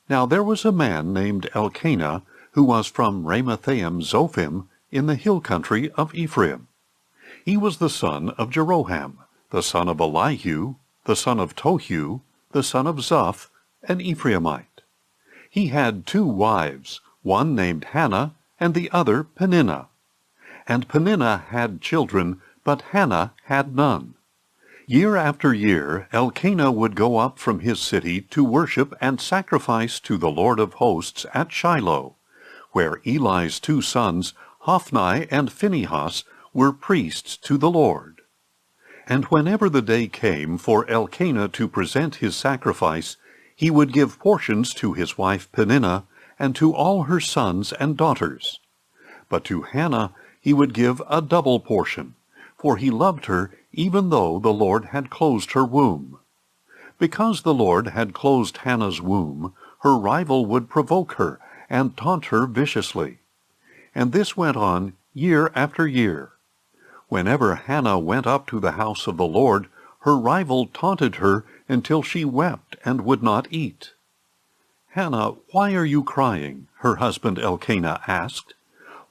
Now there was a man named Elkanah, who was from Ramathaim Zophim, in the hill country of Ephraim. He was the son of Jeroham, the son of Elihu, the son of Tohu, the son of Zoph, an Ephraimite. He had 2 wives, one named Hannah, and the other Peninnah. And Peninnah had children, but Hannah had none. Year after year Elkanah would go up from his city to worship and sacrifice to the Lord of hosts at Shiloh, where Eli's 2 sons, Hophni and Phinehas, were priests to the Lord. And whenever the day came for Elkanah to present his sacrifice, he would give portions to his wife Peninnah and to all her sons and daughters. But to Hannah he would give a double portion, for he loved her even though the Lord had closed her womb. Because the Lord had closed Hannah's womb, her rival would provoke her and taunt her viciously. And this went on year after year. Whenever Hannah went up to the house of the Lord, her rival taunted her until she wept and would not eat. "Hannah, why are you crying?" her husband Elkanah asked.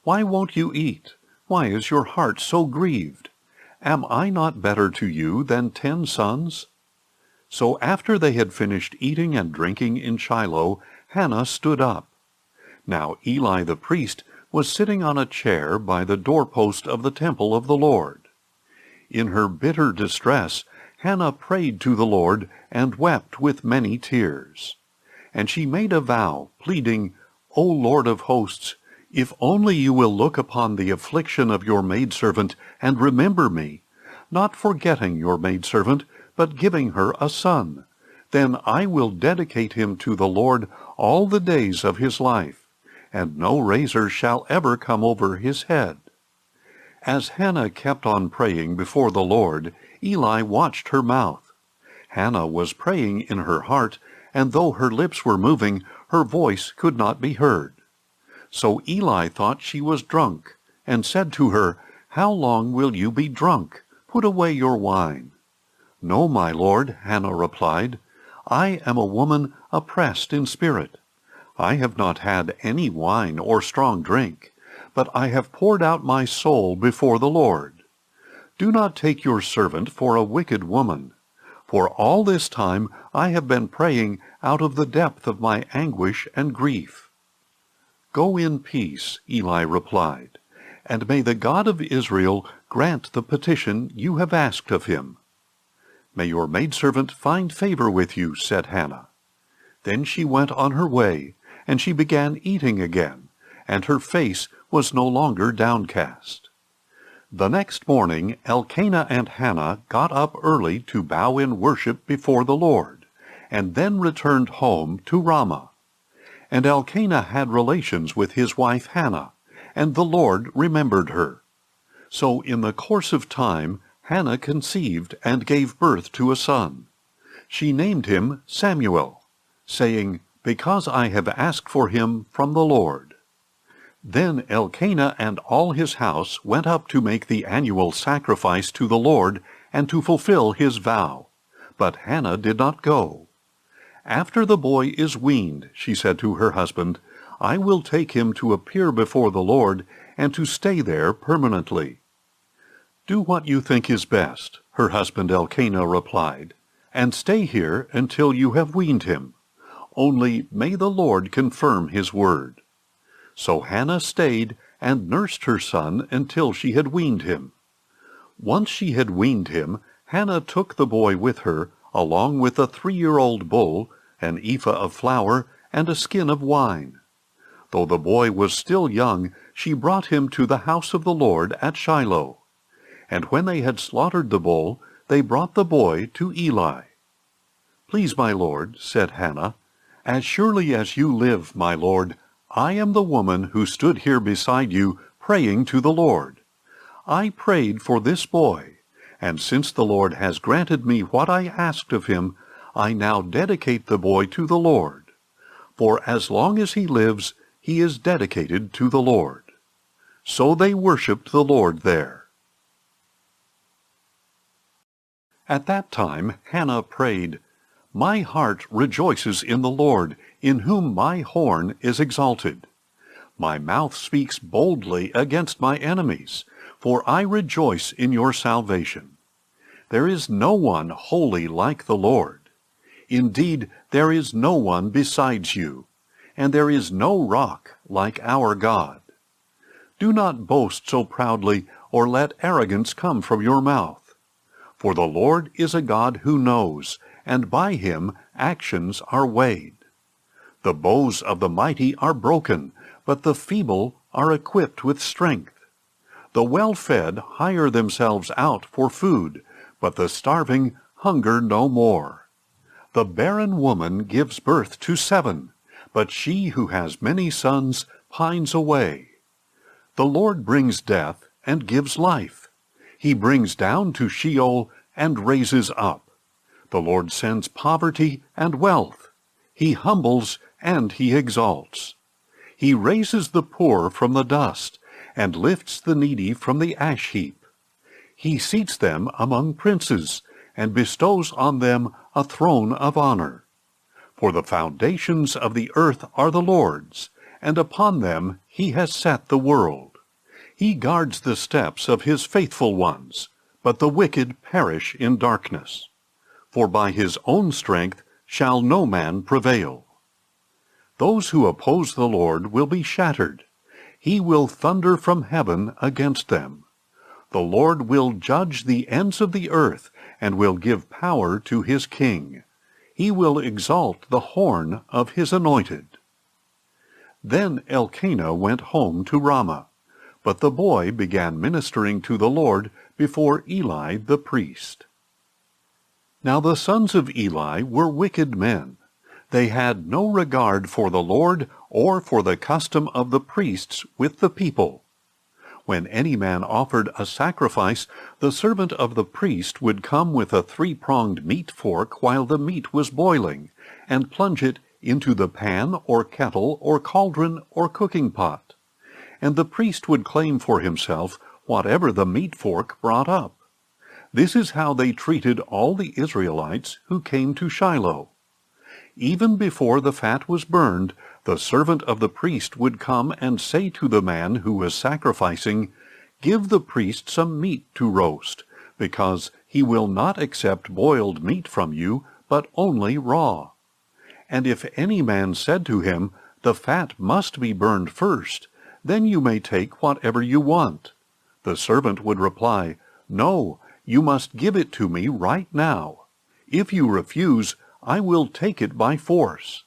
"Why won't you eat? Why is your heart so grieved? Am I not better to you than 10 sons?" So after they had finished eating and drinking in Shiloh, Hannah stood up. Now Eli the priest was sitting on a chair by the doorpost of the temple of the Lord. In her bitter distress, Hannah prayed to the Lord and wept with many tears. And she made a vow, pleading, "O Lord of hosts, if only you will look upon the affliction of your maidservant and remember me, not forgetting your maidservant, but giving her a son, then I will dedicate him to the Lord all the days of his life, and no razor shall ever come over his head." As Hannah kept on praying before the Lord, Eli watched her mouth. Hannah was praying in her heart, and though her lips were moving, her voice could not be heard. So Eli thought she was drunk, and said to her, "How long will you be drunk? Put away your wine." "No, my lord," Hannah replied, "I am a woman oppressed in spirit. I have not had any wine or strong drink, but I have poured out my soul before the Lord. Do not take your servant for a wicked woman, for all this time I have been praying out of the depth of my anguish and grief." "Go in peace," Eli replied, "and may the God of Israel grant the petition you have asked of him." "May your maidservant find favor with you," said Hannah. Then she went on her way, and she began eating again, and her face was no longer downcast. The next morning Elkanah and Hannah got up early to bow in worship before the Lord, and then returned home to Ramah. And Elkanah had relations with his wife Hannah, and the Lord remembered her. So in the course of time Hannah conceived and gave birth to a son. She named him Samuel, saying, "Because I have asked for him from the Lord." Then Elkanah and all his house went up to make the annual sacrifice to the Lord and to fulfill his vow. But Hannah did not go. "After the boy is weaned," she said to her husband, "I will take him to appear before the Lord and to stay there permanently." "Do what you think is best," her husband Elkanah replied, "and stay here until you have weaned him. Only may the Lord confirm his word." So Hannah stayed and nursed her son until she had weaned him. Once she had weaned him, Hannah took the boy with her, along with a 3-year-old bull, an ephah of flour, and a skin of wine. Though the boy was still young, she brought him to the house of the Lord at Shiloh. And when they had slaughtered the bull, they brought the boy to Eli. "Please, my lord," said Hannah, "as surely as you live, my lord, I am the woman who stood here beside you praying to the Lord. I prayed for this boy, and since the Lord has granted me what I asked of him, I now dedicate the boy to the Lord. For as long as he lives, he is dedicated to the Lord." So they worshipped the Lord there. At that time Hannah prayed, "My heart rejoices in the Lord, in whom my horn is exalted. My mouth speaks boldly against my enemies, for I rejoice in your salvation. There is no one holy like the Lord. Indeed, there is no one besides you, and there is no rock like our God. Do not boast so proudly, or let arrogance come from your mouth. For the Lord is a God who knows, and by him actions are weighed. The bows of the mighty are broken, but the feeble are equipped with strength. The well-fed hire themselves out for food, but the starving hunger no more. The barren woman gives birth to 7, but she who has many sons pines away. The Lord brings death and gives life. He brings down to Sheol and raises up. The Lord sends poverty and wealth. He humbles and he exalts. He raises the poor from the dust and lifts the needy from the ash heap. He seats them among princes and bestows on them a throne of honor. For the foundations of the earth are the Lord's, and upon them he has set the world. He guards the steps of his faithful ones, but the wicked perish in darkness. For by his own strength shall no man prevail. Those who oppose the Lord will be shattered. He will thunder from heaven against them. The Lord will judge the ends of the earth, and will give power to his king. He will exalt the horn of his anointed. Then Elkanah went home to Ramah, but the boy began ministering to the Lord before Eli the priest. Now the sons of Eli were wicked men. They had no regard for the Lord or for the custom of the priests with the people. When any man offered a sacrifice, the servant of the priest would come with a 3-pronged meat fork while the meat was boiling, and plunge it into the pan or kettle or cauldron or cooking pot. And the priest would claim for himself whatever the meat fork brought up. This is how they treated all the Israelites who came to Shiloh. Even before the fat was burned, the servant of the priest would come and say to the man who was sacrificing, "Give the priest some meat to roast, because he will not accept boiled meat from you, but only raw." And if any man said to him, "The fat must be burned first, then you may take whatever you want," the servant would reply, "No, you must give it to me right now. If you refuse, I will take it by force."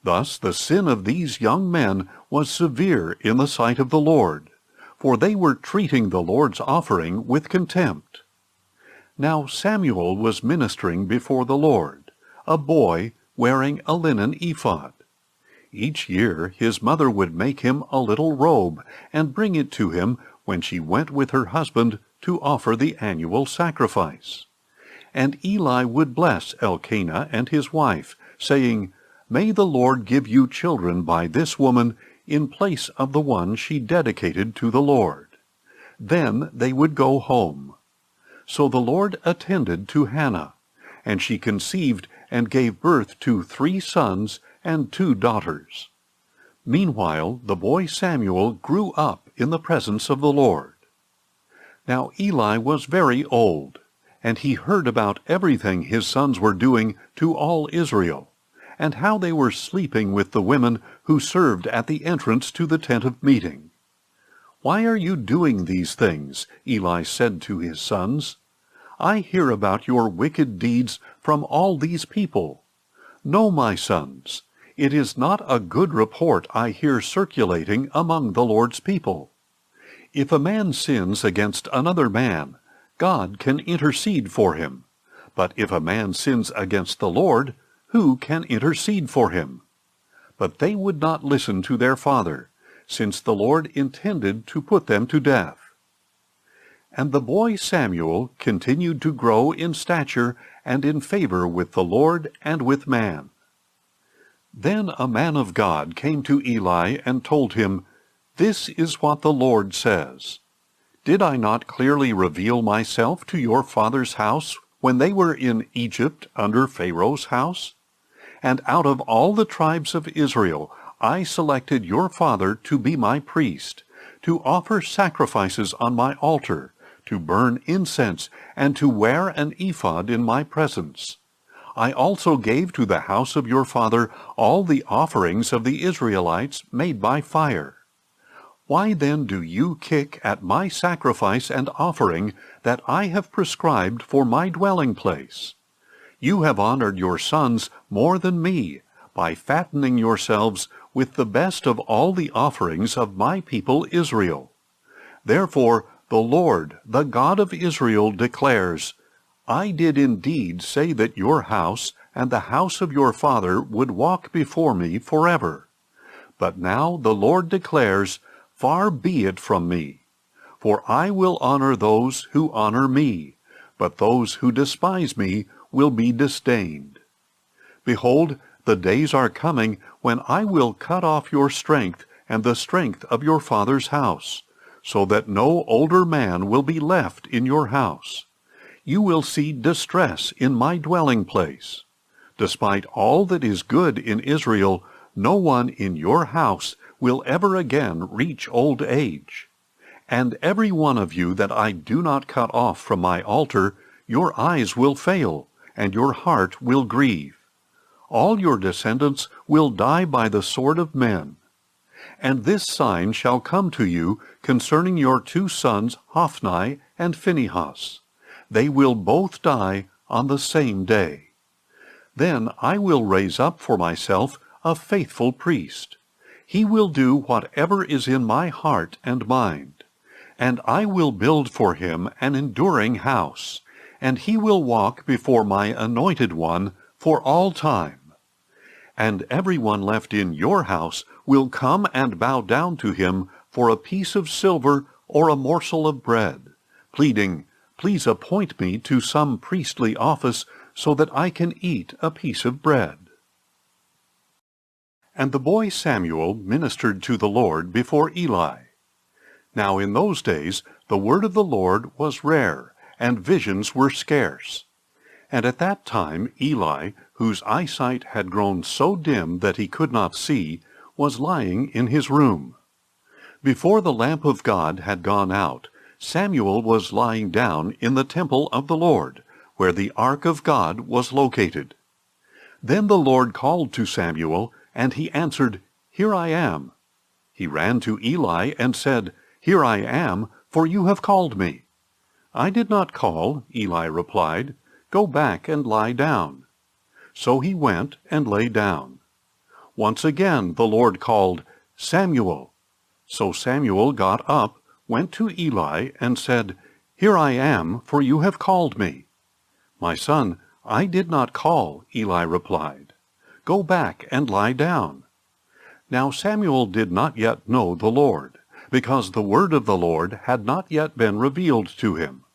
Thus the sin of these young men was severe in the sight of the Lord, for they were treating the Lord's offering with contempt. Now Samuel was ministering before the Lord, a boy wearing a linen ephod. Each year his mother would make him a little robe and bring it to him when she went with her husband to offer the annual sacrifice. And Eli would bless Elkanah and his wife, saying, "May the Lord give you children by this woman in place of the one she dedicated to the Lord." Then they would go home. So the Lord attended to Hannah, and she conceived and gave birth to 3 sons and 2 daughters. Meanwhile the boy Samuel grew up in the presence of the Lord. Now Eli was very old, and he heard about everything his sons were doing to all Israel, and how they were sleeping with the women who served at the entrance to the tent of meeting. "Why are you doing these things?" Eli said to his sons. "I hear about your wicked deeds from all these people. No, my sons, it is not a good report I hear circulating among the Lord's people. If a man sins against another man, God can intercede for him. But if a man sins against the Lord, who can intercede for him?" But they would not listen to their father, since the Lord intended to put them to death. And the boy Samuel continued to grow in stature and in favor with the Lord and with man. Then a man of God came to Eli and told him, "This is what the Lord says. Did I not clearly reveal myself to your father's house when they were in Egypt under Pharaoh's house? and out of all the tribes of Israel I selected your father to be my priest, to offer sacrifices on my altar, to burn incense, and to wear an ephod in my presence. I also gave to the house of your father all the offerings of the Israelites made by fire. Why then do you kick at my sacrifice and offering that I have prescribed for my dwelling place? You have honored your sons more than me, by fattening yourselves with the best of all the offerings of my people Israel. Therefore the Lord, the God of Israel, declares, I did indeed say that your house and the house of your father would walk before me forever. But now the Lord declares, Far be it from me. For I will honor those who honor me, but those who despise me will be disdained. Behold, the days are coming when I will cut off your strength and the strength of your father's house, so that no older man will be left in your house. You will see distress in my dwelling place. Despite all that is good in Israel, no one in your house will ever again reach old age. And every one of you that I do not cut off from my altar, your eyes will fail, and your heart will grieve. All your descendants will die by the sword of men. And this sign shall come to you concerning your two sons Hophni and Phinehas. They will both die on the same day. Then I will raise up for myself a faithful priest. He will do whatever is in my heart and mind. And I will build for him an enduring house, and he will walk before my anointed one for all time. And everyone left in your house will come and bow down to him for a piece of silver or a morsel of bread, pleading, Please appoint me to some priestly office so that I can eat a piece of bread. And the boy Samuel ministered to the Lord before Eli. Now in those days the word of the Lord was rare, and visions were scarce. And at that time Eli, whose eyesight had grown so dim that he could not see, was lying in his room. Before the lamp of God had gone out, Samuel was lying down in the temple of the Lord, where the ark of God was located. Then the Lord called to Samuel, and he answered, Here I am. He ran to Eli and said, Here I am, for you have called me. I did not call, Eli replied. Go back and lie down. So he went and lay down. Once again the Lord called, Samuel. So Samuel got up, went to Eli, and said, Here I am, for you have called me. My son, I did not call, Eli replied. Go back and lie down. Now Samuel did not yet know the Lord, because the word of the Lord had not yet been revealed to him.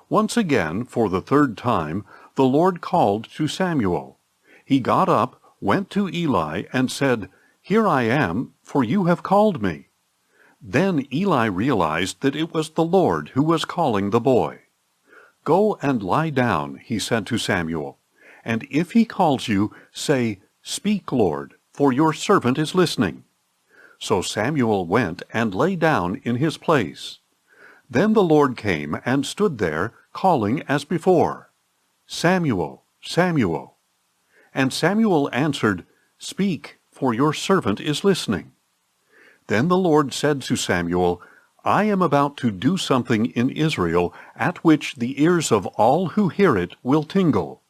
Once again, for the third time, the Lord called to Samuel. He got up, went to Eli, and said, Here I am, for you have called me. Then Eli realized that it was the Lord who was calling the boy. Go and lie down, he said to Samuel, and if he calls you, say, Speak, Lord, for your servant is listening. So Samuel went and lay down in his place. Then the Lord came and stood there, calling as before, Samuel, Samuel. And Samuel answered, Speak, for your servant is listening. Then the Lord said to Samuel, I am about to do something in Israel at which the ears of all who hear it will tingle.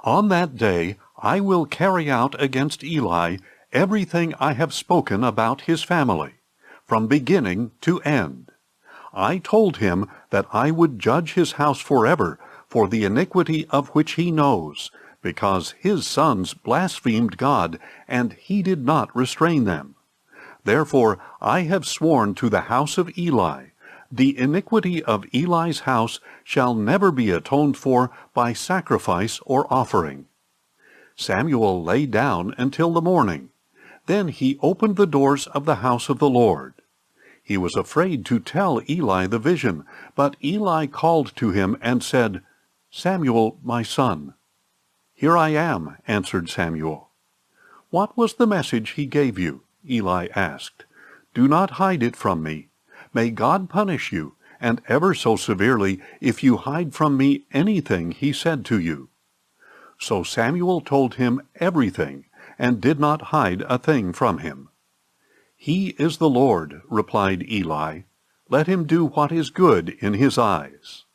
On that day I will carry out against Eli everything I have spoken about his family, from beginning to end. I told him that I would judge his house forever for the iniquity of which he knows, because his sons blasphemed God, and he did not restrain them. Therefore I have sworn to the house of Eli, the iniquity of Eli's house shall never be atoned for by sacrifice or offering. Samuel lay down until the morning. Then he opened the doors of the house of the Lord. He was afraid to tell Eli the vision, but Eli called to him and said, Samuel, my son. Here I am, answered Samuel. "What was the message he gave you?" Eli asked. "Do not hide it from me. May God punish you, and ever so severely, if you hide from me anything he said to you." So Samuel told him everything, and did not hide a thing from him. "He is the Lord," replied Eli. "Let him do what is good in his eyes."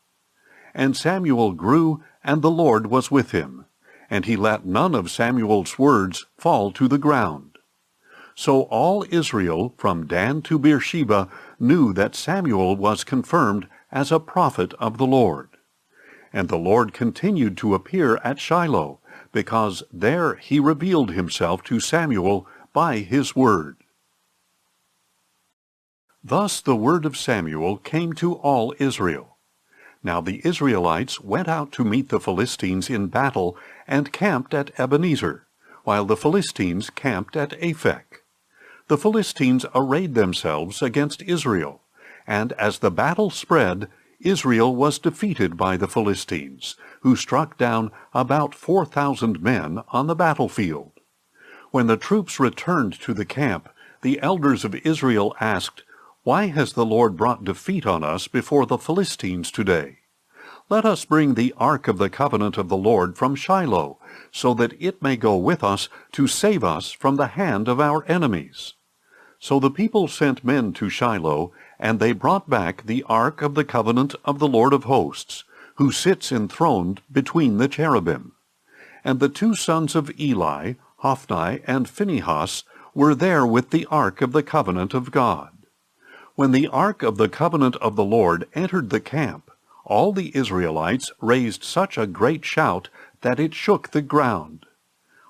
And Samuel grew, and the Lord was with him, and he let none of Samuel's words fall to the ground. So all Israel, from Dan to Beersheba, knew that Samuel was confirmed as a prophet of the Lord. And the Lord continued to appear at Shiloh, because there he revealed himself to Samuel by his word. Thus the word of Samuel came to all Israel. Now the Israelites went out to meet the Philistines in battle, and camped at Ebenezer, while the Philistines camped at Aphek. The Philistines arrayed themselves against Israel, and as the battle spread, Israel was defeated by the Philistines, who struck down about 4,000 men on the battlefield. When the troops returned to the camp, the elders of Israel asked, "Why has the Lord brought defeat on us before the Philistines today? Let us bring the ark of the covenant of the Lord from Shiloh, so that it may go with us to save us from the hand of our enemies." So the people sent men to Shiloh, and they brought back the ark of the covenant of the Lord of hosts, who sits enthroned between the cherubim. And the two sons of Eli, Hophni and Phinehas, were there with the ark of the covenant of God. When the ark of the covenant of the Lord entered the camp, all the Israelites raised such a great shout that it shook the ground.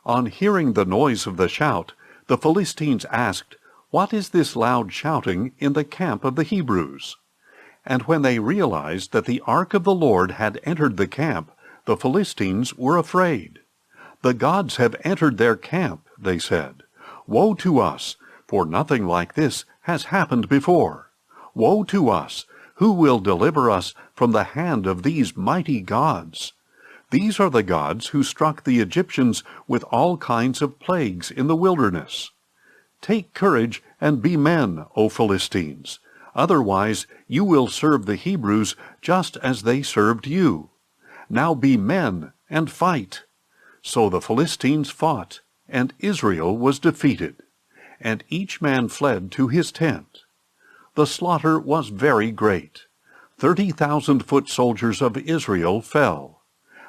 On hearing the noise of the shout, the Philistines asked, "What is this loud shouting in the camp of the Hebrews?" And when they realized that the ark of the Lord had entered the camp, the Philistines were afraid. "The gods have entered their camp," they said. "Woe to us, for nothing like this has happened before. Woe to us! Who will deliver us from the hand of these mighty gods? These are the gods who struck the Egyptians with all kinds of plagues in the wilderness. Take courage and be men, O Philistines. Otherwise you will serve the Hebrews just as they served you. Now be men and fight." So the Philistines fought, and Israel was defeated, and each man fled to his tent. The slaughter was very great. 30,000 foot soldiers of Israel fell.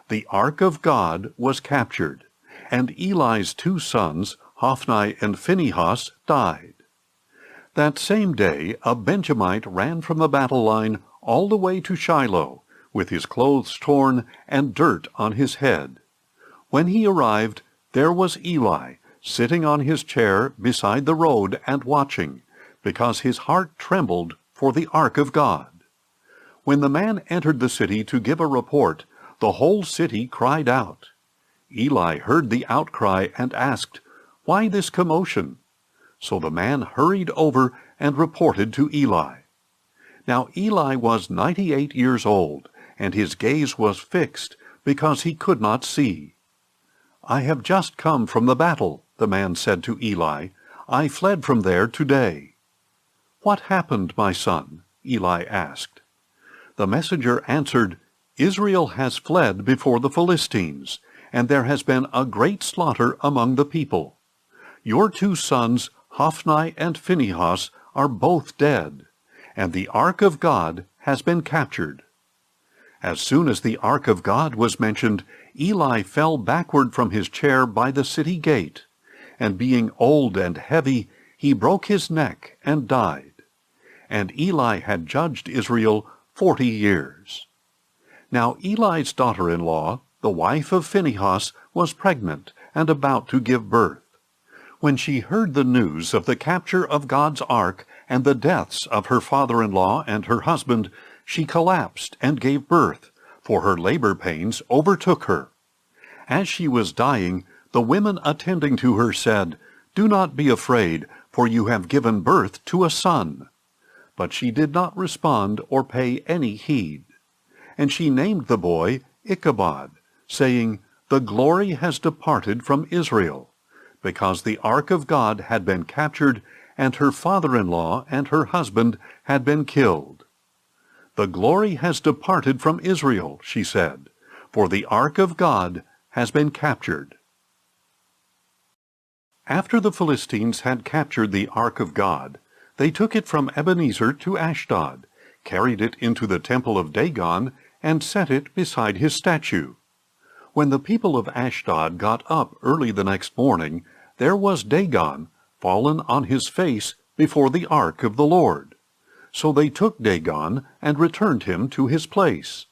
The ark of God was captured, and Eli's two sons, Hophni and Phinehas, died. That same day a Benjamite ran from the battle line all the way to Shiloh, with his clothes torn and dirt on his head. When he arrived, there was Eli, sitting on his chair beside the road and watching, because his heart trembled for the ark of God. When the man entered the city to give a report, the whole city cried out. Eli heard the outcry and asked, "Why this commotion?" So the man hurried over and reported to Eli. Now Eli was 98 years old, and his gaze was fixed, because he could not see. "I have just come from the battle," the man said to Eli. "I fled from there today." "What happened, my son?" Eli asked. The messenger answered, "Israel has fled before the Philistines, and there has been a great slaughter among the people. Your two sons, Hophni and Phinehas, are both dead, and the ark of God has been captured." As soon as the ark of God was mentioned, Eli fell backward from his chair by the city gate, and being old and heavy, he broke his neck and died. And Eli had judged Israel 40 years. Now Eli's daughter-in-law, the wife of Phinehas, was pregnant and about to give birth. When she heard the news of the capture of God's ark and the deaths of her father-in-law and her husband, she collapsed and gave birth, for her labor pains overtook her. As she was dying, the women attending to her said, "Do not be afraid, for you have given birth to a son." But she did not respond or pay any heed. And she named the boy Ichabod, saying, "The glory has departed from Israel," because the ark of God had been captured, and her father-in-law and her husband had been killed. "The glory has departed from Israel," she said, "for the ark of God has been captured." After the Philistines had captured the ark of God, they took it from Ebenezer to Ashdod, carried it into the temple of Dagon, and set it beside his statue. When the people of Ashdod got up early the next morning, there was Dagon fallen on his face before the ark of the Lord. So they took Dagon and returned him to his place.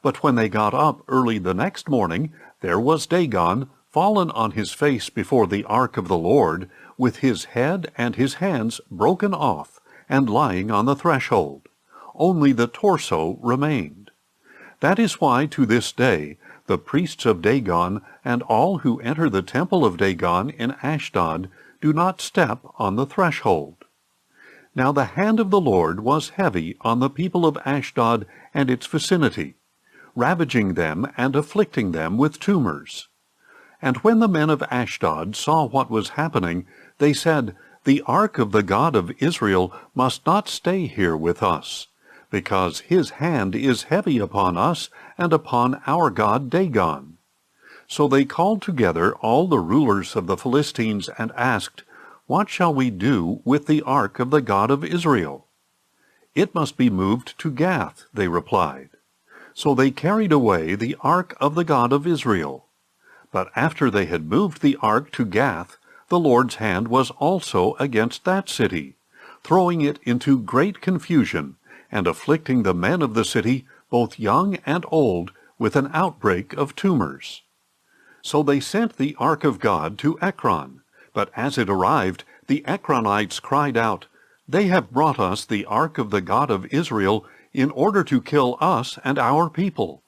But when they got up early the next morning, there was Dagon fallen on his face before the ark of the Lord, with his head and his hands broken off, and lying on the threshold. Only the torso remained. That is why to this day the priests of Dagon and all who enter the temple of Dagon in Ashdod do not step on the threshold. Now the hand of the Lord was heavy on the people of Ashdod and its vicinity, ravaging them and afflicting them with tumors. And when the men of Ashdod saw what was happening, they said, "The ark of the God of Israel must not stay here with us, because his hand is heavy upon us and upon our god Dagon." So they called together all the rulers of the Philistines and asked, "What shall we do with the ark of the God of Israel?" "It must be moved to Gath," they replied. So they carried away the ark of the God of Israel. But after they had moved the ark to Gath, the Lord's hand was also against that city, throwing it into great confusion, and afflicting the men of the city, both young and old, with an outbreak of tumors. So they sent the ark of God to Ekron, but as it arrived, the Ekronites cried out, "They have brought us the ark of the God of Israel in order to kill us and our people."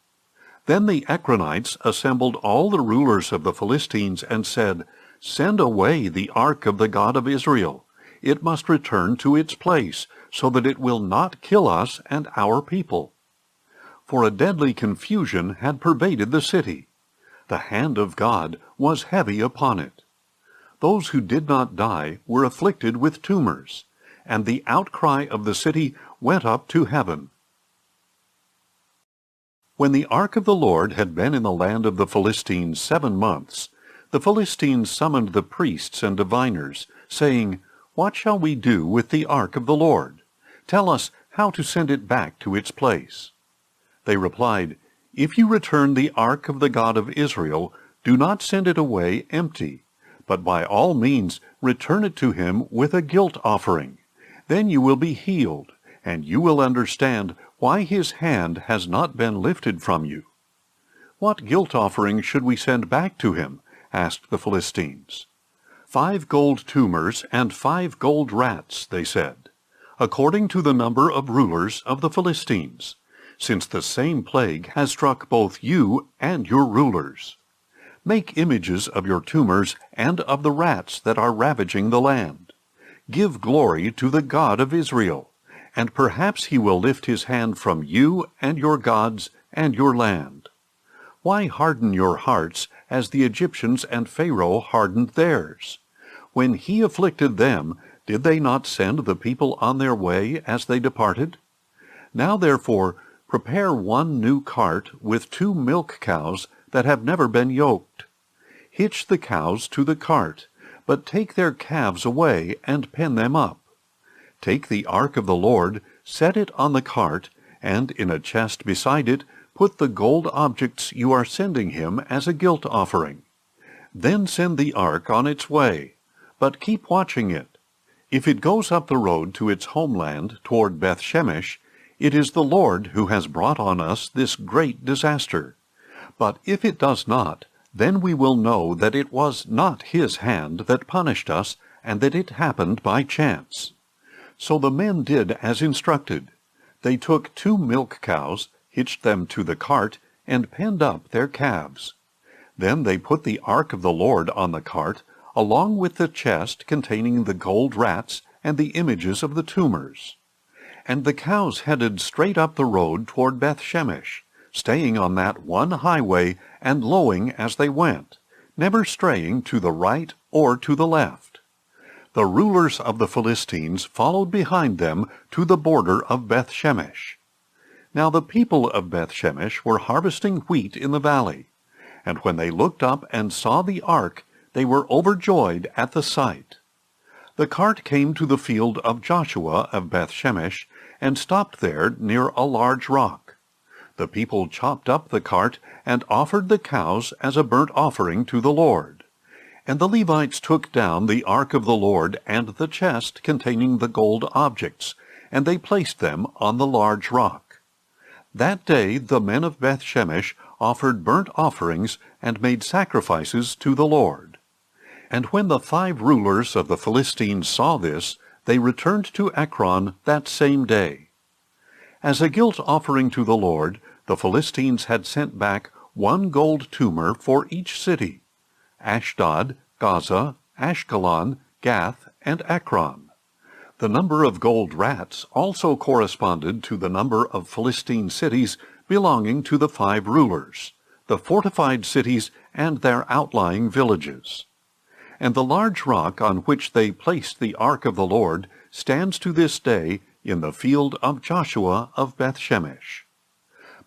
Then the Ekronites assembled all the rulers of the Philistines and said, "Send away the ark of the God of Israel. It must return to its place, so that it will not kill us and our people." For a deadly confusion had pervaded the city. The hand of God was heavy upon it. Those who did not die were afflicted with tumors, and the outcry of the city went up to heaven. When the ark of the Lord had been in the land of the Philistines 7 months, the Philistines summoned the priests and diviners, saying, "What shall we do with the ark of the Lord? Tell us how to send it back to its place." They replied, "If you return the ark of the God of Israel, do not send it away empty, but by all means return it to him with a guilt offering. Then you will be healed, and you will understand why his hand has not been lifted from you." "What guilt offering should we send back to him?" asked the Philistines. 5 gold tumors and 5 gold rats," they said, "according to the number of rulers of the Philistines, since the same plague has struck both you and your rulers. Make images of your tumors and of the rats that are ravaging the land. Give glory to the God of Israel, and perhaps he will lift his hand from you and your gods and your land. Why harden your hearts as the Egyptians and Pharaoh hardened theirs? When he afflicted them, did they not send the people on their way as they departed? Now therefore prepare 1 new cart with 2 milk cows that have never been yoked. Hitch the cows to the cart, but take their calves away and pen them up. Take the ark of the Lord, set it on the cart, and in a chest beside it put the gold objects you are sending him as a guilt offering. Then send the ark on its way, but keep watching it. If it goes up the road to its homeland toward Beth-Shemesh, it is the Lord who has brought on us this great disaster. But if it does not, then we will know that it was not his hand that punished us, and that it happened by chance." So the men did as instructed. They took 2 milk cows, hitched them to the cart, and penned up their calves. Then they put the ark of the Lord on the cart, along with the chest containing the gold rats and the images of the tumors. And the cows headed straight up the road toward Beth-Shemesh, staying on that one highway and lowing as they went, never straying to the right or to the left. The rulers of the Philistines followed behind them to the border of Beth-Shemesh. Now the people of Beth-Shemesh were harvesting wheat in the valley, and when they looked up and saw the ark, they were overjoyed at the sight. The cart came to the field of Joshua of Beth-Shemesh, and stopped there near a large rock. The people chopped up the cart and offered the cows as a burnt offering to the Lord. And the Levites took down the ark of the Lord and the chest containing the gold objects, and they placed them on the large rock. That day the men of Beth-Shemesh offered burnt offerings and made sacrifices to the Lord. And when the 5 rulers of the Philistines saw this, they returned to Ekron that same day. As a guilt offering to the Lord, the Philistines had sent back 1 gold tumor for each city: Ashdod, Gaza, Ashkelon, Gath, and Ekron. The number of gold rats also corresponded to the number of Philistine cities belonging to the 5 rulers, the fortified cities and their outlying villages. And the large rock on which they placed the ark of the Lord stands to this day in the field of Joshua of Beth-Shemesh.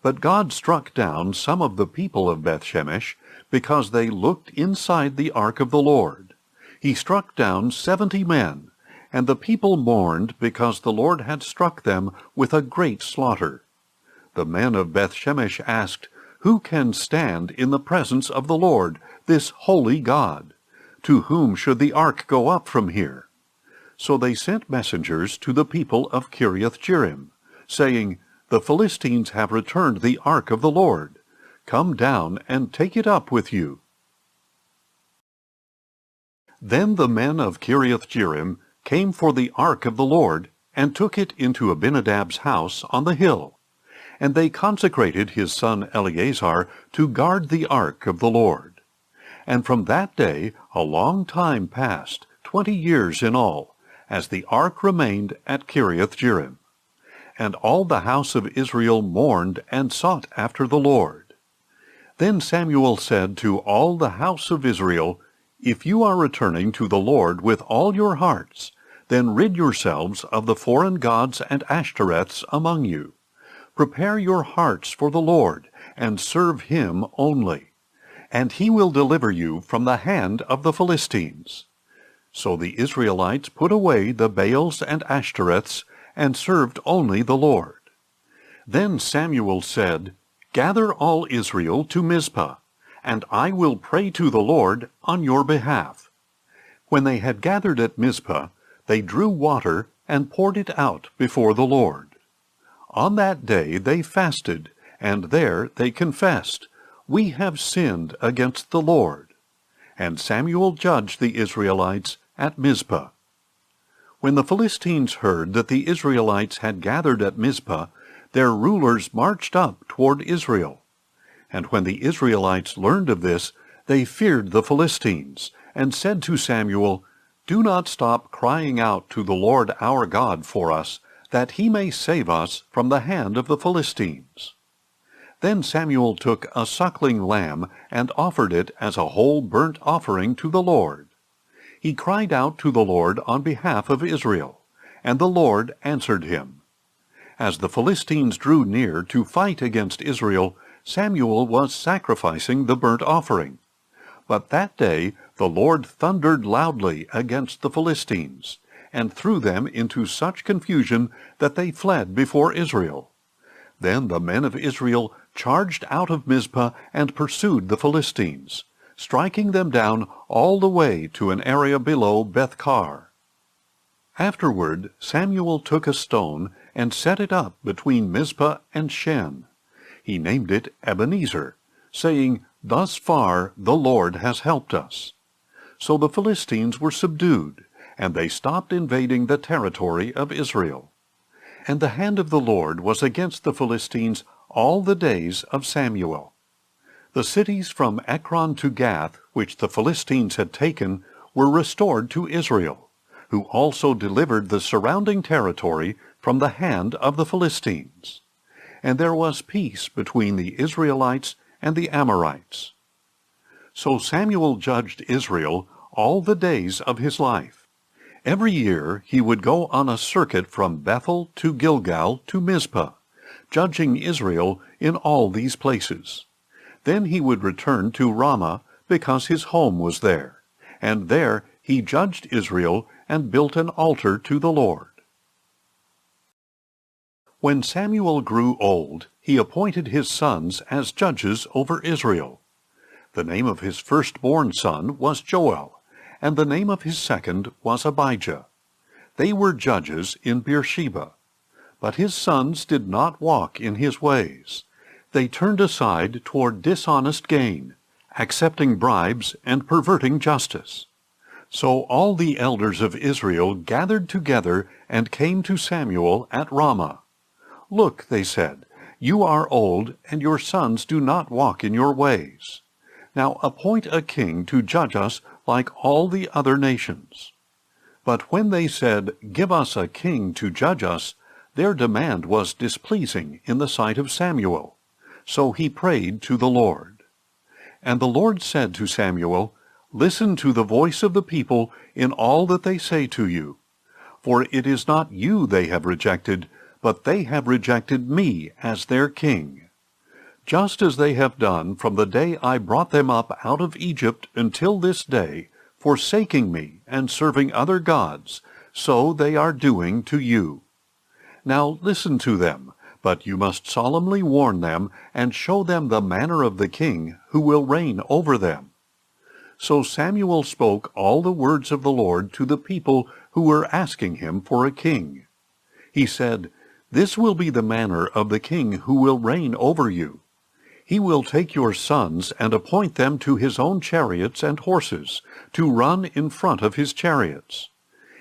But God struck down some of the people of Beth-Shemesh because they looked inside the ark of the Lord. He struck down 70 men, and the people mourned because the Lord had struck them with a great slaughter. The men of Beth-Shemesh asked, "Who can stand in the presence of the Lord, this holy God? To whom should the ark go up from here?" So they sent messengers to the people of Kiriath-Jearim, saying, "The Philistines have returned the ark of the Lord. Come down and take it up with you." Then the men of Kiriath-Jearim came for the ark of the Lord, and took it into Abinadab's house on the hill. And they consecrated his son Eleazar to guard the ark of the Lord. And from that day a long time passed, 20 years in all, as the ark remained at Kiriath-Jearim. And all the house of Israel mourned and sought after the Lord. Then Samuel said to all the house of Israel, "If you are returning to the Lord with all your hearts, then rid yourselves of the foreign gods and Ashtoreths among you. Prepare your hearts for the Lord, and serve him only. And he will deliver you from the hand of the Philistines." So the Israelites put away the Baals and Ashtoreths, and served only the Lord. Then Samuel said, "Gather all Israel to Mizpah, and I will pray to the Lord on your behalf." When they had gathered at Mizpah, they drew water and poured it out before the Lord. On that day they fasted, and there they confessed, "We have sinned against the Lord." And Samuel judged the Israelites at Mizpah. When the Philistines heard that the Israelites had gathered at Mizpah, their rulers marched up toward Israel. And when the Israelites learned of this, they feared the Philistines, and said to Samuel, "Do not stop crying out to the Lord our God for us, that he may save us from the hand of the Philistines." Then Samuel took a suckling lamb and offered it as a whole burnt offering to the Lord. He cried out to the Lord on behalf of Israel, and the Lord answered him. As the Philistines drew near to fight against Israel, Samuel was sacrificing the burnt offering. But that day the Lord thundered loudly against the Philistines, and threw them into such confusion that they fled before Israel. Then the men of Israel charged out of Mizpah and pursued the Philistines, striking them down all the way to an area below Beth-kar. Afterward Samuel took a stone and set it up between Mizpah and Shen. He named it Ebenezer, saying, "Thus far the Lord has helped us." So the Philistines were subdued, and they stopped invading the territory of Israel. And the hand of the Lord was against the Philistines all the days of Samuel. The cities from Ekron to Gath, which the Philistines had taken, were restored to Israel, who also delivered the surrounding territory from the hand of the Philistines. And there was peace between the Israelites and the Amorites. So Samuel judged Israel all the days of his life. Every year he would go on a circuit from Bethel to Gilgal to Mizpah, judging Israel in all these places. Then he would return to Ramah because his home was there, and there he judged Israel and built an altar to the Lord. When Samuel grew old, he appointed his sons as judges over Israel. The name of his firstborn son was Joel, and the name of his second was Abijah. They were judges in Beersheba. But his sons did not walk in his ways. They turned aside toward dishonest gain, accepting bribes and perverting justice. So all the elders of Israel gathered together and came to Samuel at Ramah. "Look," they said, "you are old, and your sons do not walk in your ways. Now appoint a king to judge us like all the other nations." But when they said, "Give us a king to judge us," their demand was displeasing in the sight of Samuel. So he prayed to the Lord. And the Lord said to Samuel, "Listen to the voice of the people in all that they say to you. For it is not you they have rejected, but they have rejected me as their king. Just as they have done from the day I brought them up out of Egypt until this day, forsaking me and serving other gods, so they are doing to you. Now listen to them, but you must solemnly warn them and show them the manner of the king who will reign over them." So Samuel spoke all the words of the Lord to the people who were asking him for a king. He said, "This will be the manner of the king who will reign over you. He will take your sons and appoint them to his own chariots and horses, to run in front of his chariots.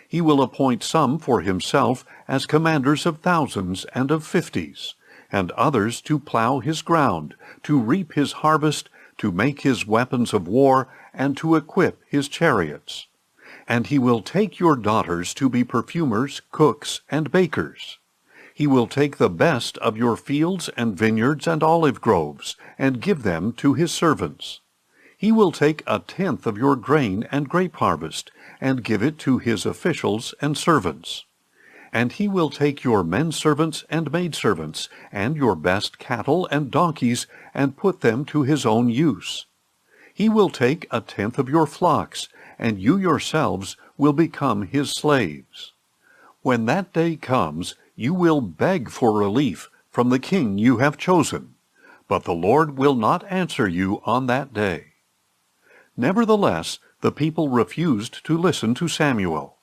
He will appoint some for himself as commanders of thousands and of 50s, and others to plow his ground, to reap his harvest, to make his weapons of war, and to equip his chariots. And he will take your daughters to be perfumers, cooks, and bakers. He will take the best of your fields and vineyards and olive groves, and give them to his servants. He will take 1/10 of your grain and grape harvest, and give it to his officials and servants. And he will take your men-servants and maidservants, and your best cattle and donkeys, and put them to his own use. He will take 1/10 of your flocks, and you yourselves will become his slaves. When that day comes, you will beg for relief from the king you have chosen, but the Lord will not answer you on that day." Nevertheless, the people refused to listen to Samuel.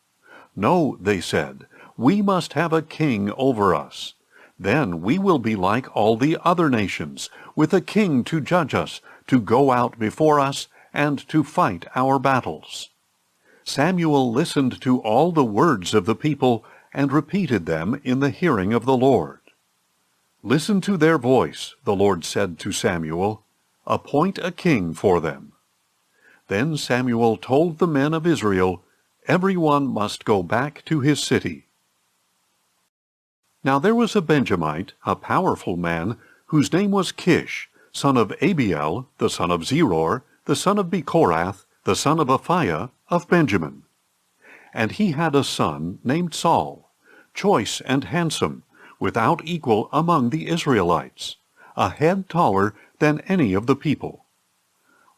"No," they said, "we must have a king over us. Then we will be like all the other nations, with a king to judge us, to go out before us, and to fight our battles." Samuel listened to all the words of the people and repeated them in the hearing of the Lord. "Listen to their voice," the Lord said to Samuel. "Appoint a king for them." Then Samuel told the men of Israel, "Everyone must go back to his city." Now there was a Benjamite, a powerful man, whose name was Kish, son of Abiel, the son of Zeror, the son of Bechorath, the son of Aphiah, of Benjamin. And he had a son named Saul, choice and handsome, without equal among the Israelites, a head taller than any of the people.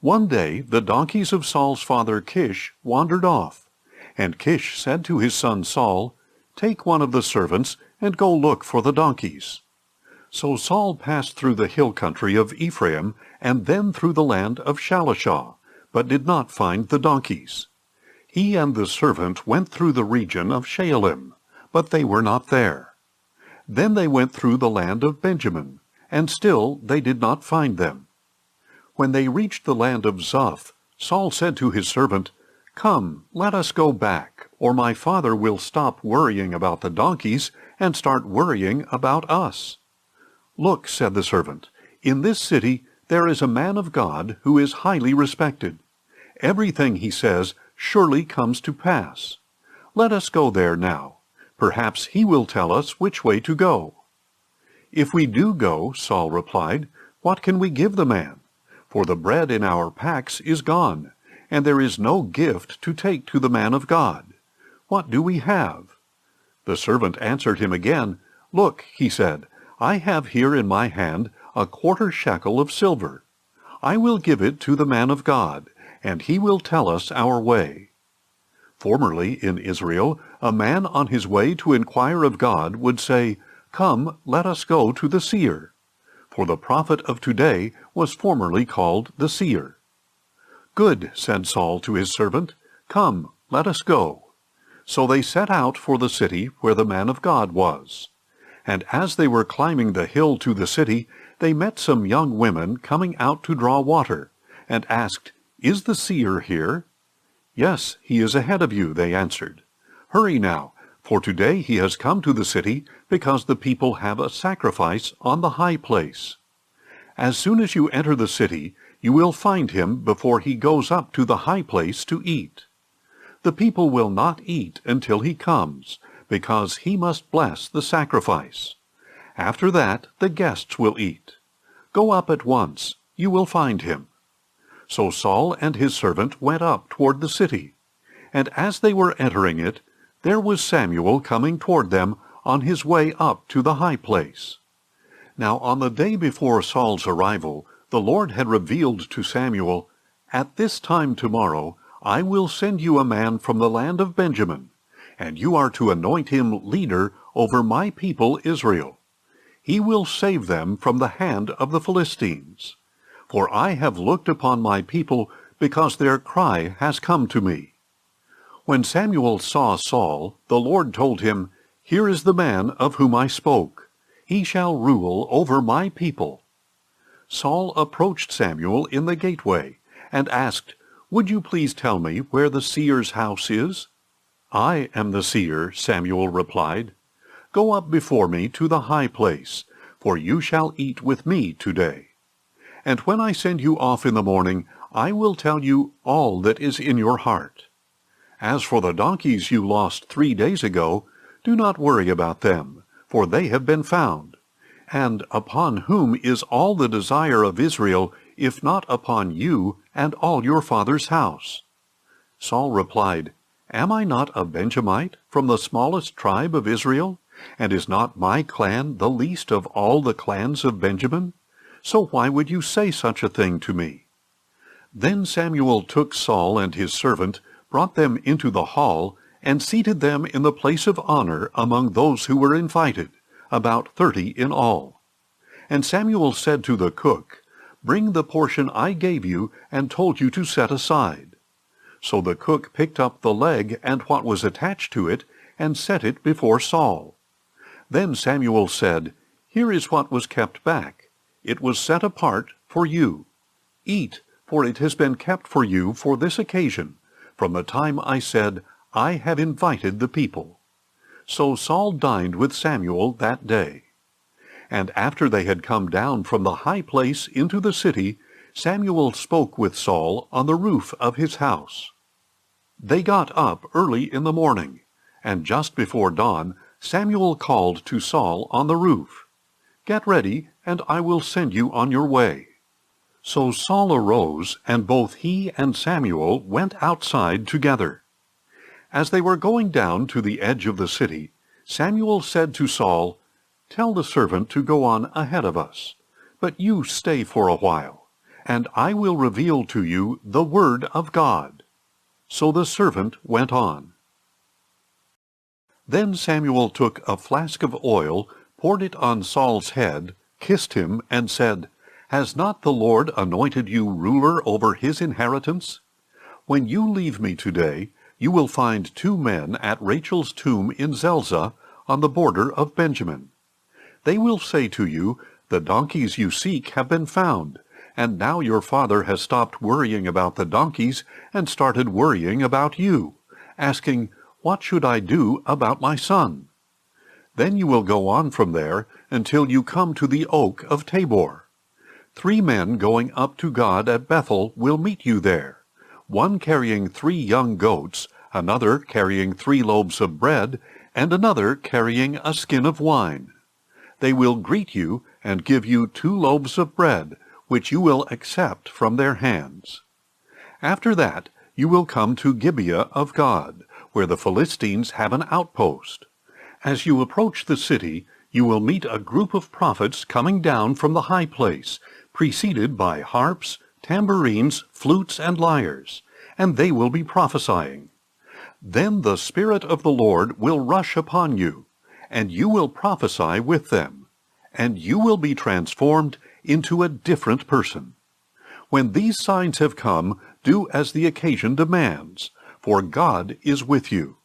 One day the donkeys of Saul's father Kish wandered off, and Kish said to his son Saul, "Take one of the servants and go look for the donkeys." So Saul passed through the hill country of Ephraim and then through the land of Shalishah, but did not find the donkeys. He and the servant went through the region of Shaalim, but they were not there. Then they went through the land of Benjamin, and still they did not find them. When they reached the land of Zuph, Saul said to his servant, "Come, let us go back, or my father will stop worrying about the donkeys and start worrying about us." "Look," said the servant, "in this city there is a man of God who is highly respected. Everything he says surely comes to pass. Let us go there now. Perhaps he will tell us which way to go." "If we do go," Saul replied, "what can we give the man? For the bread in our packs is gone, and there is no gift to take to the man of God. What do we have?" The servant answered him again. "Look," he said, "I have here in my hand a quarter shekel of silver. I will give it to the man of God, and he will tell us our way." Formerly in Israel, a man on his way to inquire of God would say, "Come, let us go to the seer." For the prophet of today was formerly called the seer. "Good," said Saul to his servant, "come, let us go." So they set out for the city where the man of God was. And as they were climbing the hill to the city, they met some young women coming out to draw water, and asked, "Is the seer here?" "Yes, he is ahead of you," they answered. "Hurry now, for today he has come to the city, because the people have a sacrifice on the high place. As soon as you enter the city, you will find him before he goes up to the high place to eat. The people will not eat until he comes, because he must bless the sacrifice. After that, the guests will eat. Go up at once, you will find him." So Saul and his servant went up toward the city. And as they were entering it, there was Samuel coming toward them on his way up to the high place. Now on the day before Saul's arrival, the Lord had revealed to Samuel, "At this time tomorrow I will send you a man from the land of Benjamin, and you are to anoint him leader over my people Israel. He will save them from the hand of the Philistines. For I have looked upon my people, because their cry has come to me." When Samuel saw Saul, the Lord told him, "Here is the man of whom I spoke. He shall rule over my people." Saul approached Samuel in the gateway, and asked, "Would you please tell me where the seer's house is?" "I am the seer," Samuel replied. "Go up before me to the high place, for you shall eat with me today. And when I send you off in the morning, I will tell you all that is in your heart. As for the donkeys you lost 3 days ago, do not worry about them, for they have been found. And upon whom is all the desire of Israel, if not upon you and all your father's house?" Saul replied, "Am I not a Benjamite from the smallest tribe of Israel? And is not my clan the least of all the clans of Benjamin? So why would you say such a thing to me?" Then Samuel took Saul and his servant, brought them into the hall, and seated them in the place of honor among those who were invited, about 30 in all. And Samuel said to the cook, "Bring the portion I gave you and told you to set aside." So the cook picked up the leg and what was attached to it, and set it before Saul. Then Samuel said, "Here is what was kept back. It was set apart for you. Eat, for it has been kept for you for this occasion, from the time I said, 'I have invited the people.'" So Saul dined with Samuel that day. And after they had come down from the high place into the city, Samuel spoke with Saul on the roof of his house. They got up early in the morning, and just before dawn, Samuel called to Saul on the roof, "Get ready, and I will send you on your way." So Saul arose, and both he and Samuel went outside together. As they were going down to the edge of the city, Samuel said to Saul, "Tell the servant to go on ahead of us, but you stay for a while, and I will reveal to you the word of God." So the servant went on. Then Samuel took a flask of oil, poured it on Saul's head, kissed him, and said, "Has not the Lord anointed you ruler over his inheritance? When you leave me today, you will find 2 men at Rachel's tomb in Zelzah, on the border of Benjamin. They will say to you, 'The donkeys you seek have been found,' and now your father has stopped worrying about the donkeys and started worrying about you, asking, 'What should I do about my son?' Then you will go on from there until you come to the oak of Tabor. 3 men going up to God at Bethel will meet you there, one carrying 3 young goats, another carrying 3 loaves of bread, and another carrying a skin of wine. They will greet you and give you 2 loaves of bread, which you will accept from their hands. After that, you will come to Gibeah of God, where the Philistines have an outpost. As you approach the city, you will meet a group of prophets coming down from the high place, preceded by harps, tambourines, flutes, and lyres, and they will be prophesying. Then the Spirit of the Lord will rush upon you, and you will prophesy with them, and you will be transformed into a different person. When these signs have come, do as the occasion demands, for God is with you.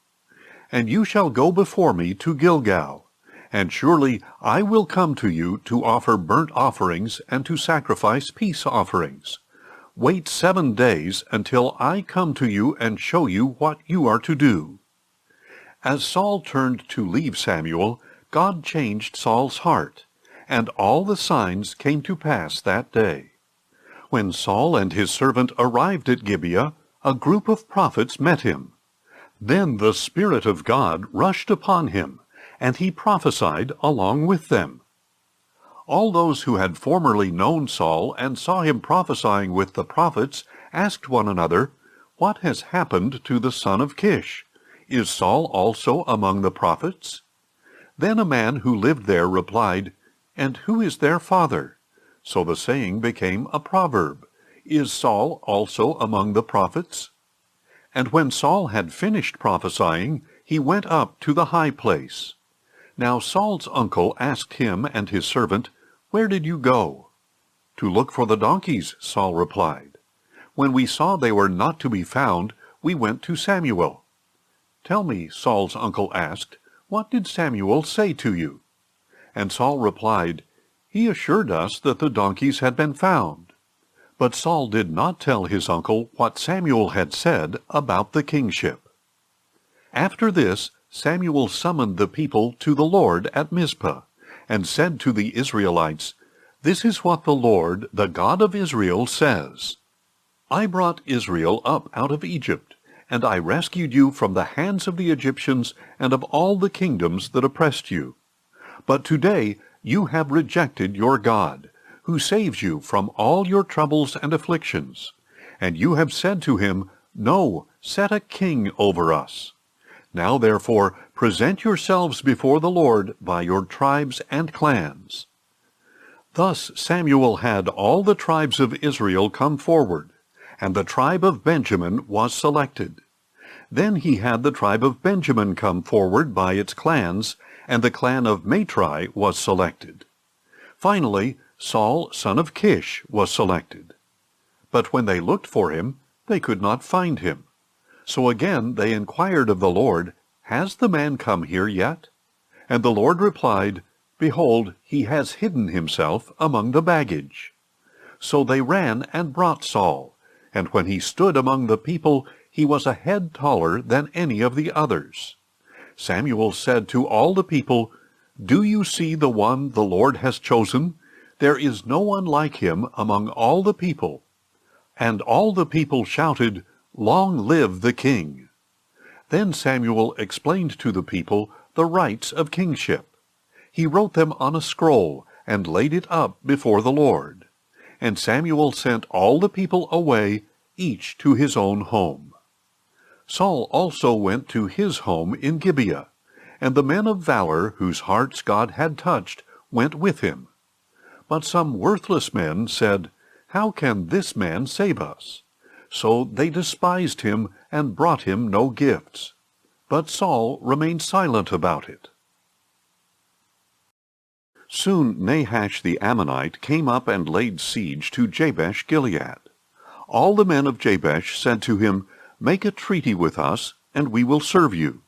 And you shall go before me to Gilgal, and surely I will come to you to offer burnt offerings and to sacrifice peace offerings. Wait 7 days until I come to you and show you what you are to do." As Saul turned to leave Samuel, God changed Saul's heart, and all the signs came to pass that day. When Saul and his servant arrived at Gibeah, a group of prophets met him. Then the Spirit of God rushed upon him, and he prophesied along with them. All those who had formerly known Saul and saw him prophesying with the prophets asked one another, "What has happened to the son of Kish? Is Saul also among the prophets?" Then a man who lived there replied, "And who is their father?" So the saying became a proverb, "Is Saul also among the prophets?" And when Saul had finished prophesying, he went up to the high place. Now Saul's uncle asked him and his servant, "Where did you go?" "To look for the donkeys," Saul replied. "When we saw they were not to be found, we went to Samuel." "Tell me," Saul's uncle asked, "what did Samuel say to you?" And Saul replied, "He assured us that the donkeys had been found." But Saul did not tell his uncle what Samuel had said about the kingship. After this, Samuel summoned the people to the Lord at Mizpah, and said to the Israelites, "This is what the Lord, the God of Israel, says. I brought Israel up out of Egypt, and I rescued you from the hands of the Egyptians and of all the kingdoms that oppressed you. But today you have rejected your God, who saves you from all your troubles and afflictions. And you have said to him, 'No, set a king over us.' Now therefore present yourselves before the Lord by your tribes and clans." Thus Samuel had all the tribes of Israel come forward, and the tribe of Benjamin was selected. Then he had the tribe of Benjamin come forward by its clans, and the clan of Matri was selected. Finally, Saul, son of Kish, was selected. But when they looked for him, they could not find him. So again they inquired of the Lord, "Has the man come here yet?" And the Lord replied, "Behold, he has hidden himself among the baggage." So they ran and brought Saul, and when he stood among the people, he was a head taller than any of the others. Samuel said to all the people, "Do you see the one the Lord has chosen? There is no one like him among all the people." And all the people shouted, "Long live the king!" Then Samuel explained to the people the rights of kingship. He wrote them on a scroll and laid it up before the Lord. And Samuel sent all the people away, each to his own home. Saul also went to his home in Gibeah, and the men of valor whose hearts God had touched went with him. But some worthless men said, "How can this man save us?" So they despised him and brought him no gifts. But Saul remained silent about it. Soon Nahash the Ammonite came up and laid siege to Jabesh Gilead. All the men of Jabesh said to him, "Make a treaty with us, and we will serve you."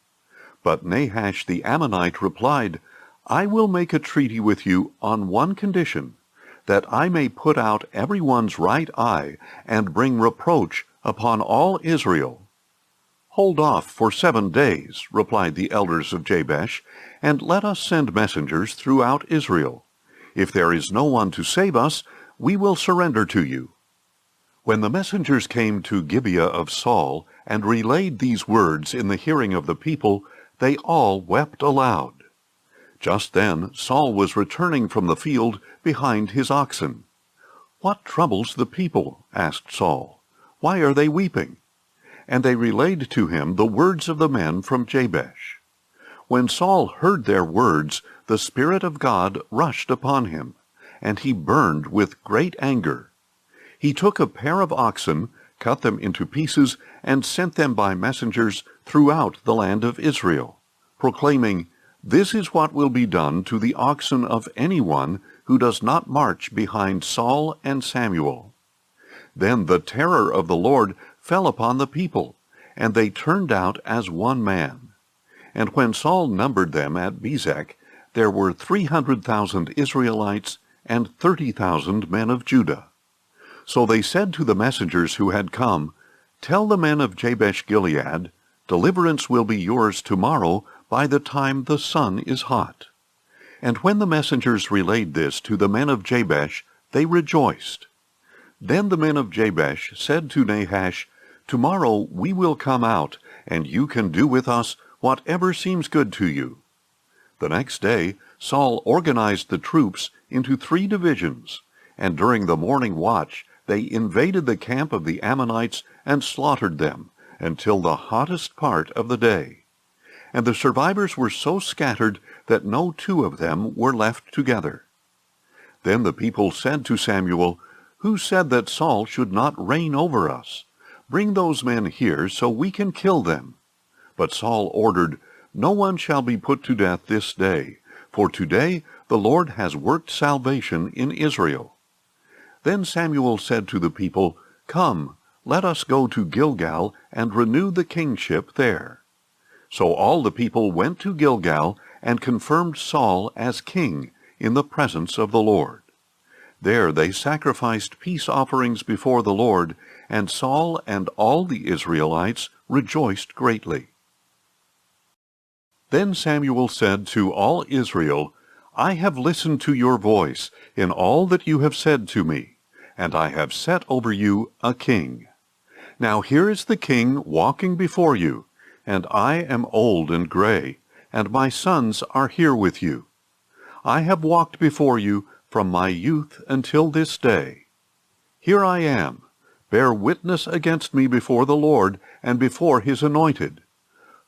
But Nahash the Ammonite replied, "I will make a treaty with you on one condition, that I may put out everyone's right eye and bring reproach upon all Israel." "Hold off for 7 days," replied the elders of Jabesh, "and let us send messengers throughout Israel. If there is no one to save us, we will surrender to you." When the messengers came to Gibeah of Saul and relayed these words in the hearing of the people, they all wept aloud. Just then Saul was returning from the field behind his oxen. "What troubles the people?" asked Saul. "Why are they weeping?" And they relayed to him the words of the men from Jabesh. When Saul heard their words, the Spirit of God rushed upon him, and he burned with great anger. He took a pair of oxen, cut them into pieces, and sent them by messengers throughout the land of Israel, proclaiming, "This is what will be done to the oxen of anyone who does not march behind Saul and Samuel." Then the terror of the Lord fell upon the people, and they turned out as one man. And when Saul numbered them at Bezek, there were 300,000 Israelites and 30,000 men of Judah. So they said to the messengers who had come, "Tell the men of Jabesh-Gilead, deliverance will be yours tomorrow by the time the sun is hot." And when the messengers relayed this to the men of Jabesh, they rejoiced. Then the men of Jabesh said to Nahash, "Tomorrow we will come out, and you can do with us whatever seems good to you." The next day Saul organized the troops into 3 divisions, and during the morning watch they invaded the camp of the Ammonites and slaughtered them until the hottest part of the day. And the survivors were so scattered that no 2 of them were left together. Then the people said to Samuel, "Who said that Saul should not reign over us? Bring those men here so we can kill them." But Saul ordered, "No one shall be put to death this day, for today the Lord has worked salvation in Israel." Then Samuel said to the people, "Come, let us go to Gilgal and renew the kingship there." So all the people went to Gilgal and confirmed Saul as king in the presence of the Lord. There they sacrificed peace offerings before the Lord, and Saul and all the Israelites rejoiced greatly. Then Samuel said to all Israel, "I have listened to your voice in all that you have said to me, and I have set over you a king. Now here is the king walking before you, and I am old and gray, and my sons are here with you. I have walked before you from my youth until this day. Here I am. Bear witness against me before the Lord and before his anointed.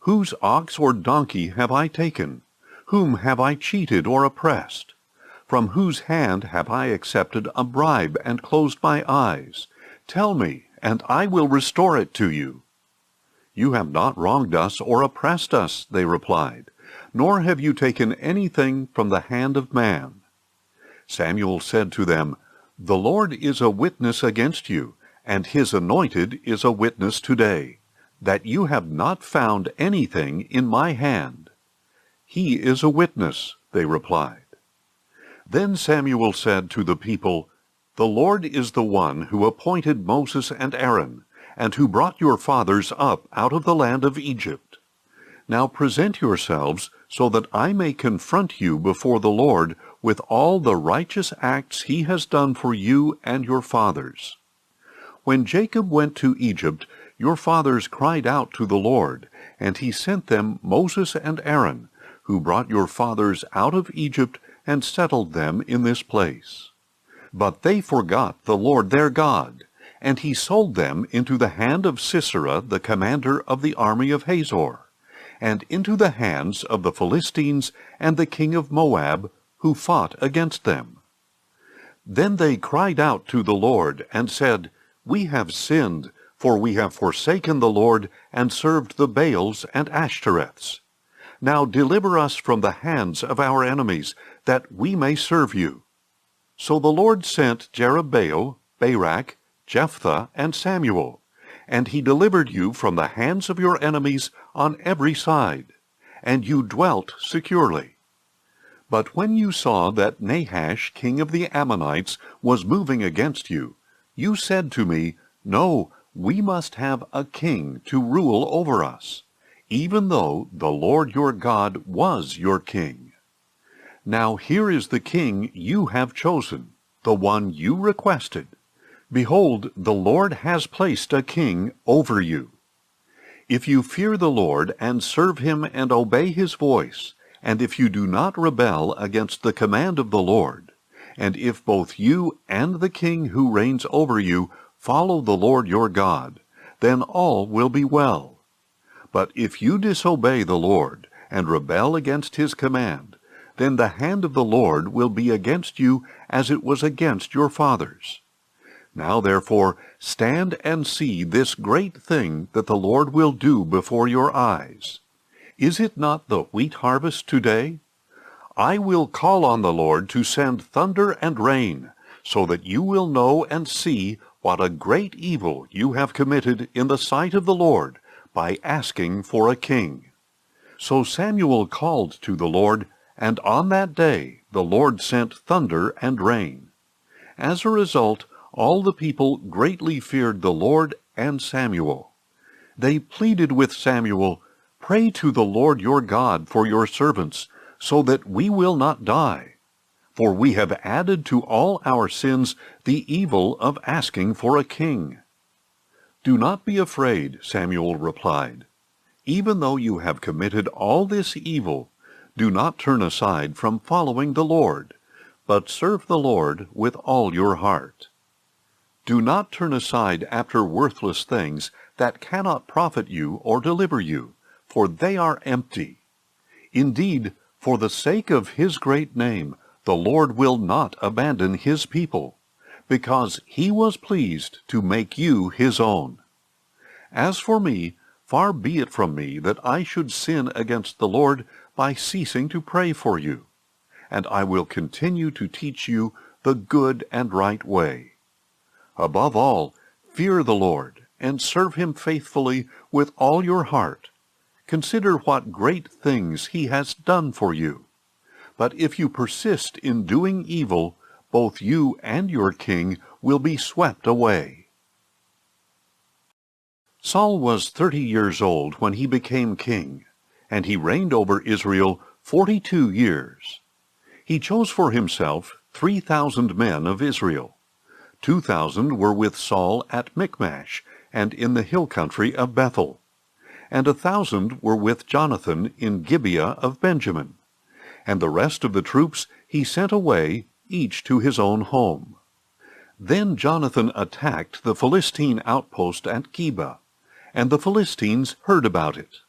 Whose ox or donkey have I taken? Whom have I cheated or oppressed? From whose hand have I accepted a bribe and closed my eyes? Tell me, and I will restore it to you." "You have not wronged us or oppressed us," they replied, "nor have you taken anything from the hand of man." Samuel said to them, "The Lord is a witness against you, and his anointed is a witness today, that you have not found anything in my hand." "He is a witness," they replied. Then Samuel said to the people, "The Lord is the one who appointed Moses and Aaron, and who brought your fathers up out of the land of Egypt. Now present yourselves so that I may confront you before the Lord with all the righteous acts he has done for you and your fathers. When Jacob went to Egypt, your fathers cried out to the Lord, and he sent them Moses and Aaron, who brought your fathers out of Egypt and settled them in this place. But they forgot the Lord their God, and he sold them into the hand of Sisera, the commander of the army of Hazor, and into the hands of the Philistines and the king of Moab, who fought against them. Then they cried out to the Lord, and said, We have sinned, for we have forsaken the Lord, and served the Baals and Ashtoreths. Now deliver us from the hands of our enemies, that we may serve you. So the Lord sent Jerubbaal, Barak, Jephthah, and Samuel, and he delivered you from the hands of your enemies on every side, and you dwelt securely. But when you saw that Nahash, king of the Ammonites, was moving against you, you said to me, No, we must have a king to rule over us, even though the Lord your God was your king. Now here is the king you have chosen, the one you requested. Behold, the Lord has placed a king over you. If you fear the Lord and serve him and obey his voice, and if you do not rebel against the command of the Lord, and if both you and the king who reigns over you follow the Lord your God, then all will be well. But if you disobey the Lord, and rebel against his command, then the hand of the Lord will be against you as it was against your fathers. Now therefore stand and see this great thing that the Lord will do before your eyes. Is it not the wheat harvest today? I will call on the Lord to send thunder and rain, so that you will know and see what a great evil you have committed in the sight of the Lord by asking for a king. So Samuel called to the Lord, and on that day the Lord sent thunder and rain. As a result, all the people greatly feared the Lord and Samuel. They pleaded with Samuel, "Pray to the Lord your God for your servants, so that we will not die. For we have added to all our sins the evil of asking for a king." "Do not be afraid," Samuel replied. "Even though you have committed all this evil, do not turn aside from following the Lord, but serve the Lord with all your heart. Do not turn aside after worthless things that cannot profit you or deliver you, for they are empty. Indeed, for the sake of his great name, the Lord will not abandon his people, because he was pleased to make you his own. As for me, far be it from me that I should sin against the Lord by ceasing to pray for you, and I will continue to teach you the good and right way. Above all, fear the Lord, and serve him faithfully with all your heart. Consider what great things he has done for you. But if you persist in doing evil, both you and your king will be swept away." Saul was 30 years old when he became king, and he reigned over Israel 42 years. He chose for himself 3,000 men of Israel. 2,000 were with Saul at Michmash and in the hill country of Bethel, and 1,000 were with Jonathan in Gibeah of Benjamin. And the rest of the troops he sent away, each to his own home. Then Jonathan attacked the Philistine outpost at Geba, and the Philistines heard about it.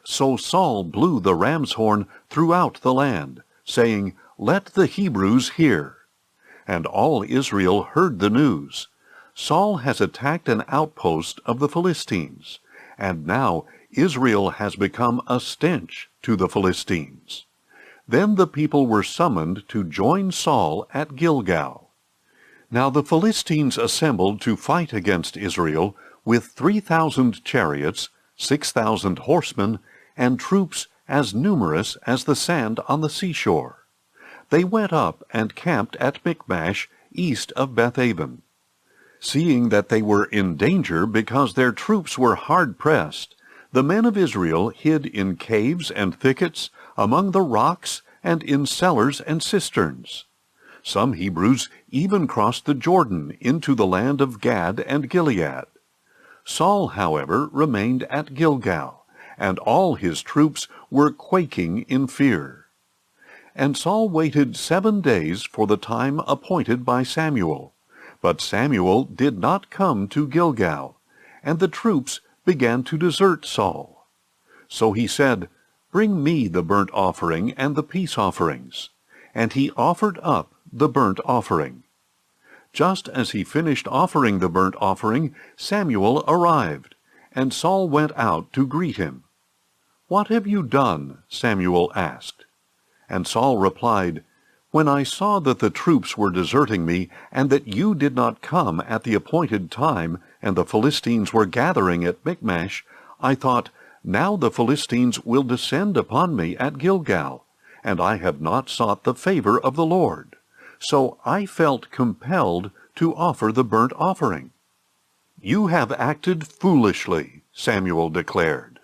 So Saul blew the ram's horn throughout the land, saying, "Let the Hebrews hear." And all Israel heard the news. Saul has attacked an outpost of the Philistines, and now Israel has become a stench to the Philistines. Then the people were summoned to join Saul at Gilgal. Now the Philistines assembled to fight against Israel with 3,000 chariots, 6,000 horsemen, and troops as numerous as the sand on the seashore. They went up and camped at Michmash, east of Bethaven. Seeing that they were in danger because their troops were hard-pressed, the men of Israel hid in caves and thickets, among the rocks, and in cellars and cisterns. Some Hebrews even crossed the Jordan into the land of Gad and Gilead. Saul, however, remained at Gilgal, and all his troops were quaking in fear. And Saul waited 7 days for the time appointed by Samuel. But Samuel did not come to Gilgal, and the troops began to desert Saul. So he said, "Bring me the burnt offering and the peace offerings." And he offered up the burnt offering. Just as he finished offering the burnt offering, Samuel arrived, and Saul went out to greet him. "What have you done?" Samuel asked. And Saul replied, "When I saw that the troops were deserting me, and that you did not come at the appointed time, and the Philistines were gathering at Michmash, I thought, now the Philistines will descend upon me at Gilgal, and I have not sought the favor of the Lord. So I felt compelled to offer the burnt offering." "You have acted foolishly," Samuel declared.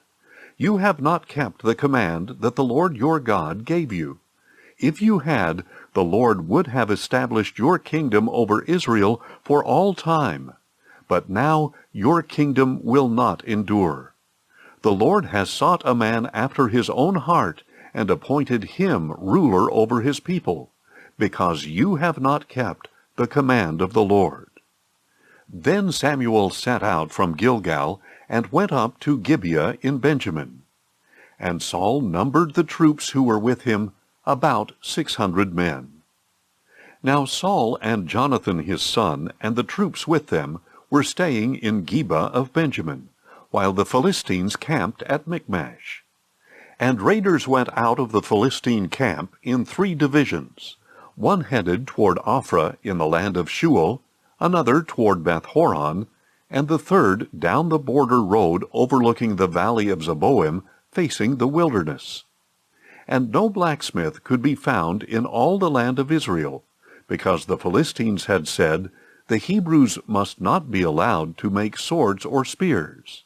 "You have not kept the command that the Lord your God gave you. If you had, the Lord would have established your kingdom over Israel for all time. But now your kingdom will not endure. The Lord has sought a man after his own heart, and appointed him ruler over his people, because you have not kept the command of the Lord." Then Samuel set out from Gilgal, and went up to Gibeah in Benjamin. And Saul numbered the troops who were with him, about 600 men. Now Saul and Jonathan his son, and the troops with them, were staying in Geba of Benjamin, while the Philistines camped at Michmash. And raiders went out of the Philistine camp in 3 divisions, one headed toward Ophrah in the land of Shual, another toward Beth-horon, and the third down the border road overlooking the valley of Zeboim, facing the wilderness. And no blacksmith could be found in all the land of Israel, because the Philistines had said, the Hebrews must not be allowed to make swords or spears.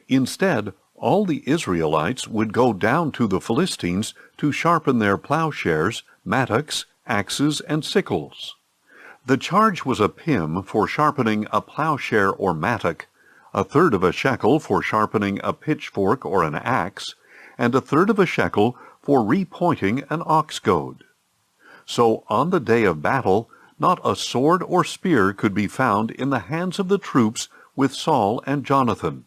Instead, all the Israelites would go down to the Philistines to sharpen their plowshares, mattocks, axes, and sickles. The charge was a pim for sharpening a plowshare or mattock, a third of a shekel for sharpening a pitchfork or an axe, and a third of a shekel for repointing an ox goad. So on the day of battle, not a sword or spear could be found in the hands of the troops with Saul and Jonathan.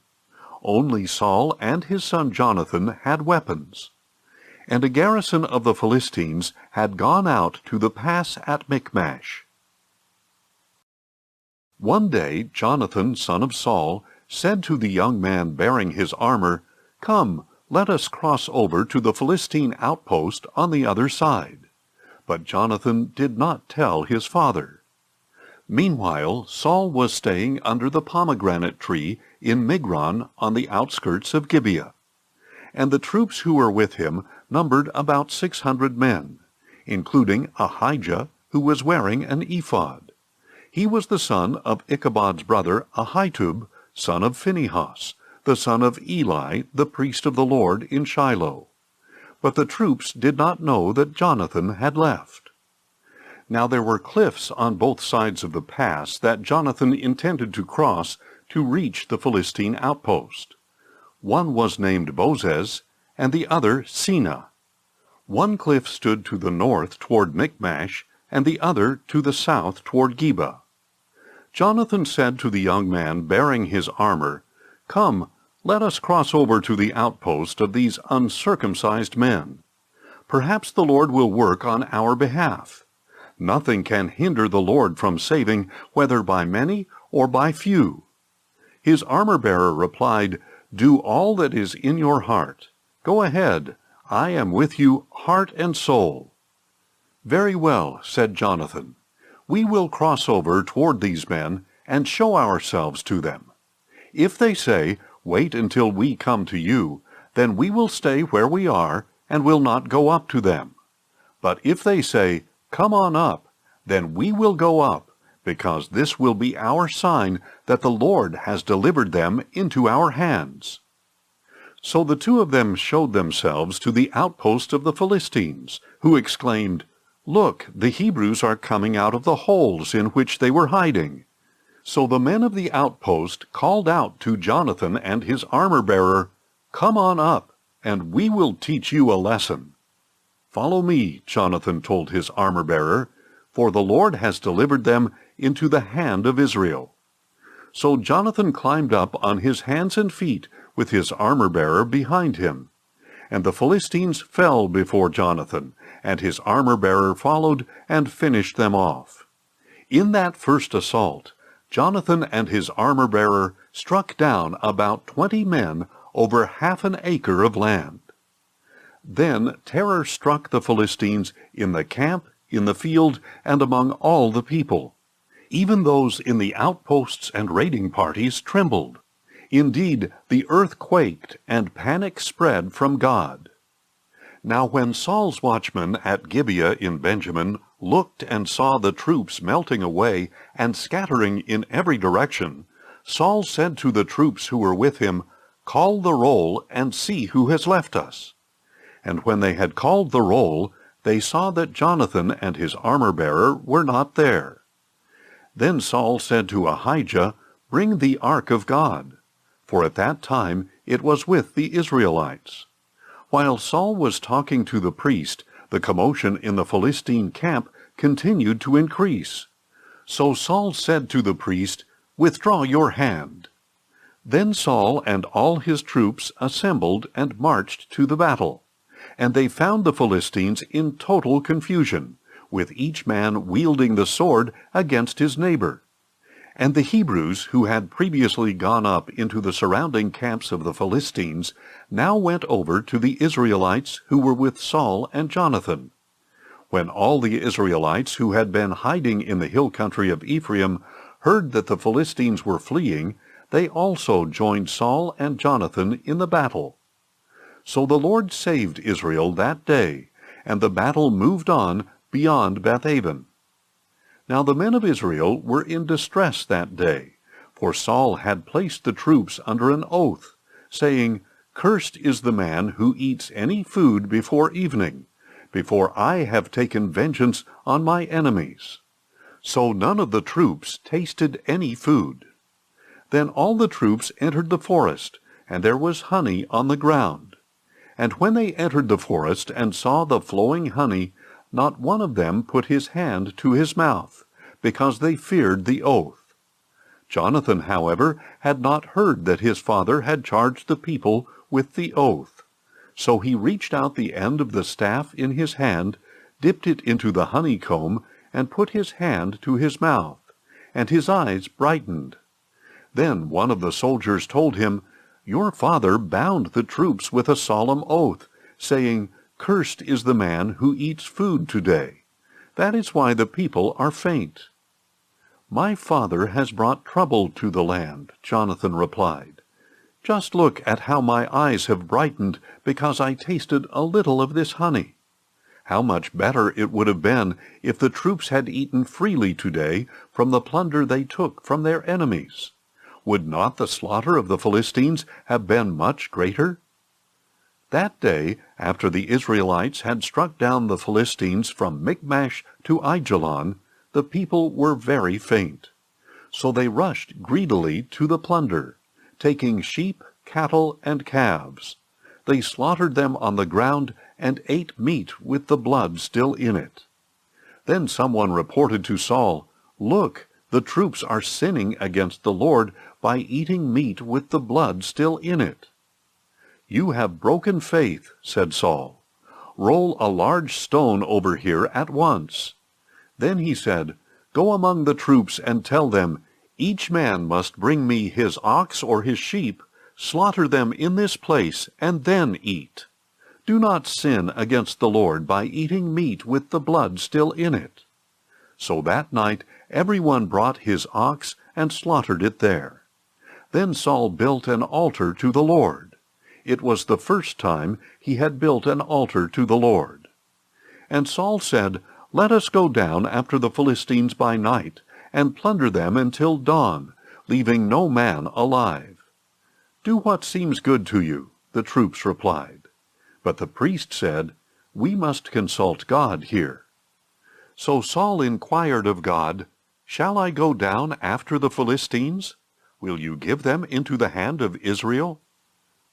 Only Saul and his son Jonathan had weapons. And a garrison of the Philistines had gone out to the pass at Michmash. One day Jonathan, son of Saul, said to the young man bearing his armor, "Come, let us cross over to the Philistine outpost on the other side." But Jonathan did not tell his father. Meanwhile, Saul was staying under the pomegranate tree in Migron on the outskirts of Gibeah. And the troops who were with him numbered about 600 men, including Ahijah, who was wearing an ephod. He was the son of Ichabod's brother Ahitub, son of Phinehas, the son of Eli, the priest of the Lord in Shiloh. But the troops did not know that Jonathan had left. Now there were cliffs on both sides of the pass that Jonathan intended to cross to reach the Philistine outpost. One was named Bozez, and the other Sina. One cliff stood to the north toward Michmash, and the other to the south toward Geba. Jonathan said to the young man bearing his armor, "Come, let us cross over to the outpost of these uncircumcised men. Perhaps the Lord will work on our behalf. Nothing can hinder the Lord from saving, whether by many or by few." His armor-bearer replied, "Do all that is in your heart. Go ahead, I am with you heart and soul." "Very well," said Jonathan. "We will cross over toward these men and show ourselves to them. If they say, 'Wait until we come to you,' then we will stay where we are and will not go up to them. But if they say, 'Come on up,' then we will go up, because this will be our sign that the Lord has delivered them into our hands." So the two of them showed themselves to the outpost of the Philistines, who exclaimed, "Look, the Hebrews are coming out of the holes in which they were hiding." So the men of the outpost called out to Jonathan and his armor-bearer, "Come on up, and we will teach you a lesson." "Follow me," Jonathan told his armor-bearer, "for the Lord has delivered them into the hand of Israel." So Jonathan climbed up on his hands and feet with his armor-bearer behind him. And the Philistines fell before Jonathan, and his armor-bearer followed and finished them off. In that first assault, Jonathan and his armor-bearer struck down about 20 men over half an acre of land. Then terror struck the Philistines in the camp, in the field, and among all the people. Even those in the outposts and raiding parties trembled. Indeed, the earth quaked, and panic spread from God. Now when Saul's watchmen at Gibeah in Benjamin looked and saw the troops melting away and scattering in every direction, Saul said to the troops who were with him, "Call the roll and see who has left us." And when they had called the roll, they saw that Jonathan and his armor-bearer were not there. Then Saul said to Ahijah, "Bring the ark of God," for at that time it was with the Israelites. While Saul was talking to the priest, the commotion in the Philistine camp continued to increase. So Saul said to the priest, Withdraw your hand." Then Saul and all his troops assembled and marched to the battle. And they found the Philistines in total confusion, with each man wielding the sword against his neighbor. And the Hebrews, who had previously gone up into the surrounding camps of the Philistines, now went over to the Israelites who were with Saul and Jonathan. When all the Israelites who had been hiding in the hill country of Ephraim heard that the Philistines were fleeing, they also joined Saul and Jonathan in the battle. So the Lord saved Israel that day, and the battle moved on beyond Bethaven. Now the men of Israel were in distress that day, for Saul had placed the troops under an oath, saying, "Cursed is the man who eats any food before evening, before I have taken vengeance on my enemies." So none of the troops tasted any food. Then all the troops entered the forest, and there was honey on the ground. And when they entered the forest and saw the flowing honey, not one of them put his hand to his mouth, because they feared the oath. Jonathan, however, had not heard that his father had charged the people with the oath. So he reached out the end of the staff in his hand, dipped it into the honeycomb, and put his hand to his mouth, and his eyes brightened. Then one of the soldiers told him, "Your father bound the troops with a solemn oath, saying, 'Cursed is the man who eats food today.' That is why the people are faint." "My father has brought trouble to the land," Jonathan replied. "Just look at how my eyes have brightened because I tasted a little of this honey. How much better it would have been if the troops had eaten freely today from the plunder they took from their enemies. Would not the slaughter of the Philistines have been much greater?" That day, after the Israelites had struck down the Philistines from Michmash to Aijalon, the people were very faint. So they rushed greedily to the plunder, taking sheep, cattle, and calves. They slaughtered them on the ground and ate meat with the blood still in it. Then someone reported to Saul, "Look, the troops are sinning against the Lord by eating meat with the blood still in it." "You have broken faith," said Saul. "Roll a large stone over here at once." Then he said, "Go among the troops and tell them, 'Each man must bring me his ox or his sheep, slaughter them in this place, and then eat. Do not sin against the Lord by eating meat with the blood still in it.'" So that night everyone brought his ox and slaughtered it there. Then Saul built an altar to the Lord. It was the first time he had built an altar to the Lord. And Saul said, "Let us go down after the Philistines by night, and plunder them until dawn, leaving no man alive." "Do what seems good to you," the troops replied. But the priest said, "We must consult God here." So Saul inquired of God, "Shall I go down after the Philistines? Will you give them into the hand of Israel?"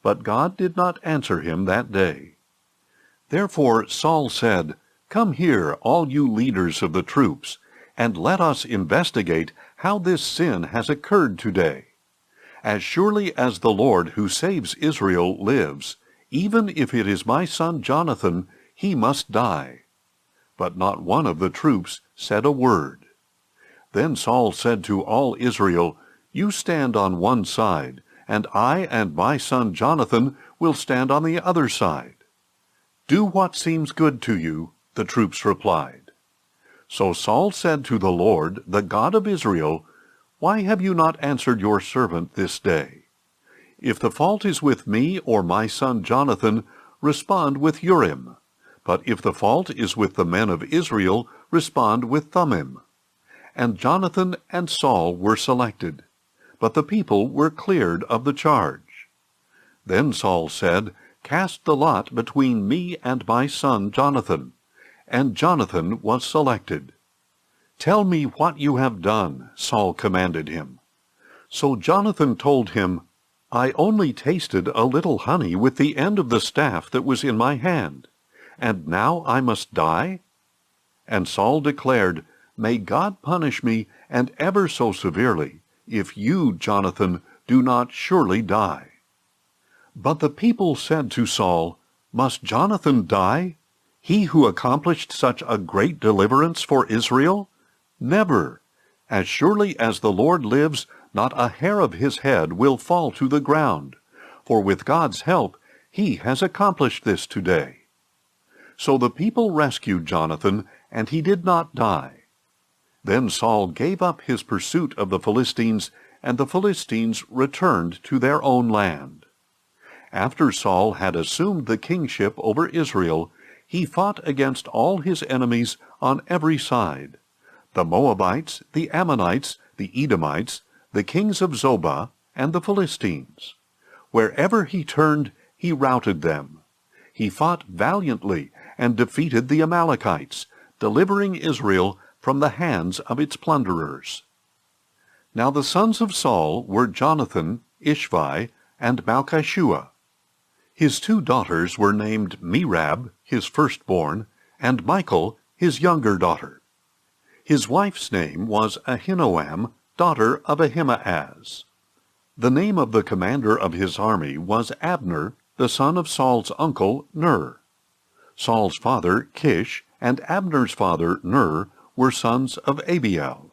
But God did not answer him that day. Therefore Saul said, "Come here, all you leaders of the troops, and let us investigate how this sin has occurred today. As surely as the Lord who saves Israel lives, even if it is my son Jonathan, he must die." But not one of the troops said a word. Then Saul said to all Israel, "You stand on one side, and I and my son Jonathan will stand on the other side." "Do what seems good to you," the troops replied. So Saul said to the Lord, the God of Israel, "Why have you not answered your servant this day? If the fault is with me or my son Jonathan, respond with Urim. But if the fault is with the men of Israel, respond with Thummim." And Jonathan and Saul were selected, but the people were cleared of the charge. Then Saul said, "Cast the lot between me and my son Jonathan." And Jonathan was selected. "Tell me what you have done," Saul commanded him. So Jonathan told him, "I only tasted a little honey with the end of the staff that was in my hand. And now I must die?" And Saul declared, "May God punish me, and ever so severely, if you, Jonathan, do not surely die." But the people said to Saul, "Must Jonathan die, he who accomplished such a great deliverance for Israel? Never! As surely as the Lord lives, not a hair of his head will fall to the ground, for with God's help he has accomplished this today." So the people rescued Jonathan, and he did not die. Then Saul gave up his pursuit of the Philistines, and the Philistines returned to their own land. After Saul had assumed the kingship over Israel, he fought against all his enemies on every side: the Moabites, the Ammonites, the Edomites, the kings of Zobah, and the Philistines. Wherever he turned, he routed them. He fought valiantly and defeated the Amalekites, delivering Israel from the hands of its plunderers. Now the sons of Saul were Jonathan, Ishvi, and Malchishua. His 2 daughters were named Merab, his firstborn, and Michal, his younger daughter. His wife's name was Ahinoam, daughter of Ahimaaz. The name of the commander of his army was Abner, the son of Saul's uncle Ner. Saul's father, Kish, and Abner's father, Ner, were sons of Abiel.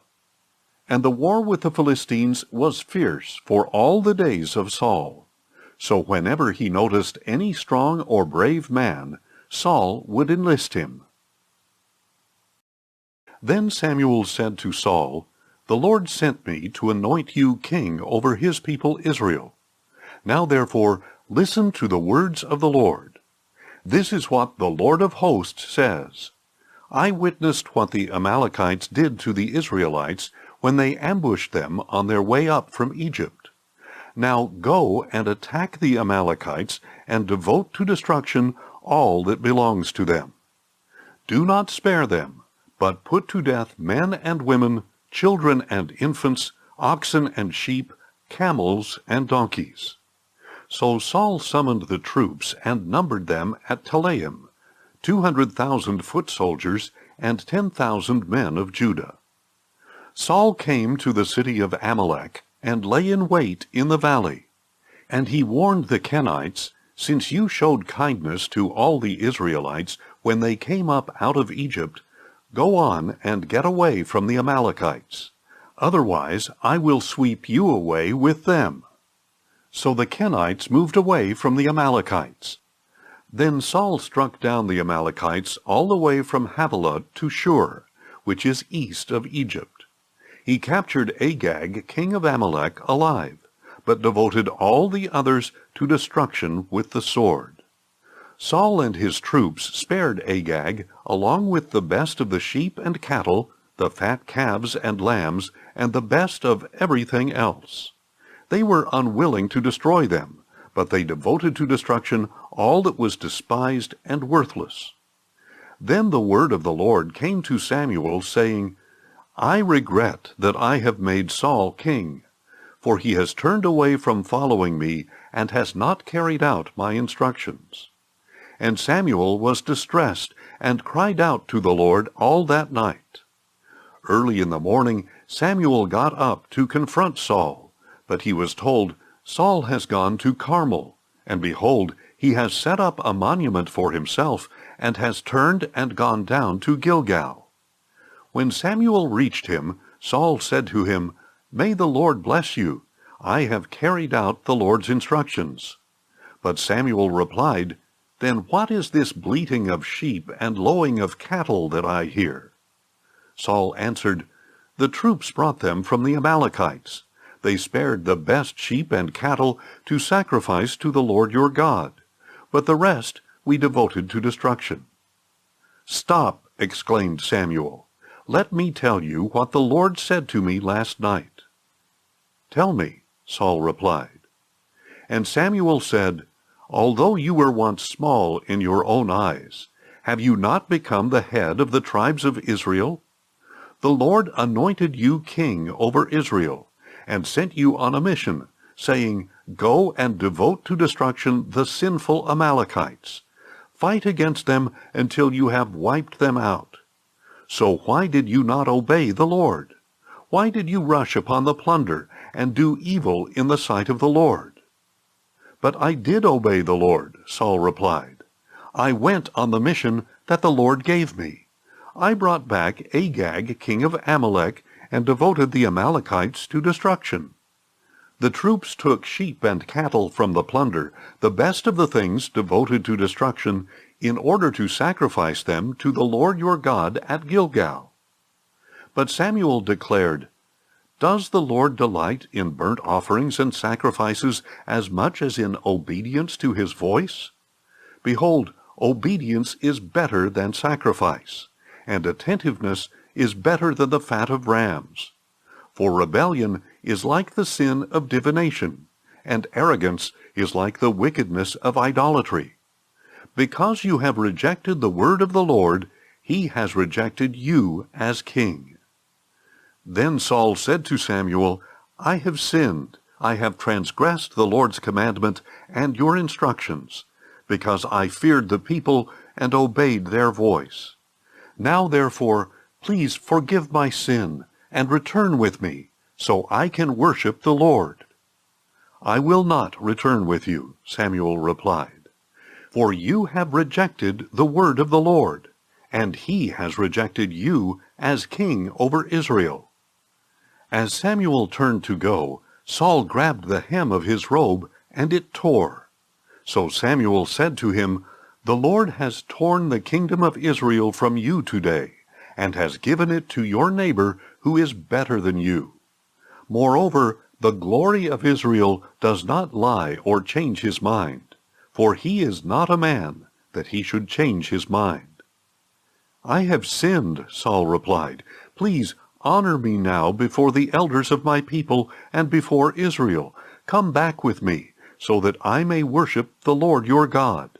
And the war with the Philistines was fierce for all the days of Saul. So whenever he noticed any strong or brave man, Saul would enlist him. Then Samuel said to Saul, "The Lord sent me to anoint you king over his people Israel. Now therefore listen to the words of the Lord. This is what the Lord of hosts says. I witnessed what the Amalekites did to the Israelites when they ambushed them on their way up from Egypt. Now go and attack the Amalekites and devote to destruction all that belongs to them. Do not spare them, but put to death men and women, children and infants, oxen and sheep, camels and donkeys." So Saul summoned the troops and numbered them at Telaim, 200,000 foot soldiers and 10,000 men of Judah. Saul came to the city of Amalek and lay in wait in the valley. And he warned the Kenites, "Since you showed kindness to all the Israelites when they came up out of Egypt, go on and get away from the Amalekites. Otherwise I will sweep you away with them." So the Kenites moved away from the Amalekites. Then Saul struck down the Amalekites all the way from Havilah to Shur, which is east of Egypt. He captured Agag, king of Amalek, alive, but devoted all the others to destruction with the sword. Saul and his troops spared Agag, along with the best of the sheep and cattle, the fat calves and lambs, and the best of everything else. They were unwilling to destroy them, but they devoted to destruction all that was despised and worthless. Then the word of the Lord came to Samuel, saying, "I regret that I have made Saul king, for he has turned away from following me and has not carried out my instructions." And Samuel was distressed and cried out to the Lord all that night. Early in the morning Samuel got up to confront Saul, but he was told, "Saul has gone to Carmel, and behold, he has set up a monument for himself, and has turned and gone down to Gilgal." When Samuel reached him, Saul said to him, "May the Lord bless you. I have carried out the Lord's instructions." But Samuel replied, "Then what is this bleating of sheep and lowing of cattle that I hear?" Saul answered, "The troops brought them from the Amalekites. They spared the best sheep and cattle to sacrifice to the Lord your God, but the rest we devoted to destruction." "Stop," exclaimed Samuel. "Let me tell you what the Lord said to me last night." "Tell me," Saul replied. And Samuel said, "Although you were once small in your own eyes, have you not become the head of the tribes of Israel? The Lord anointed you king over Israel, and sent you on a mission, saying, 'Go and devote to destruction the sinful Amalekites. Fight against them until you have wiped them out.' So why did you not obey the Lord? Why did you rush upon the plunder and do evil in the sight of the Lord?" "But I did obey the Lord," Saul replied. "I went on the mission that the Lord gave me. I brought back Agag, king of Amalek, and devoted the Amalekites to destruction. The troops took sheep and cattle from the plunder, the best of the things devoted to destruction, in order to sacrifice them to the Lord your God at Gilgal." But Samuel declared, "Does the Lord delight in burnt offerings and sacrifices as much as in obedience to his voice? Behold, obedience is better than sacrifice, and attentiveness is better than the fat of rams. For rebellion is like the sin of divination, and arrogance is like the wickedness of idolatry. Because you have rejected the word of the Lord, he has rejected you as king." Then Saul said to Samuel, "I have sinned. I have transgressed the Lord's commandment and your instructions, because I feared the people and obeyed their voice. Now therefore, please forgive my sin and return with me, so I can worship the Lord." "I will not return with you," Samuel replied, "for you have rejected the word of the Lord, and he has rejected you as king over Israel." As Samuel turned to go, Saul grabbed the hem of his robe, and it tore. So Samuel said to him, "The Lord has torn the kingdom of Israel from you today, and has given it to your neighbor who is better than you. Moreover, the glory of Israel does not lie or change his mind, for he is not a man that he should change his mind." "I have sinned," Saul replied. "Please honor me now before the elders of my people and before Israel. Come back with me, so that I may worship the Lord your God."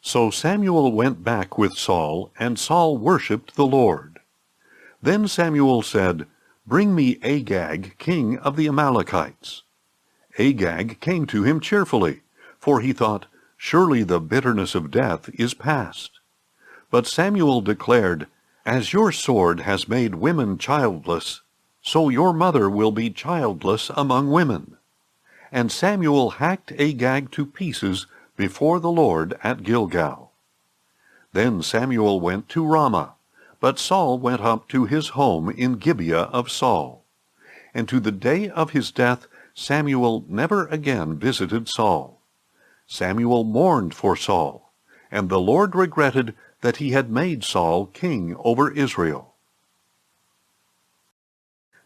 So Samuel went back with Saul, and Saul worshipped the Lord. Then Samuel said, "Bring me Agag, king of the Amalekites." Agag came to him cheerfully, for he thought, "Surely the bitterness of death is past." But Samuel declared, "As your sword has made women childless, so your mother will be childless among women." And Samuel hacked Agag to pieces before the Lord at Gilgal. Then Samuel went to Ramah, but Saul went up to his home in Gibeah of Saul. And to the day of his death Samuel never again visited Saul. Samuel mourned for Saul, and the Lord regretted that he had made Saul king over Israel.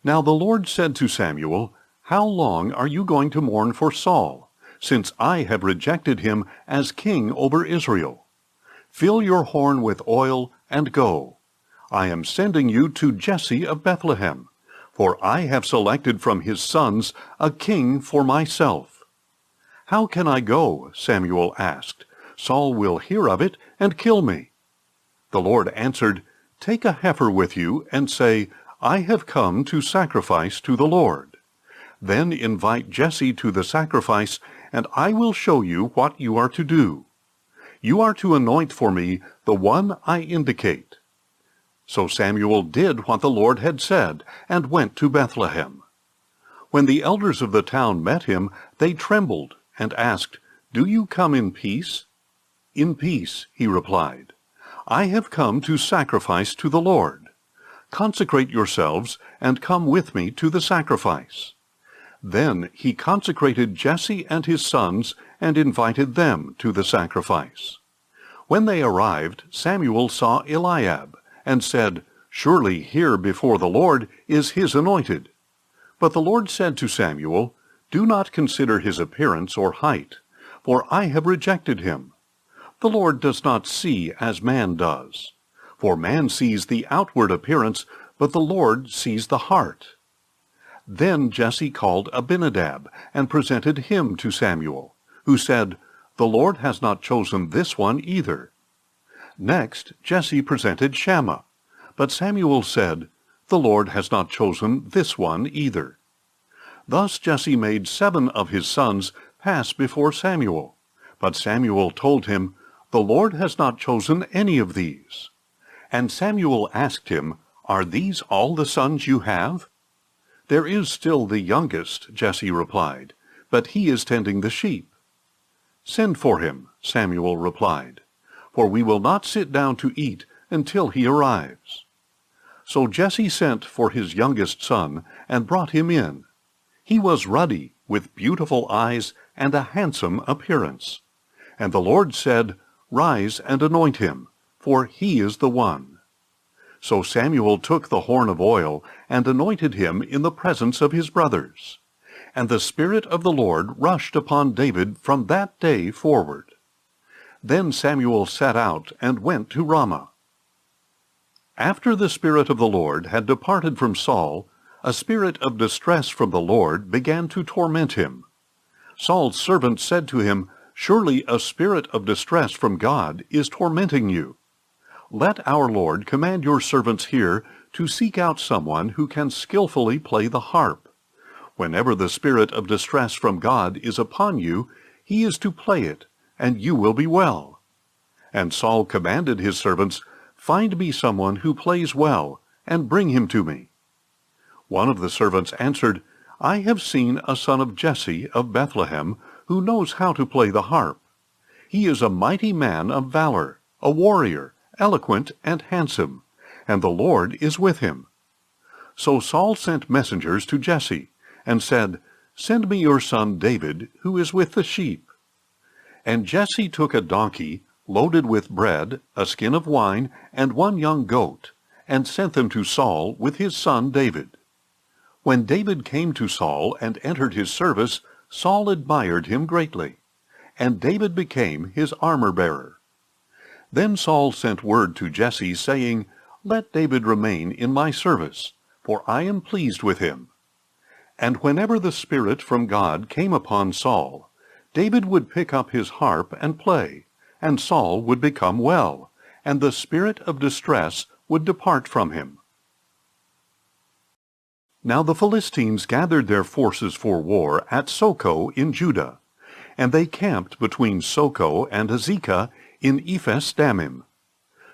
Now the Lord said to Samuel, "How long are you going to mourn for Saul, since I have rejected him as king over Israel? Fill your horn with oil and go. I am sending you to Jesse of Bethlehem, for I have selected from his sons a king for myself." "How can I go?" Samuel asked. "Saul will hear of it and kill me." The Lord answered, "Take a heifer with you and say, 'I have come to sacrifice to the Lord.' Then invite Jesse to the sacrifice, and I will show you what you are to do. You are to anoint for me the one I indicate." So Samuel did what the Lord had said, and went to Bethlehem. When the elders of the town met him, they trembled and asked, "Do you come in peace?" "In peace," he replied. "I have come to sacrifice to the Lord. Consecrate yourselves and come with me to the sacrifice." Then he consecrated Jesse and his sons and invited them to the sacrifice. When they arrived, Samuel saw Eliab and said, "Surely here before the Lord is his anointed." But the Lord said to Samuel, "Do not consider his appearance or height, for I have rejected him. The Lord does not see as man does. For man sees the outward appearance, but the Lord sees the heart." Then Jesse called Abinadab and presented him to Samuel, who said, "The Lord has not chosen this one either." Next Jesse presented Shammah, but Samuel said, "The Lord has not chosen this one either." Thus Jesse made 7 of his sons pass before Samuel, but Samuel told him, "The Lord has not chosen any of these." And Samuel asked him, "Are these all the sons you have?" "There is still the youngest," Jesse replied, "but he is tending the sheep." "Send for him," Samuel replied, "for we will not sit down to eat until he arrives." So Jesse sent for his youngest son and brought him in. He was ruddy, with beautiful eyes and a handsome appearance. And the Lord said, "Rise and anoint him, for he is the one." So Samuel took the horn of oil and anointed him in the presence of his brothers. And the Spirit of the Lord rushed upon David from that day forward. Then Samuel set out and went to Ramah. After the Spirit of the Lord had departed from Saul, a spirit of distress from the Lord began to torment him. Saul's servant said to him, "Surely a spirit of distress from God is tormenting you. Let our Lord command your servants here to seek out someone who can skillfully play the harp. Whenever the spirit of distress from God is upon you, he is to play it, and you will be well." And Saul commanded his servants, "Find me someone who plays well, and bring him to me." One of the servants answered, "I have seen a son of Jesse of Bethlehem who knows how to play the harp. He is a mighty man of valor, a warrior, eloquent and handsome, and the Lord is with him." So Saul sent messengers to Jesse, and said, "Send me your son David, who is with the sheep." And Jesse took a donkey, loaded with bread, a skin of wine, and one young goat, and sent them to Saul with his son David. When David came to Saul and entered his service, Saul admired him greatly, and David became his armor-bearer. Then Saul sent word to Jesse, saying, "Let David remain in my service, for I am pleased with him." And whenever the Spirit from God came upon Saul, David would pick up his harp and play, and Saul would become well, and the spirit of distress would depart from him. Now the Philistines gathered their forces for war at Soko in Judah, and they camped between Soko and Azekah in Ephes-dammim.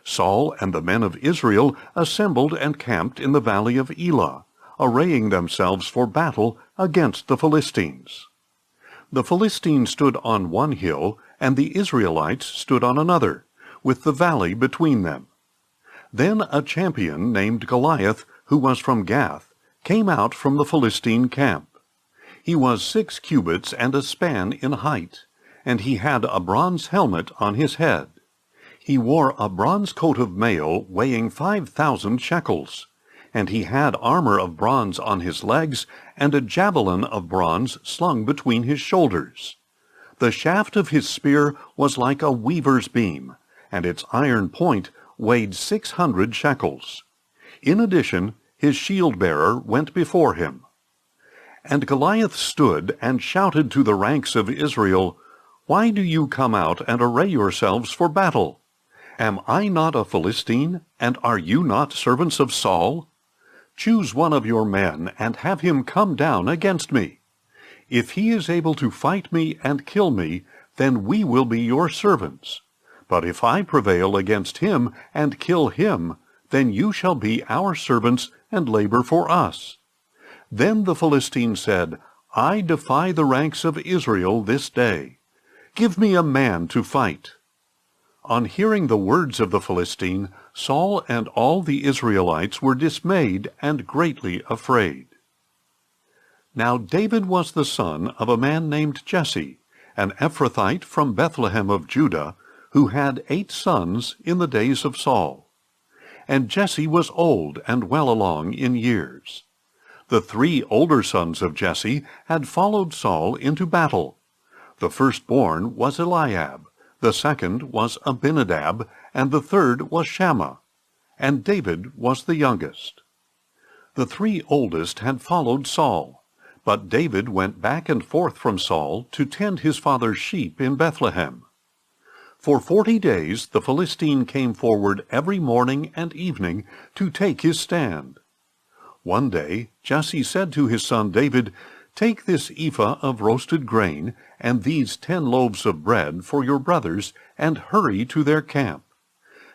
Saul and the men of Israel assembled and camped in the valley of Elah, arraying themselves for battle against the Philistines. The Philistines stood on one hill, and the Israelites stood on another, with the valley between them. Then a champion named Goliath, who was from Gath, came out from the Philistine camp. He was 6 cubits and a span in height, and he had a bronze helmet on his head. He wore a bronze coat of mail weighing 5,000 shekels, and he had armor of bronze on his legs, and a javelin of bronze slung between his shoulders. The shaft of his spear was like a weaver's beam, and its iron point weighed 600 shekels. In addition, his shield-bearer went before him. And Goliath stood and shouted to the ranks of Israel, "Why do you come out and array yourselves for battle? Am I not a Philistine, and are you not servants of Saul? Choose one of your men, and have him come down against me. If he is able to fight me and kill me, then we will be your servants. But if I prevail against him and kill him, then you shall be our servants and labor for us." Then the Philistine said, "I defy the ranks of Israel this day. Give me a man to fight." On hearing the words of the Philistine, Saul and all the Israelites were dismayed and greatly afraid. Now David was the son of a man named Jesse, an Ephrathite from Bethlehem of Judah, who had 8 sons in the days of Saul. And Jesse was old and well along in years. The 3 older sons of Jesse had followed Saul into battle. The firstborn was Eliab, the second was Abinadab, and the third was Shammah, and David was the youngest. The 3 oldest had followed Saul, but David went back and forth from Saul to tend his father's sheep in Bethlehem. For 40 days the Philistine came forward every morning and evening to take his stand. One day Jesse said to his son David, "Take this ephah of roasted grain and these 10 loaves of bread for your brothers, and hurry to their camp.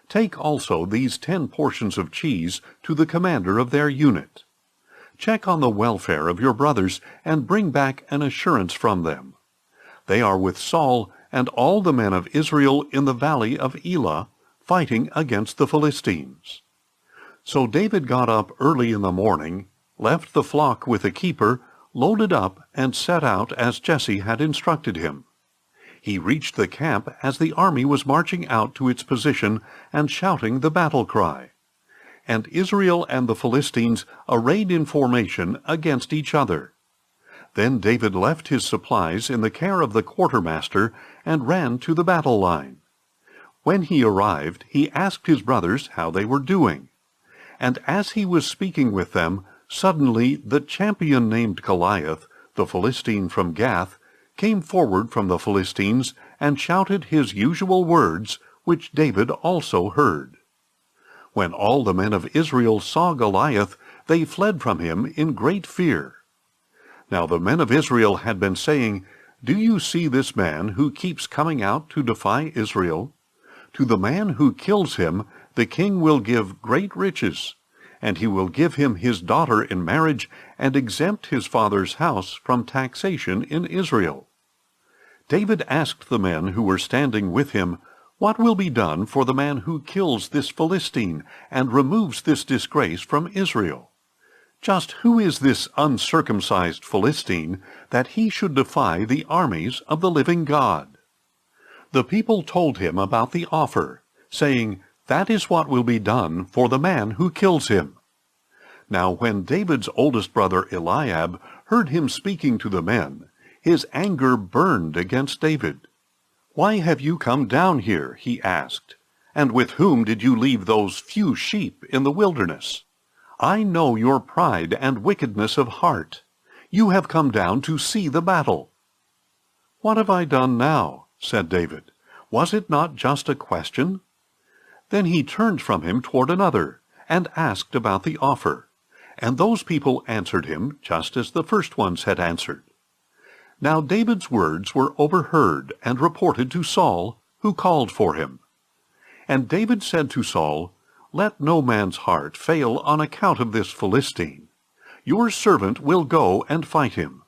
Take also these 10 portions of cheese to the commander of their unit. check on the welfare of your brothers and bring back an assurance from them. They are with Saul and all the men of Israel in the valley of Elah, fighting against the Philistines." So David got up early in the morning, left the flock with a keeper, loaded up, and set out as Jesse had instructed him. He reached the camp as the army was marching out to its position and shouting the battle cry. And Israel and the Philistines arrayed in formation against each other. Then David left his supplies in the care of the quartermaster and ran to the battle line. When he arrived, he asked his brothers how they were doing. And as he was speaking with them, suddenly the champion named Goliath, the Philistine from Gath, came forward from the Philistines and shouted his usual words, which David also heard. When all the men of Israel saw Goliath, they fled from him in great fear. Now the men of Israel had been saying, "Do you see this man who keeps coming out to defy Israel? To the man who kills him, the king will give great riches, and he will give him his daughter in marriage and exempt his father's house from taxation in Israel." David asked the men who were standing with him, "What will be done for the man who kills this Philistine and removes this disgrace from Israel? Just who is this uncircumcised Philistine that he should defy the armies of the living God?" The people told him about the offer, saying, "That is what will be done for the man who kills him." Now when David's oldest brother Eliab heard him speaking to the men, his anger burned against David. "Why have you come down here?" he asked. "And with whom did you leave those few sheep in the wilderness? I know your pride and wickedness of heart. You have come down to see the battle." "What have I done now?" said David. "Was it not just a question?" Then he turned from him toward another, and asked about the offer. And those people answered him just as the first ones had answered. Now David's words were overheard and reported to Saul, who called for him. And David said to Saul, "Let no man's heart fail on account of this Philistine. Your servant will go and fight him."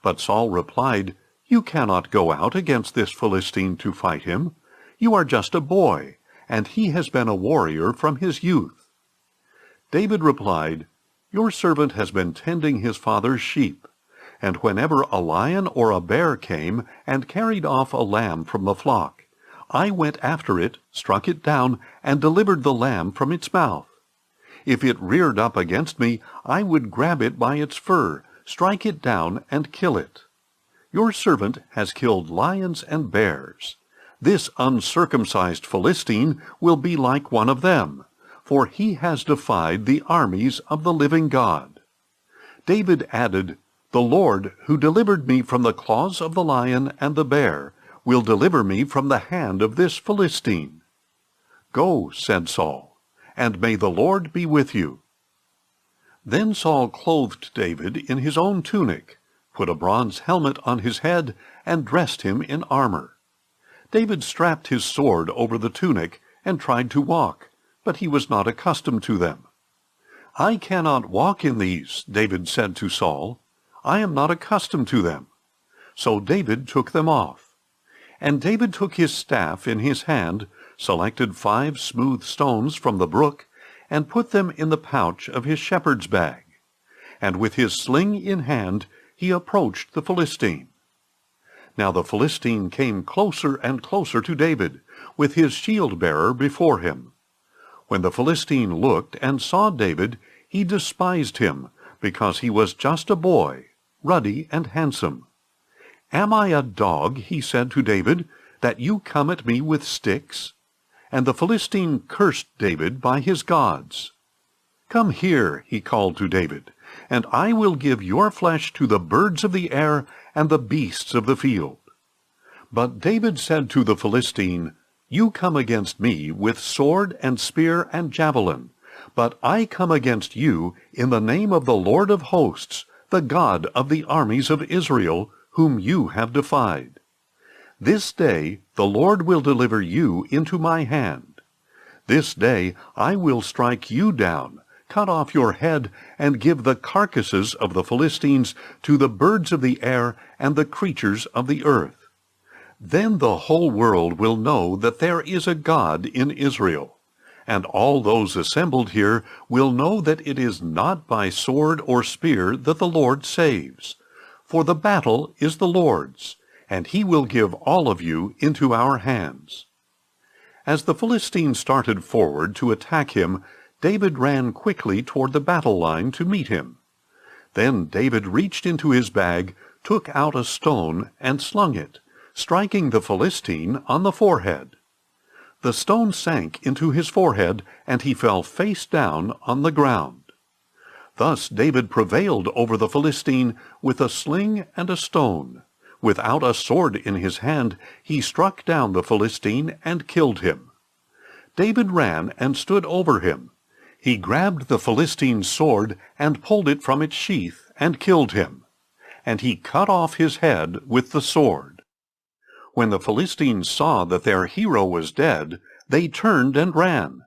But Saul replied, "You cannot go out against this Philistine to fight him. You are just a boy, and he has been a warrior from his youth." David replied, "Your servant has been tending his father's sheep, and whenever a lion or a bear came and carried off a lamb from the flock, I went after it, struck it down, and delivered the lamb from its mouth. If it reared up against me, I would grab it by its fur, strike it down, and kill it. Your servant has killed lions and bears. This uncircumcised Philistine will be like one of them, for he has defied the armies of the living God." David added, "The Lord, who delivered me from the claws of the lion and the bear, will deliver me from the hand of this Philistine." "Go," said Saul, "and may the Lord be with you." Then Saul clothed David in his own tunic, put a bronze helmet on his head, and dressed him in armor. David strapped his sword over the tunic and tried to walk, but he was not accustomed to them. "I cannot walk in these," David said to Saul. "I am not accustomed to them." So David took them off. And David took his staff in his hand, selected 5 smooth stones from the brook, and put them in the pouch of his shepherd's bag. And with his sling in hand, he approached the Philistine. Now the Philistine came closer and closer to David, with his shield-bearer before him. When the Philistine looked and saw David, he despised him, because he was just a boy, ruddy and handsome. "Am I a dog," he said to David, "that you come at me with sticks?" And the Philistine cursed David by his gods. "Come here," he called to David, "and I will give your flesh to the birds of the air and the beasts of the field." But David said to the Philistine, "You come against me with sword and spear and javelin, but I come against you in the name of the Lord of hosts, the God of the armies of Israel, whom you have defied. This day the Lord will deliver you into my hand. This day I will strike you down, cut off your head, and give the carcasses of the Philistines to the birds of the air and the creatures of the earth. Then the whole world will know that there is a God in Israel, and all those assembled here will know that it is not by sword or spear that the Lord saves. For the battle is the Lord's, and he will give all of you into our hands." As the Philistines started forward to attack him, David ran quickly toward the battle line to meet him. Then David reached into his bag, took out a stone, and slung it, striking the Philistine on the forehead. The stone sank into his forehead, and he fell face down on the ground. Thus David prevailed over the Philistine with a sling and a stone. Without a sword in his hand, he struck down the Philistine and killed him. David ran and stood over him. He grabbed the Philistine's sword and pulled it from its sheath and killed him. And he cut off his head with the sword. When the Philistines saw that their hero was dead, they turned and ran.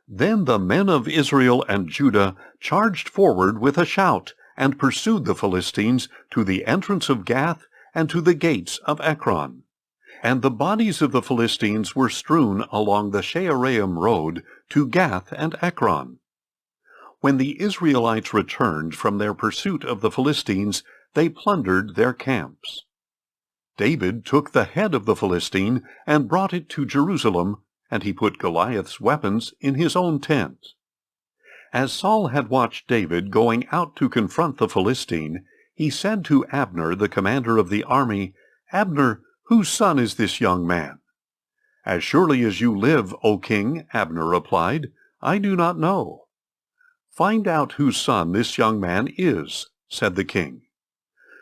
Then the men of Israel and Judah charged forward with a shout and pursued the Philistines to the entrance of Gath and to the gates of Ekron. And the bodies of the Philistines were strewn along the Shaaraim road to Gath and Ekron. When the Israelites returned from their pursuit of the Philistines, they plundered their camps. David took the head of the Philistine and brought it to Jerusalem, and he put Goliath's weapons in his own tent. As Saul had watched David going out to confront the Philistine, he said to Abner, the commander of the army, "Abner, whose son is this young man?" "As surely as you live, O king," Abner replied, "I do not know." "Find out whose son this young man is," said the king.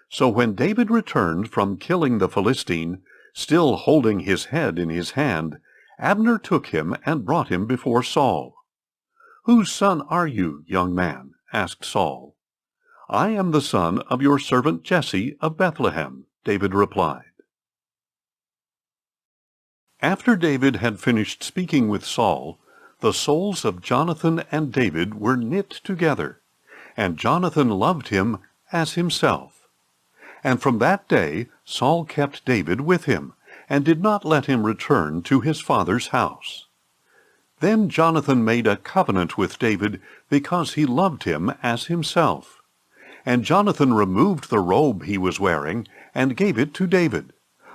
So when David returned from killing the Philistine, still holding his head in his hand, Abner took him and brought him before Saul. "Whose son are you, young man?" asked Saul. "I am the son of your servant Jesse of Bethlehem," David replied. After David had finished speaking with Saul, the souls of Jonathan and David were knit together, and Jonathan loved him as himself. And from that day Saul kept David with him, and did not let him return to his father's house. Then Jonathan made a covenant with David because he loved him as himself. And Jonathan removed the robe he was wearing and gave it to David,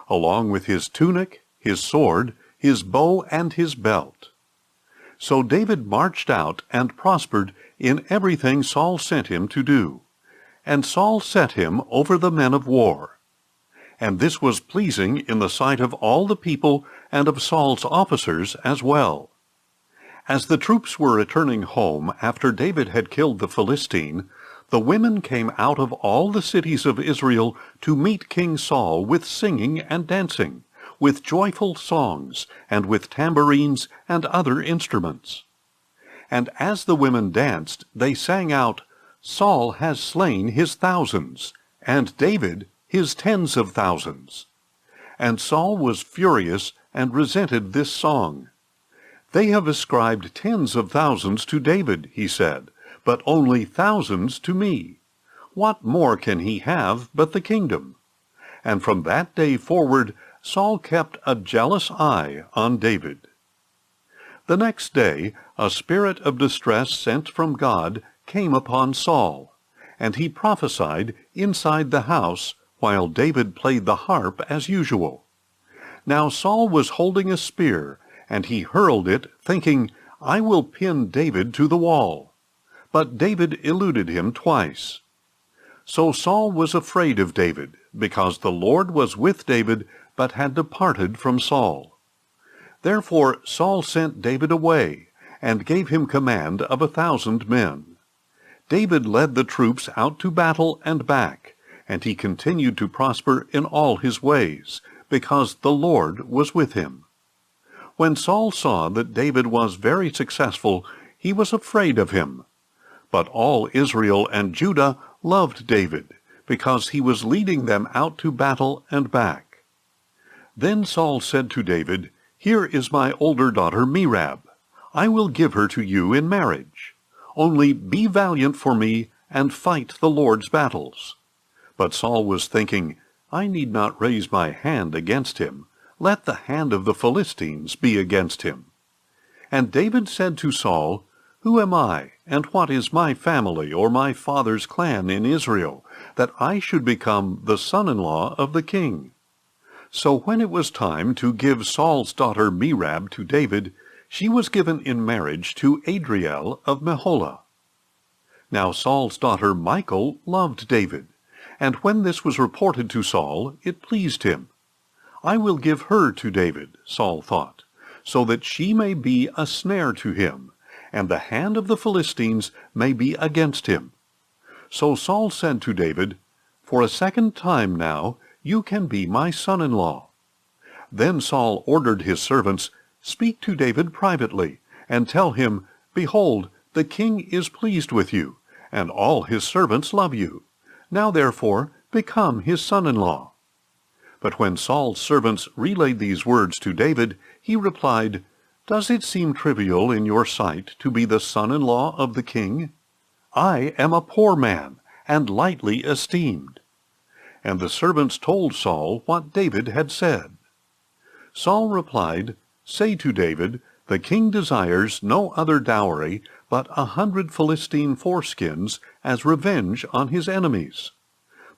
along with his tunic, his sword, his bow, and his belt. So David marched out and prospered in everything Saul sent him to do. And Saul set him over the men of war. And this was pleasing in the sight of all the people and of Saul's officers as well. As the troops were returning home after David had killed the Philistine, the women came out of all the cities of Israel to meet King Saul with singing and dancing, with joyful songs, and with tambourines and other instruments. And as the women danced, they sang out, "Saul has slain his thousands, and David his tens of thousands." And Saul was furious and resented this song. "They have ascribed tens of thousands to David," he said, "but only thousands to me. What more can he have but the kingdom?" And from that day forward, Saul kept a jealous eye on David. The next day, a spirit of distress sent from God came upon Saul, and he prophesied inside the house while David played the harp as usual. Now Saul was holding a spear, and he hurled it, thinking, "I will pin David to the wall." But David eluded him twice. So Saul was afraid of David, because the Lord was with David, but had departed from Saul. Therefore Saul sent David away, and gave him command of 1,000 men. David led the troops out to battle and back, and he continued to prosper in all his ways, because the Lord was with him. When Saul saw that David was very successful, he was afraid of him. But all Israel and Judah loved David, because he was leading them out to battle and back. Then Saul said to David, "Here is my older daughter Merab. I will give her to you in marriage. Only be valiant for me, and fight the Lord's battles." But Saul was thinking, "I need not raise my hand against him. Let the hand of the Philistines be against him." And David said to Saul, "Who am I, and what is my family or my father's clan in Israel, that I should become the son-in-law of the king?" So when it was time to give Saul's daughter Merab to David, she was given in marriage to Adriel of Meholah. Now Saul's daughter Michal loved David, and when this was reported to Saul, it pleased him. "I will give her to David," Saul thought, "so that she may be a snare to him, and the hand of the Philistines may be against him." So Saul said to David, "For a second time now you can be my son-in-law." Then Saul ordered his servants, "Speak to David privately, and tell him, 'Behold, the king is pleased with you, and all his servants love you. Now therefore become his son-in-law.'" But when Saul's servants relayed these words to David, he replied, "Does it seem trivial in your sight to be the son-in-law of the king? I am a poor man, and lightly esteemed." And the servants told Saul what David had said. Saul replied, "Say to David, 'The king desires no other dowry but 100 Philistine foreskins as revenge on his enemies.'"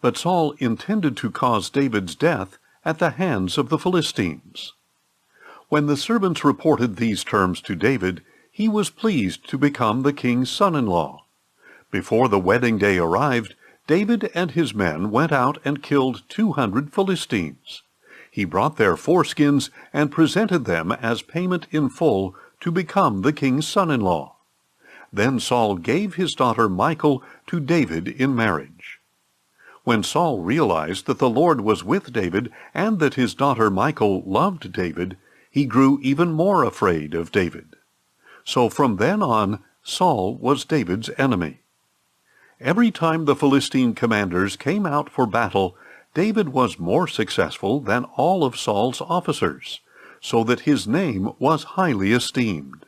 But Saul intended to cause David's death at the hands of the Philistines. When the servants reported these terms to David, he was pleased to become the king's son-in-law. Before the wedding day arrived, David and his men went out and killed 200 Philistines. He brought their foreskins and presented them as payment in full to become the king's son-in-law. Then Saul gave his daughter Michal to David in marriage. When Saul realized that the Lord was with David and that his daughter Michal loved David, he grew even more afraid of David. So from then on, Saul was David's enemy. Every time the Philistine commanders came out for battle, David was more successful than all of Saul's officers, so that his name was highly esteemed.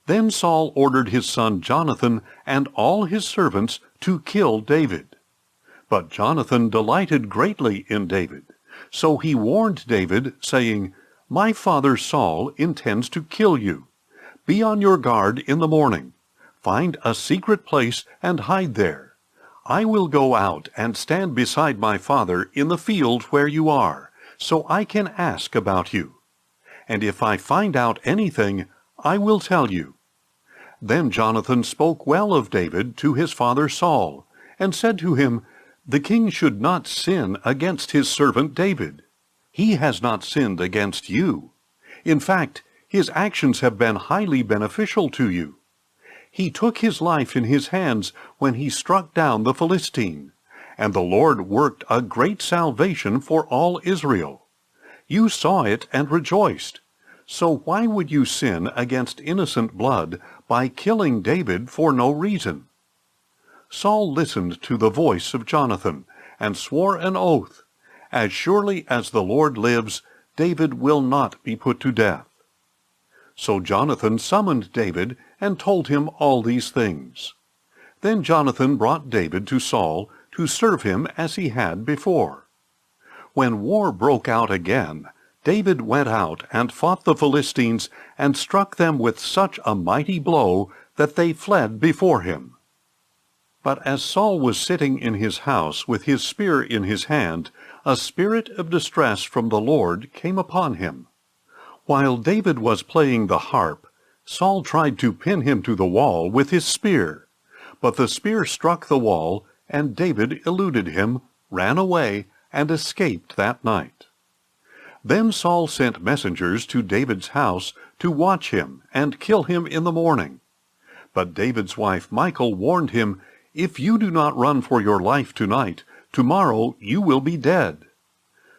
Then Saul ordered his son Jonathan and all his servants to kill David. But Jonathan delighted greatly in David, so he warned David, saying, "My father Saul intends to kill you. Be on your guard in the morning. Find a secret place and hide there. I will go out and stand beside my father in the field where you are, so I can ask about you. And if I find out anything, I will tell you." Then Jonathan spoke well of David to his father Saul, and said to him, "The king should not sin against his servant David. He has not sinned against you. In fact, his actions have been highly beneficial to you. He took his life in his hands when he struck down the Philistine, and the Lord worked a great salvation for all Israel. You saw it and rejoiced. So why would you sin against innocent blood by killing David for no reason?" Saul listened to the voice of Jonathan, and swore an oath, "As surely as the Lord lives, David will not be put to death." So Jonathan summoned David and told him all these things. Then Jonathan brought David to Saul to serve him as he had before. When war broke out again, David went out and fought the Philistines and struck them with such a mighty blow that they fled before him. But as Saul was sitting in his house with his spear in his hand, a spirit of distress from the Lord came upon him. While David was playing the harp, Saul tried to pin him to the wall with his spear. But the spear struck the wall, and David eluded him, ran away, and escaped that night. Then Saul sent messengers to David's house to watch him and kill him in the morning. But David's wife Michal warned him, "If you do not run for your life tonight, tomorrow you will be dead."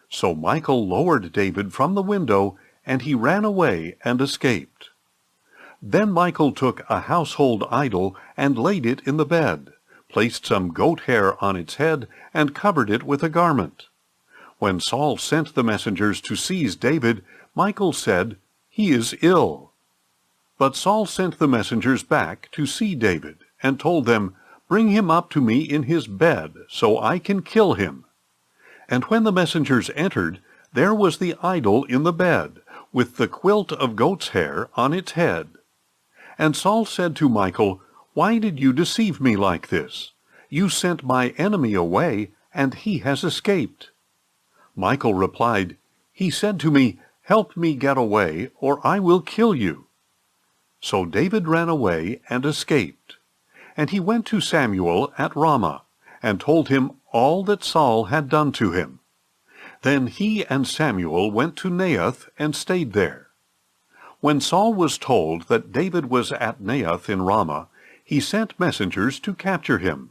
So Michal lowered David from the window, and he ran away and escaped. Then Michal took a household idol and laid it in the bed, placed some goat hair on its head, and covered it with a garment. When Saul sent the messengers to seize David, Michal said, "He is ill." But Saul sent the messengers back to see David, and told them, "Bring him up to me in his bed, so I can kill him." And when the messengers entered, there was the idol in the bed, with the quilt of goat's hair on its head. And Saul said to Michal, "Why did you deceive me like this? You sent my enemy away, and he has escaped." Michal replied, "He said to me, 'Help me get away, or I will kill you.'" So David ran away and escaped. And he went to Samuel at Ramah, and told him all that Saul had done to him. Then he and Samuel went to Naioth and stayed there. When Saul was told that David was at Naioth in Ramah, he sent messengers to capture him.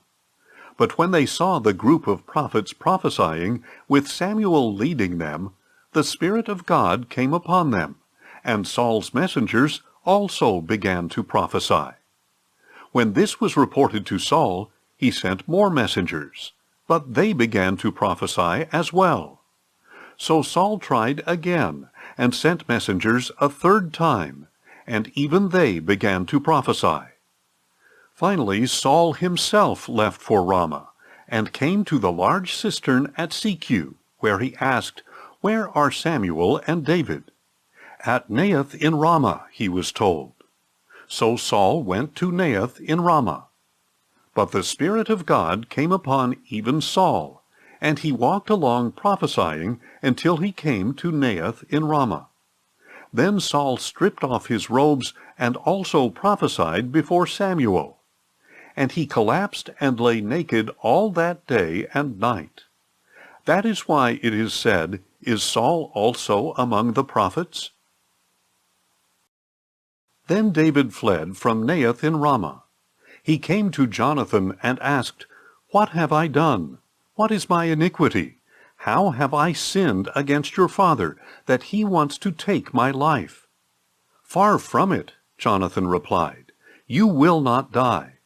But when they saw the group of prophets prophesying, with Samuel leading them, the Spirit of God came upon them, and Saul's messengers also began to prophesy. When this was reported to Saul, he sent more messengers, but they began to prophesy as well. So Saul tried again, and sent messengers a third time, and even they began to prophesy. Finally Saul himself left for Ramah, and came to the large cistern at Secu, where he asked, "Where are Samuel and David?" "At Naioth in Ramah," he was told. So Saul went to Naioth in Ramah. But the Spirit of God came upon even Saul, and he walked along prophesying until he came to Naioth in Ramah. Then Saul stripped off his robes and also prophesied before Samuel. And he collapsed and lay naked all that day and night. That is why it is said, "Is Saul also among the prophets?" Then David fled from Naioth in Ramah. He came to Jonathan and asked, "What have I done? What is my iniquity? How have I sinned against your father, that he wants to take my life?" "Far from it," Jonathan replied. "You will not die.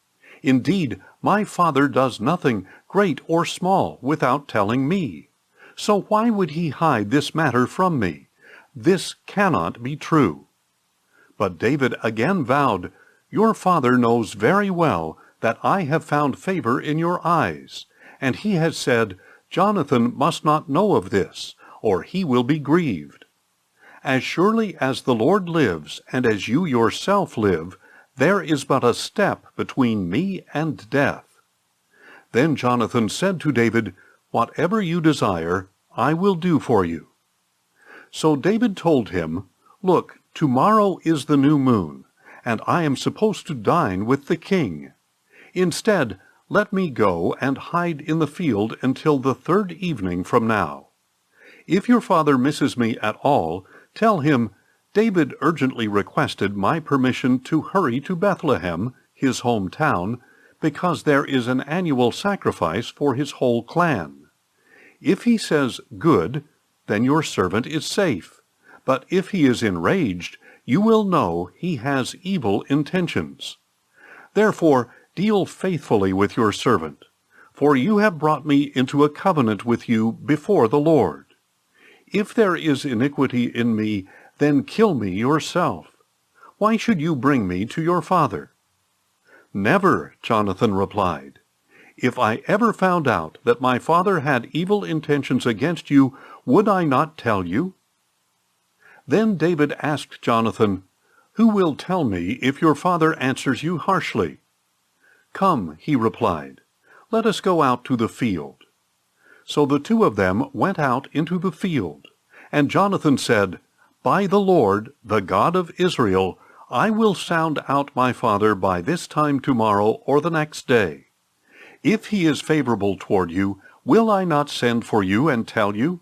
Indeed, my father does nothing, great or small, without telling me. So why would he hide this matter from me? This cannot be true." But David again vowed, "Your father knows very well that I have found favor in your eyes, and he has said, 'Jonathan must not know of this, or he will be grieved.' As surely as the Lord lives, and as you yourself live, there is but a step between me and death." Then Jonathan said to David, "Whatever you desire, I will do for you." So David told him, "Look, tomorrow is the new moon, and I am supposed to dine with the king. Instead, let me go and hide in the field until the third evening from now. If your father misses me at all, tell him, 'David urgently requested my permission to hurry to Bethlehem, his hometown, because there is an annual sacrifice for his whole clan.' If he says, 'Good,' then your servant is safe. But if he is enraged, you will know he has evil intentions. Therefore, deal faithfully with your servant, for you have brought me into a covenant with you before the Lord. If there is iniquity in me, then kill me yourself. Why should you bring me to your father?" "Never," Jonathan replied. "If I ever found out that my father had evil intentions against you, would I not tell you?" Then David asked Jonathan, "Who will tell me if your father answers you harshly?" "Come," he replied, "let us go out to the field." So the two of them went out into the field, and Jonathan said, "By the Lord, the God of Israel, I will sound out my father by this time tomorrow or the next day. If he is favorable toward you, will I not send for you and tell you?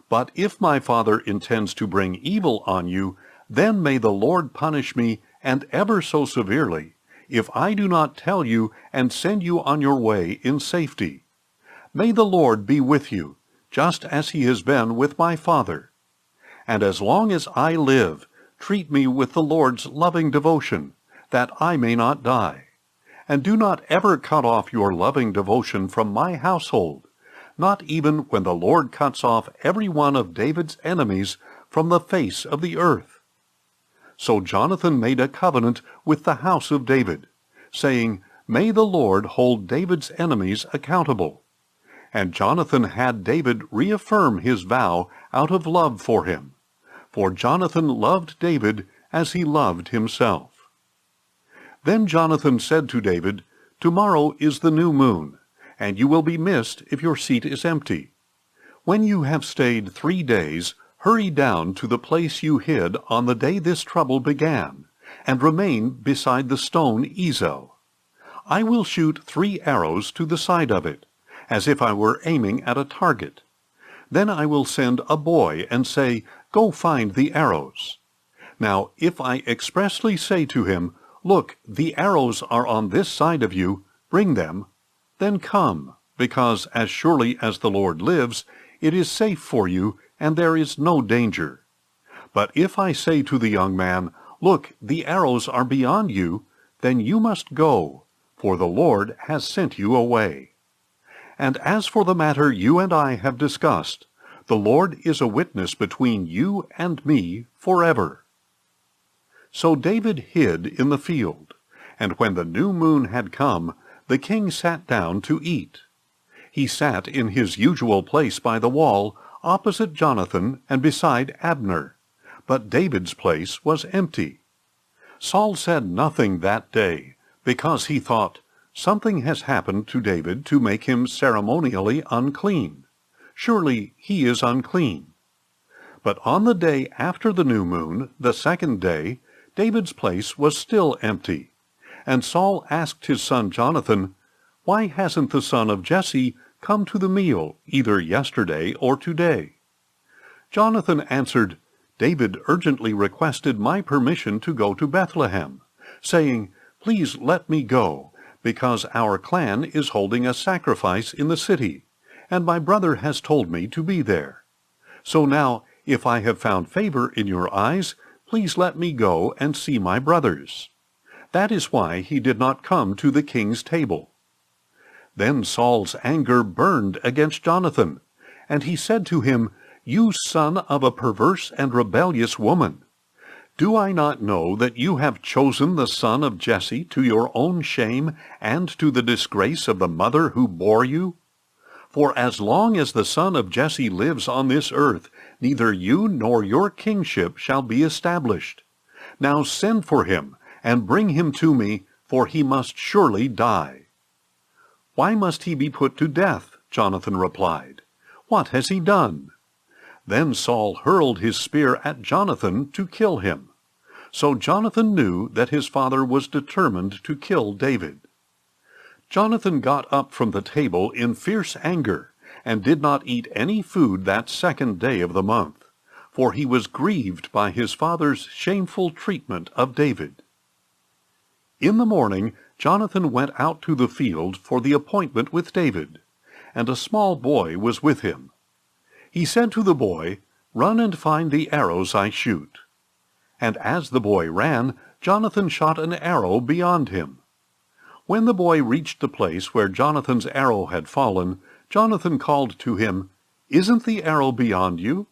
But if my father intends to bring evil on you, then may the Lord punish me, and ever so severely, if I do not tell you and send you on your way in safety. May the Lord be with you, just as he has been with my father. And as long as I live, treat me with the Lord's loving devotion, that I may not die. And do not ever cut off your loving devotion from my household, not even when the Lord cuts off every one of David's enemies from the face of the earth." So Jonathan made a covenant with the house of David, saying, "May the Lord hold David's enemies accountable." And Jonathan had David reaffirm his vow out of love for him. For Jonathan loved David as he loved himself. Then Jonathan said to David, "Tomorrow is the new moon, and you will be missed if your seat is empty. When you have stayed 3 days, hurry down to the place you hid on the day this trouble began, and remain beside the stone Ezel. I will shoot 3 arrows to the side of it, as if I were aiming at a target. Then I will send a boy and say, 'Go find the arrows.' Now, if I expressly say to him, 'Look, the arrows are on this side of you, bring them,' then come, because as surely as the Lord lives, it is safe for you, and there is no danger. But if I say to the young man, 'Look, the arrows are beyond you,' then you must go, for the Lord has sent you away. And as for the matter you and I have discussed, the Lord is a witness between you and me forever." So David hid in the field, and when the new moon had come, the king sat down to eat. He sat in his usual place by the wall, opposite Jonathan and beside Abner, but David's place was empty. Saul said nothing that day, because he thought, "Something has happened to David to make him ceremonially unclean. Surely he is unclean." But on the day after the new moon, the 2nd day, David's place was still empty. And Saul asked his son Jonathan, "Why hasn't the son of Jesse come to the meal, either yesterday or today?" Jonathan answered, "David urgently requested my permission to go to Bethlehem, saying, 'Please let me go, because our clan is holding a sacrifice in the city, and my brother has told me to be there. So now, if I have found favor in your eyes, please let me go and see my brothers.' That is why he did not come to the king's table." Then Saul's anger burned against Jonathan, and he said to him, "You son of a perverse and rebellious woman! Do I not know that you have chosen the son of Jesse to your own shame and to the disgrace of the mother who bore you? For as long as the son of Jesse lives on this earth, neither you nor your kingship shall be established. Now send for him, and bring him to me, for he must surely die." "Why must he be put to death?" Jonathan replied. "What has he done?" Then Saul hurled his spear at Jonathan to kill him. So Jonathan knew that his father was determined to kill David. Jonathan got up from the table in fierce anger, and did not eat any food that 2nd day of the month, for he was grieved by his father's shameful treatment of David. In the morning Jonathan went out to the field for the appointment with David, and a small boy was with him. He said to the boy, "Run and find the arrows I shoot." And as the boy ran, Jonathan shot an arrow beyond him. When the boy reached the place where Jonathan's arrow had fallen, Jonathan called to him, "Isn't the arrow beyond you?"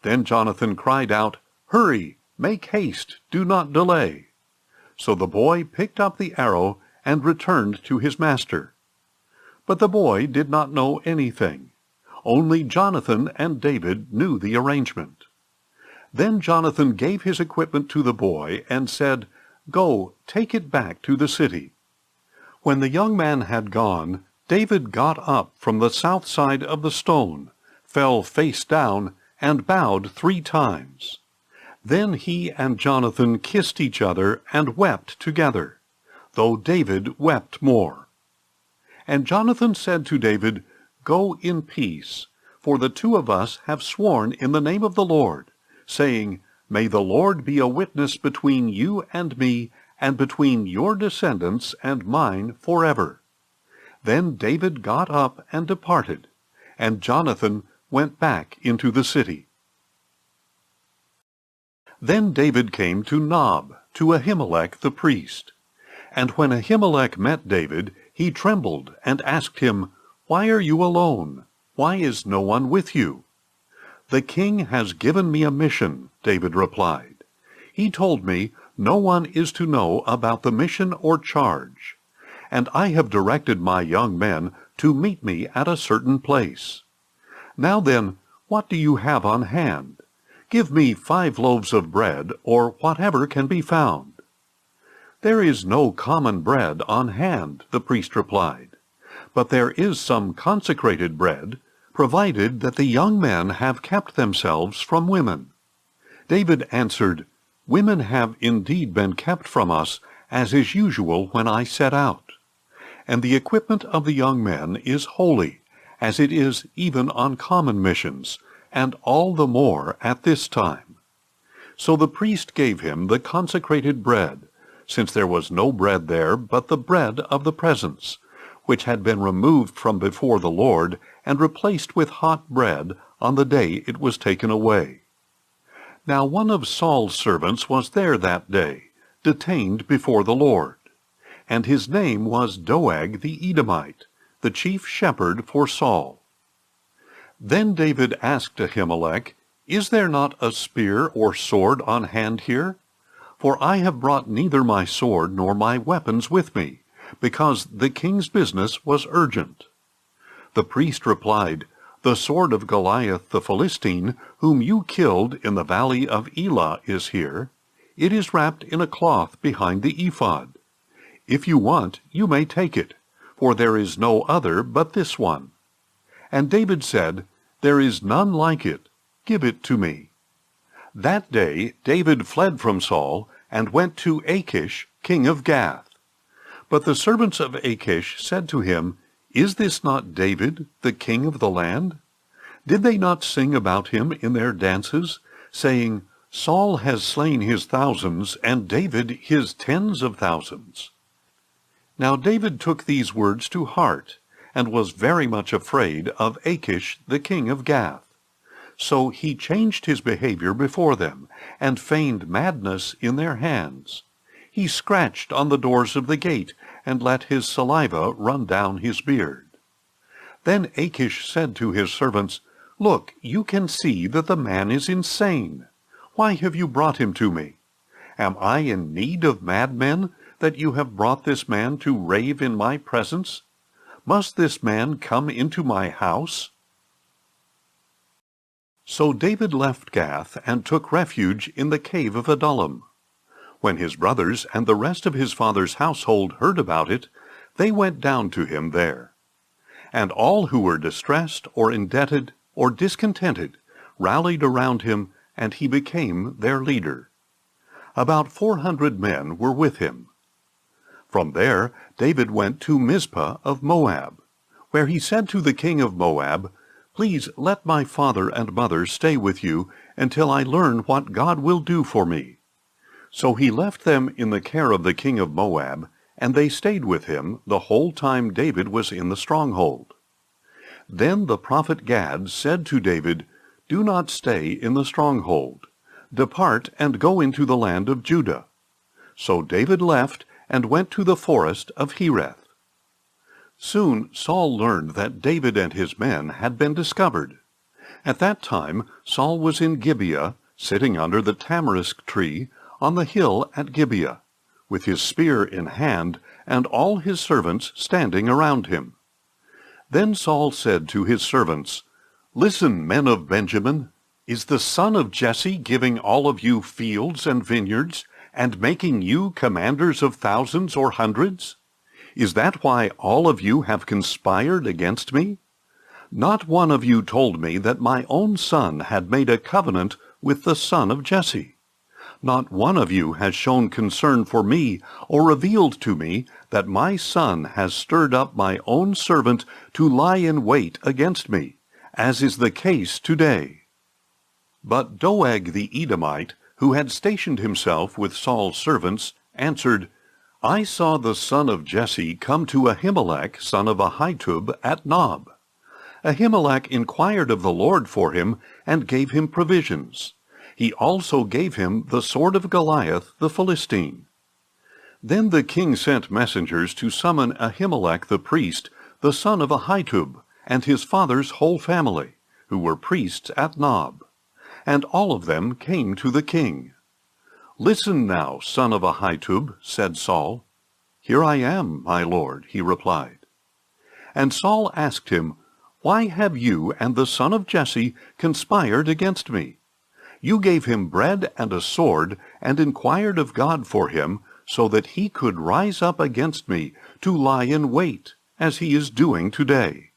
Then Jonathan cried out, "Hurry, make haste, do not delay." So the boy picked up the arrow and returned to his master. But the boy did not know anything. Only Jonathan and David knew the arrangement. Then Jonathan gave his equipment to the boy and said, "Go, take it back to the city." When the young man had gone, David got up from the south side of the stone, fell face down, and bowed 3 times. Then he and Jonathan kissed each other and wept together, though David wept more. And Jonathan said to David, "Go in peace, for the 2 of us have sworn in the name of the Lord, saying, 'May the Lord be a witness between you and me, and between your descendants and mine forever.'" Then David got up and departed, and Jonathan went back into the city. Then David came to Nob, to Ahimelech the priest. And when Ahimelech met David, he trembled and asked him, "Why are you alone? Why is no one with you?" "The king has given me a mission," David replied. He told me, no one is to know about the mission or charge. And I have directed my young men to meet me at a certain place. Now then, what do you have on hand? Give me 5 loaves of bread, or whatever can be found. There is no common bread on hand, the priest replied, but there is some consecrated bread, provided that the young men have kept themselves from women. David answered, Women have indeed been kept from us, as is usual when I set out. And the equipment of the young men is holy, as it is even on common missions, and all the more at this time. So the priest gave him the consecrated bread, since there was no bread there but the bread of the presence, which had been removed from before the Lord and replaced with hot bread on the day it was taken away. Now one of Saul's servants was there that day, detained before the Lord, and his name was Doeg the Edomite, the chief shepherd for Saul. Then David asked Ahimelech, Is there not a spear or sword on hand here? For I have brought neither my sword nor my weapons with me, because the king's business was urgent. The priest replied, The sword of Goliath the Philistine, whom you killed in the valley of Elah, is here. It is wrapped in a cloth behind the ephod. If you want, you may take it, for there is no other but this one. And David said, There is none like it. Give it to me. That day David fled from Saul and went to Achish, king of Gath. But the servants of Achish said to him, Is this not David, the king of the land? Did they not sing about him in their dances, saying, Saul has slain his thousands, and David his tens of thousands? Now David took these words to heart, and was very much afraid of Achish, the king of Gath. So he changed his behavior before them, and feigned madness in their hands. He scratched on the doors of the gate, and let his saliva run down his beard. Then Achish said to his servants, Look, you can see that the man is insane. Why have you brought him to me? Am I in need of madmen, that you have brought this man to rave in my presence? Must this man come into my house? So David left Gath and took refuge in the cave of Adullam. When his brothers and the rest of his father's household heard about it, they went down to him there. And all who were distressed or indebted or discontented rallied around him, and he became their leader. About 400 men were with him. From there David went to Mizpah of Moab, where he said to the king of Moab, Please let my father and mother stay with you until I learn what God will do for me. So he left them in the care of the king of Moab, and they stayed with him the whole time David was in the stronghold. Then the prophet Gad said to David, Do not stay in the stronghold. Depart and go into the land of Judah. So David left and went to the forest of Hereth. Soon Saul learned that David and his men had been discovered. At that time Saul was in Gibeah, sitting under the tamarisk tree on the hill at Gibeah, with his spear in hand, and all his servants standing around him. Then Saul said to his servants, Listen, men of Benjamin, is the son of Jesse giving all of you fields and vineyards, and making you commanders of thousands or hundreds? Is that why all of you have conspired against me? Not one of you told me that my own son had made a covenant with the son of Jesse. Not one of you has shown concern for me or revealed to me that my son has stirred up my own servant to lie in wait against me, as is the case today. But Doeg the Edomite, who had stationed himself with Saul's servants, answered, I saw the son of Jesse come to Ahimelech, son of Ahitub, at Nob. Ahimelech inquired of the Lord for him, and gave him provisions. He also gave him the sword of Goliath the Philistine. Then the king sent messengers to summon Ahimelech the priest, the son of Ahitub, and his father's whole family, who were priests at Nob. And all of them came to the king. "Listen now, son of Ahitub," said Saul. "Here I am, my lord," he replied. And Saul asked him, "Why have you and the son of Jesse conspired against me? You gave him bread and a sword, and inquired of God for him, so that he could rise up against me to lie in wait, as he is doing today."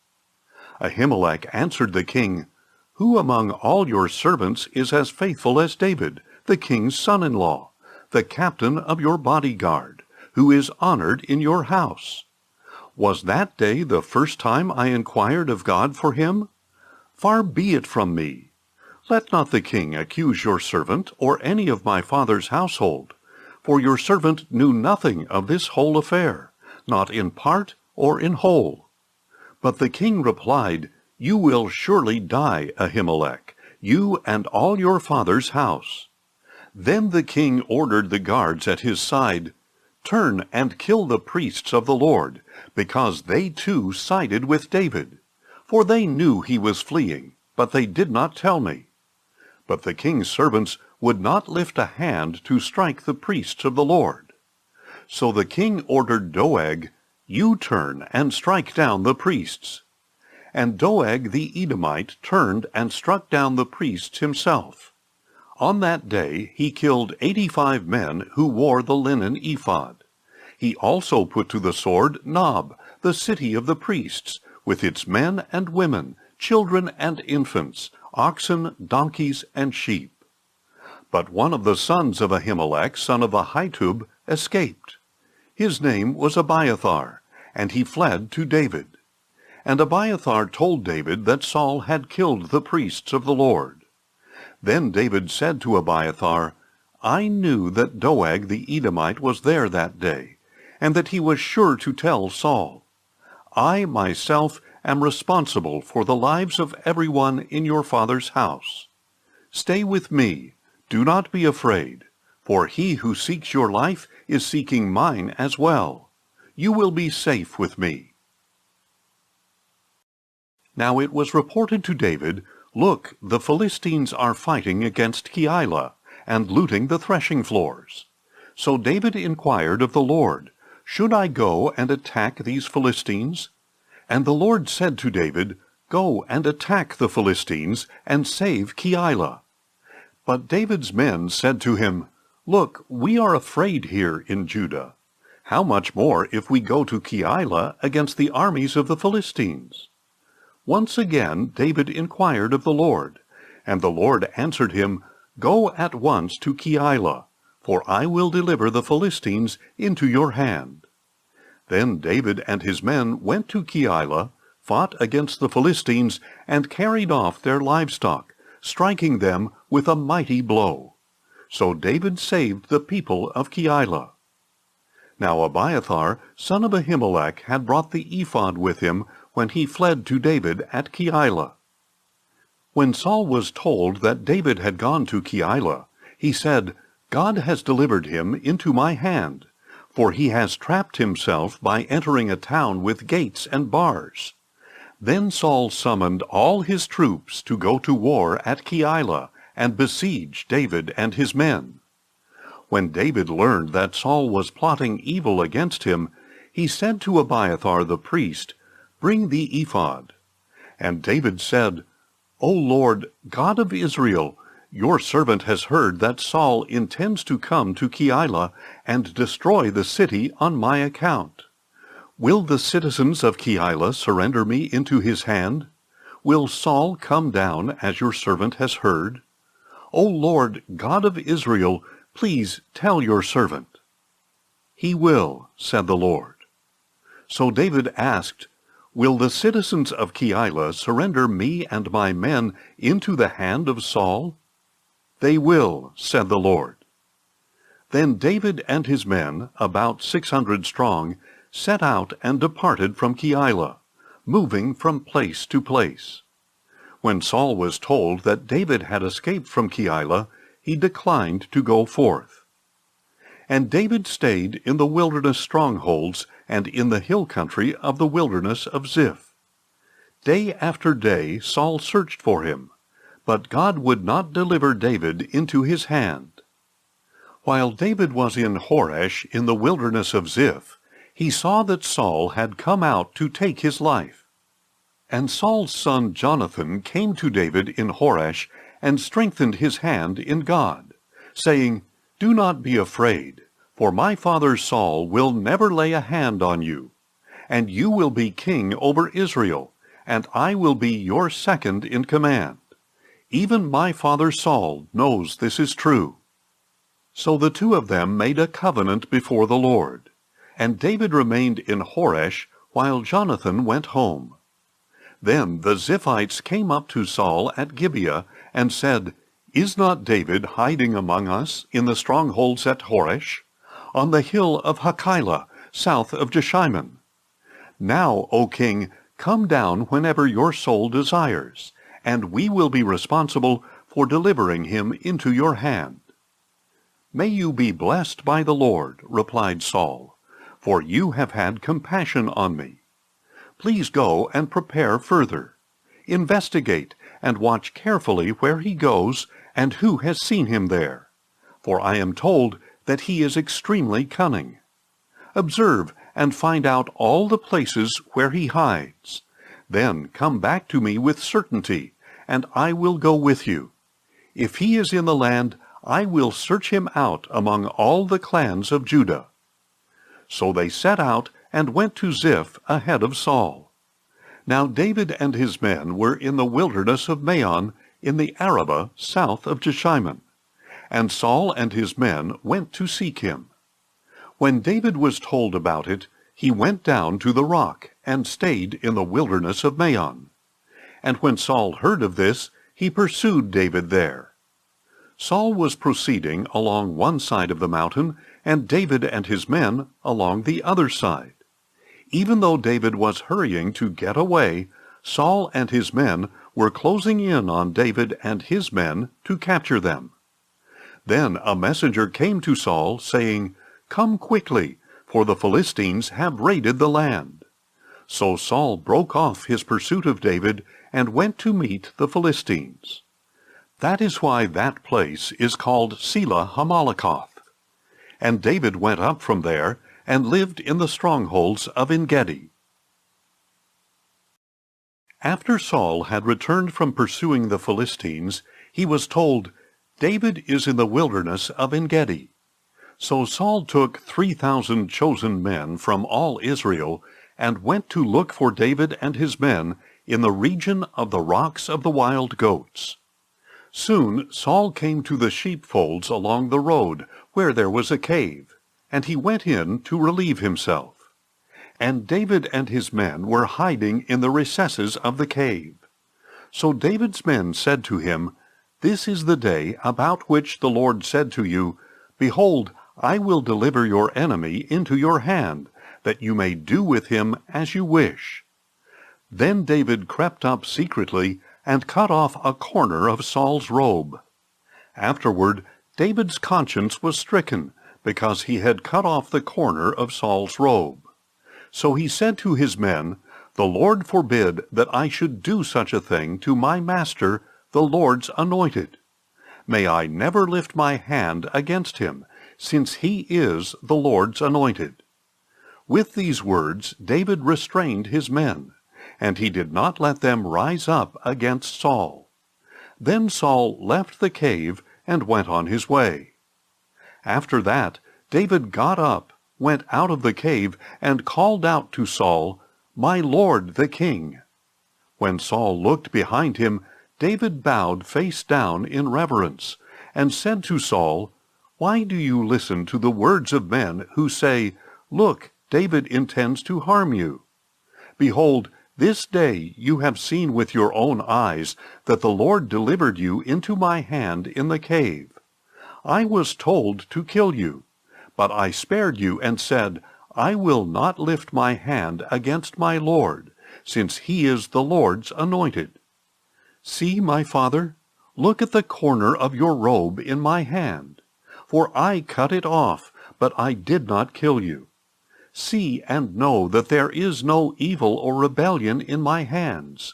Ahimelech answered the king, "Who among all your servants is as faithful as David, the king's son-in-law, the captain of your bodyguard, who is honored in your house? Was that day the first time I inquired of God for him? Far be it from me. Let not the king accuse your servant or any of my father's household, for your servant knew nothing of this whole affair, not in part or in whole." But the king replied, "You will surely die, Ahimelech, you and all your father's house." Then the king ordered the guards at his side, "Turn and kill the priests of the Lord, because they too sided with David. For they knew he was fleeing, but they did not tell me." But the king's servants would not lift a hand to strike the priests of the Lord. So the king ordered Doeg, "You turn and strike down the priests." And Doeg the Edomite turned and struck down the priests himself. On that day he killed 85 men who wore the linen ephod. He also put to the sword Nob, the city of the priests, with its men and women, children and infants, oxen, donkeys, and sheep. But one of the sons of Ahimelech, son of Ahitub, escaped. His name was Abiathar, and he fled to David. And Abiathar told David that Saul had killed the priests of the Lord. Then David said to Abiathar, "I knew that Doeg the Edomite was there that day, and that he was sure to tell Saul. I myself am responsible for the lives of everyone in your father's house. Stay with me, do not be afraid, for he who seeks your life is seeking mine as well. You will be safe with me." Now it was reported to David, "Look, the Philistines are fighting against Keilah, and looting the threshing floors." So David inquired of the Lord, "Should I go and attack these Philistines?" And the Lord said to David, "Go and attack the Philistines, and save Keilah." But David's men said to him, "Look, we are afraid here in Judah. How much more if we go to Keilah against the armies of the Philistines?" Once again David inquired of the Lord, and the Lord answered him, "Go at once to Keilah, for I will deliver the Philistines into your hand." Then David and his men went to Keilah, fought against the Philistines, and carried off their livestock, striking them with a mighty blow. So David saved the people of Keilah. Now Abiathar, son of Ahimelech, had brought the ephod with him when he fled to David at Keilah. When Saul was told that David had gone to Keilah, he said, "God has delivered him into my hand, for he has trapped himself by entering a town with gates and bars." Then Saul summoned all his troops to go to war at Keilah and besiege David and his men. When David learned that Saul was plotting evil against him, he said to Abiathar the priest, "Bring the ephod." And David said, "O Lord, God of Israel, your servant has heard that Saul intends to come to Keilah and destroy the city on my account. Will the citizens of Keilah surrender me into his hand? Will Saul come down as your servant has heard? O Lord, God of Israel, please tell your servant." "He will," said the Lord. So David asked, "Will the citizens of Keilah surrender me and my men into the hand of Saul?" "They will," said the Lord. Then David and his men, about 600 strong, set out and departed from Keilah, moving from place to place. When Saul was told that David had escaped from Keilah, he declined to go forth. And David stayed in the wilderness strongholds and in the hill country of the wilderness of Ziph. Day after day Saul searched for him, but God would not deliver David into his hand. While David was in Horesh in the wilderness of Ziph, he saw that Saul had come out to take his life. And Saul's son Jonathan came to David in Horesh and strengthened his hand in God, saying, "Do not be afraid, for my father Saul will never lay a hand on you, and you will be king over Israel, and I will be your second in command. Even my father Saul knows this is true." So the two of them made a covenant before the Lord, and David remained in Horesh while Jonathan went home. Then the Ziphites came up to Saul at Gibeah and said, "Is not David hiding among us in the strongholds at Horesh, on the hill of Hachilah, south of Jeshimon? Now, O king, come down whenever your soul desires, and we will be responsible for delivering him into your hand." "May you be blessed by the Lord," replied Saul, "for you have had compassion on me. Please go and prepare further. Investigate and watch carefully where he goes and who has seen him there, for I am told that he is extremely cunning. Observe and find out all the places where he hides. Then come back to me with certainty, and I will go with you. If he is in the land, I will search him out among all the clans of Judah." So they set out and went to Ziph ahead of Saul. Now David and his men were in the wilderness of Maon in the Arabah south of Jeshimon, and Saul and his men went to seek him. When David was told about it, he went down to the rock and stayed in the wilderness of Maon. And when Saul heard of this, he pursued David there. Saul was proceeding along one side of the mountain, and David and his men along the other side. Even though David was hurrying to get away, Saul and his men were closing in on David and his men to capture them. Then a messenger came to Saul, saying, "Come quickly, for the Philistines have raided the land." So Saul broke off his pursuit of David and went to meet the Philistines. That is why that place is called Selah Hammalakoth. And David went up from there and lived in the strongholds of En-gedi. After Saul had returned from pursuing the Philistines, he was told, "David is in the wilderness of En-gedi." So Saul took 3,000 chosen men from all Israel and went to look for David and his men in the region of the rocks of the wild goats. Soon Saul came to the sheepfolds along the road, where there was a cave, and he went in to relieve himself. And David and his men were hiding in the recesses of the cave. So David's men said to him, "This is the day about which the Lord said to you, 'Behold, I will deliver your enemy into your hand, that you may do with him as you wish.'" Then David crept up secretly and cut off a corner of Saul's robe. Afterward, David's conscience was stricken, because he had cut off the corner of Saul's robe. So he said to his men, "The Lord forbid that I should do such a thing to my master, the Lord's anointed. May I never lift my hand against him, since he is the Lord's anointed." With these words David restrained his men, and he did not let them rise up against Saul. Then Saul left the cave and went on his way. After that, David got up, went out of the cave, and called out to Saul, "My lord the king." When Saul looked behind him, David bowed face down in reverence, and said to Saul, "Why do you listen to the words of men who say, 'Look, David intends to harm you'? Behold, this day you have seen with your own eyes that the Lord delivered you into my hand in the cave. I was told to kill you, but I spared you and said, 'I will not lift my hand against my Lord, since he is the Lord's anointed.' See, my father, look at the corner of your robe in my hand, for I cut it off, but I did not kill you. See and know that there is no evil or rebellion in my hands.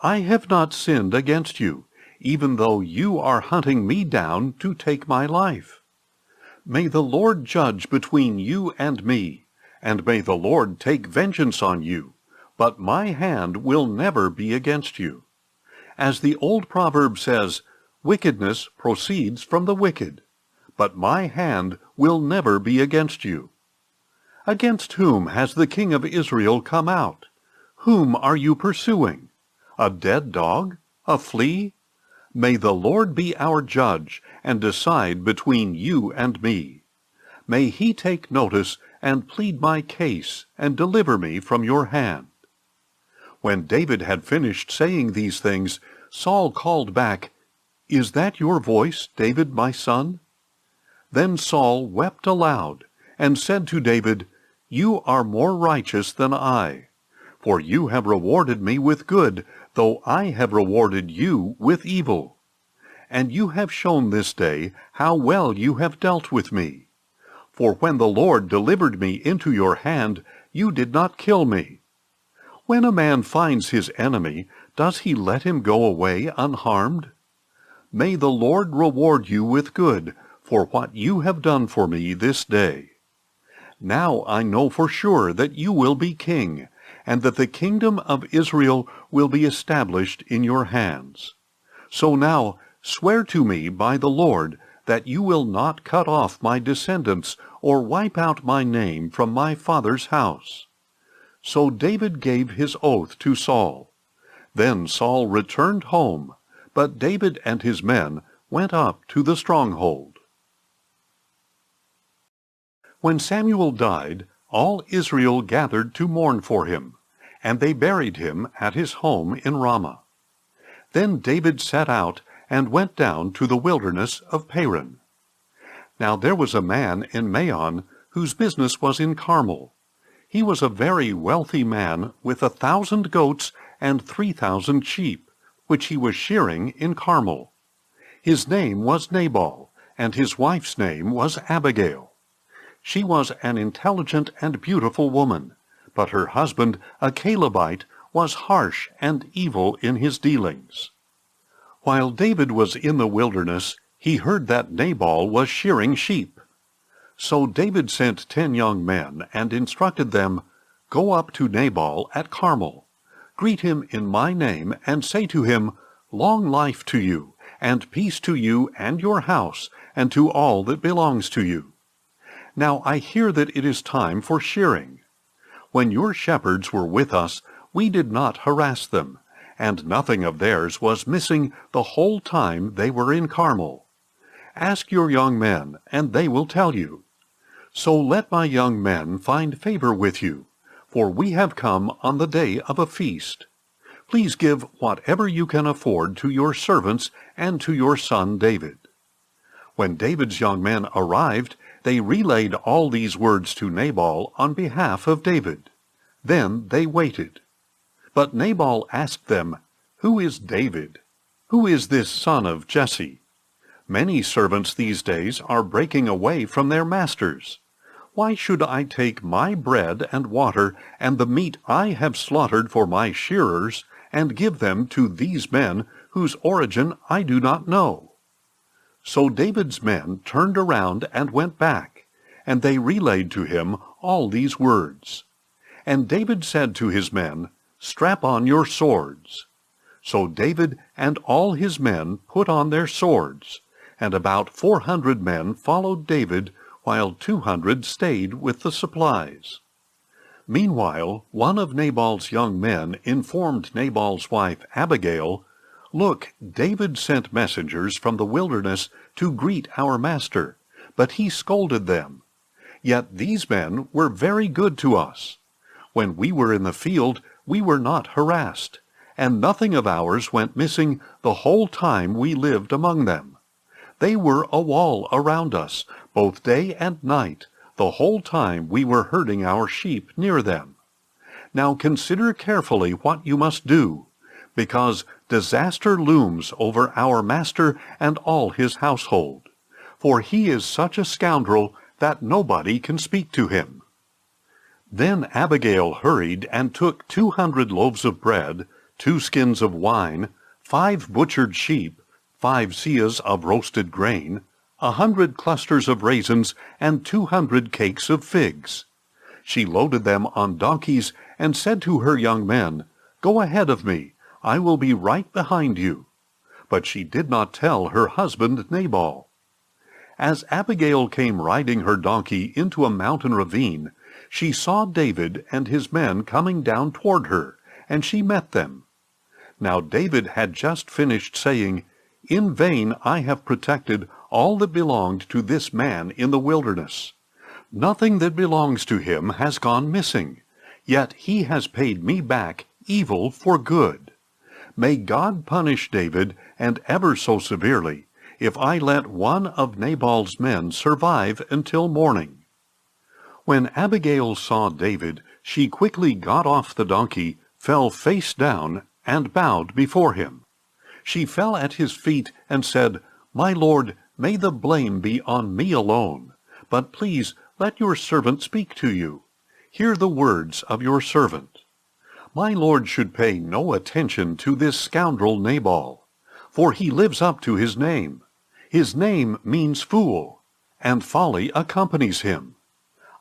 I have not sinned against you, even though you are hunting me down to take my life. May the Lord judge between you and me, and may the Lord take vengeance on you, but my hand will never be against you. As the old proverb says, wickedness proceeds from the wicked, but my hand will never be against you. Against whom has the king of Israel come out? Whom are you pursuing? A dead dog? A flea? May the Lord be our judge, and decide between you and me. May he take notice and plead my case, and deliver me from your hand. When David had finished saying these things, Saul called back, Is that your voice, David, my son? Then Saul wept aloud, and said to David, You are more righteous than I, for you have rewarded me with good, though I have rewarded you with evil. And you have shown this day how well you have dealt with me. For when the Lord delivered me into your hand, you did not kill me. When a man finds his enemy, does he let him go away unharmed? May the Lord reward you with good for what you have done for me this day. Now I know for sure that you will be king, and that the kingdom of Israel will be established in your hands. So now swear to me by the Lord that you will not cut off my descendants or wipe out my name from my father's house. So David gave his oath to Saul. Then Saul returned home, but David and his men went up to the stronghold. When Samuel died, all Israel gathered to mourn for him, and they buried him at his home in Ramah. Then David set out and went down to the wilderness of Berean. Now there was a man in Maon whose business was in Carmel. He was a very wealthy man with 1,000 goats and 3,000 sheep, which he was shearing in Carmel. His name was Nabal, and his wife's name was Abigail. She was an intelligent and beautiful woman, but her husband, a Calebite, was harsh and evil in his dealings. While David was in the wilderness, he heard that Nabal was shearing sheep. So David sent 10 young men and instructed them, Go up to Nabal at Carmel. Greet him in my name, and say to him, Long life to you, and peace to you and your house, and to all that belongs to you. Now I hear that it is time for shearing. When your shepherds were with us, we did not harass them, and nothing of theirs was missing the whole time they were in Carmel. Ask your young men, and they will tell you. So let my young men find favor with you, for we have come on the day of a feast. Please give whatever you can afford to your servants and to your son David. When David's young men arrived, they relayed all these words to Nabal on behalf of David. Then they waited. But Nabal asked them, Who is David? Who is this son of Jesse? Many servants these days are breaking away from their masters. Why should I take my bread and water and the meat I have slaughtered for my shearers and give them to these men whose origin I do not know? So David's men turned around and went back, and they relayed to him all these words. And David said to his men, Strap on your swords. So David and all his men put on their swords, and about 400 men followed David, while 200 stayed with the supplies. Meanwhile, one of Nabal's young men informed Nabal's wife Abigail, Look, David sent messengers from the wilderness to greet our master, but he scolded them. Yet these men were very good to us. When we were in the field, we were not harassed, and nothing of ours went missing the whole time we lived among them. They were a wall around us, both day and night, the whole time we were herding our sheep near them. Now consider carefully what you must do, because disaster looms over our master and all his household, for he is such a scoundrel that nobody can speak to him. Then Abigail hurried and took 200 loaves of bread, 2 skins of wine, 5 butchered sheep, 5 seahs of roasted grain, 100 clusters of raisins, and 200 cakes of figs. She loaded them on donkeys and said to her young men, "Go ahead of me, I will be right behind you." But she did not tell her husband Nabal. As Abigail came riding her donkey into a mountain ravine, she saw David and his men coming down toward her, and she met them. Now David had just finished saying, "In vain I have protected all that belonged to this man in the wilderness. Nothing that belongs to him has gone missing, yet he has paid me back evil for good. May God punish David, and ever so severely, if I let one of Nabal's men survive until morning." When Abigail saw David, she quickly got off the donkey, fell face down, and bowed before him. She fell at his feet and said, "My lord, may the blame be on me alone, but please let your servant speak to you. Hear the words of your servant. My lord should pay no attention to this scoundrel Nabal, for he lives up to his name. His name means fool, and folly accompanies him.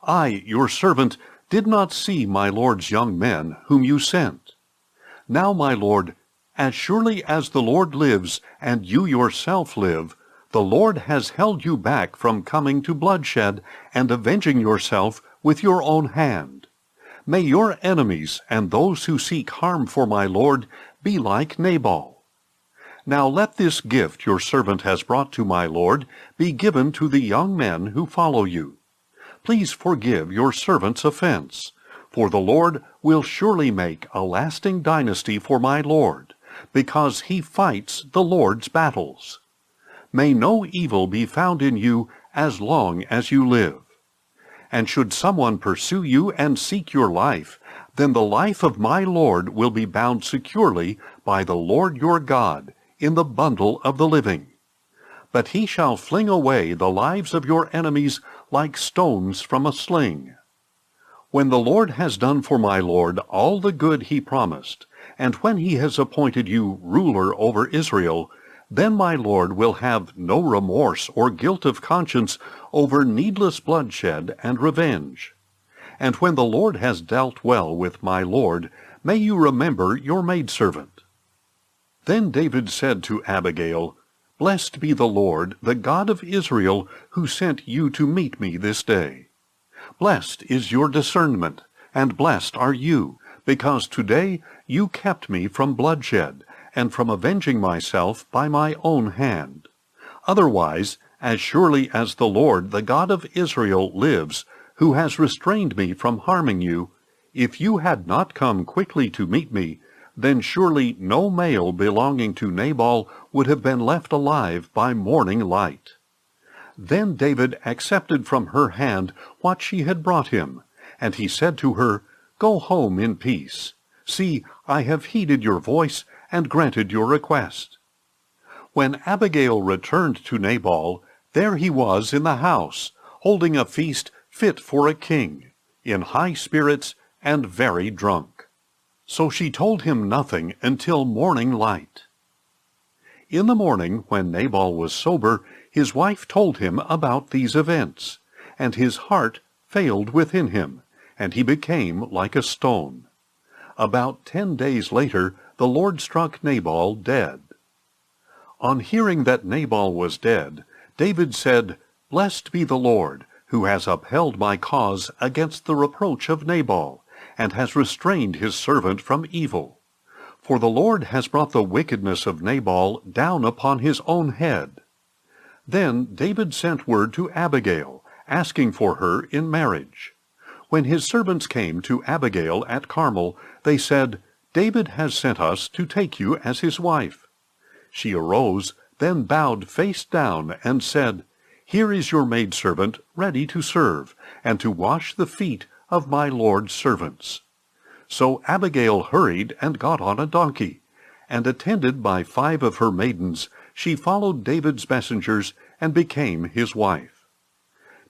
I, your servant, did not see my lord's young men whom you sent. Now, my lord, as surely as the Lord lives, and you yourself live, the Lord has held you back from coming to bloodshed and avenging yourself with your own hand. May your enemies and those who seek harm for my lord be like Nabal. Now let this gift your servant has brought to my lord be given to the young men who follow you. Please forgive your servant's offense, for the Lord will surely make a lasting dynasty for my lord, because he fights the Lord's battles. May no evil be found in you as long as you live. And should someone pursue you and seek your life, then the life of my lord will be bound securely by the Lord your God in the bundle of the living. But he shall fling away the lives of your enemies like stones from a sling. When the Lord has done for my lord all the good he promised, and when he has appointed you ruler over Israel, then my lord will have no remorse or guilt of conscience over needless bloodshed and revenge. And when the Lord has dealt well with my lord, may you remember your maidservant." Then David said to Abigail, "Blessed be the Lord, the God of Israel, who sent you to meet me this day. Blessed is your discernment, and blessed are you, because today you kept me from bloodshed, and from avenging myself by my own hand. Otherwise, as surely as the Lord, the God of Israel, lives, who has restrained me from harming you, if you had not come quickly to meet me, then surely no male belonging to Nabal would have been left alive by morning light." Then David accepted from her hand what she had brought him, and he said to her, "Go home in peace. See, I have heeded your voice and granted your request." When Abigail returned to Nabal, there he was in the house, holding a feast fit for a king, in high spirits and very drunk. So she told him nothing until morning light. In the morning, when Nabal was sober, his wife told him about these events, and his heart failed within him, and he became like a stone. About 10 days later, the Lord struck Nabal dead. On hearing that Nabal was dead, David said, "Blessed be the Lord, who has upheld my cause against the reproach of Nabal, and has restrained his servant from evil. For the Lord has brought the wickedness of Nabal down upon his own head." Then David sent word to Abigail, asking for her in marriage. When his servants came to Abigail at Carmel, they said, "David has sent us to take you as his wife." She arose, then bowed face down, and said, "Here is your maidservant ready to serve, and to wash the feet of my lord's servants." So Abigail hurried and got on a donkey, and attended by 5 of her maidens, she followed David's messengers and became his wife.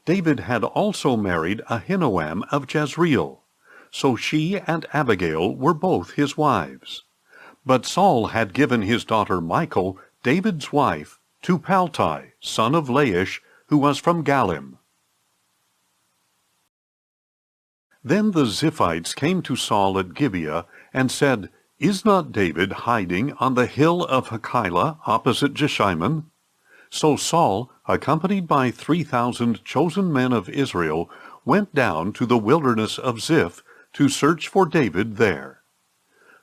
David had also married Ahinoam of Jezreel, so she and Abigail were both his wives. But Saul had given his daughter Michal, David's wife, to Paltai, son of Laish, who was from Galim. Then the Ziphites came to Saul at Gibeah, and said, Is not David hiding on the hill of Hachilah, opposite Jeshimon? So Saul, accompanied by 3,000 chosen men of Israel, went down to the wilderness of Ziph to search for David there.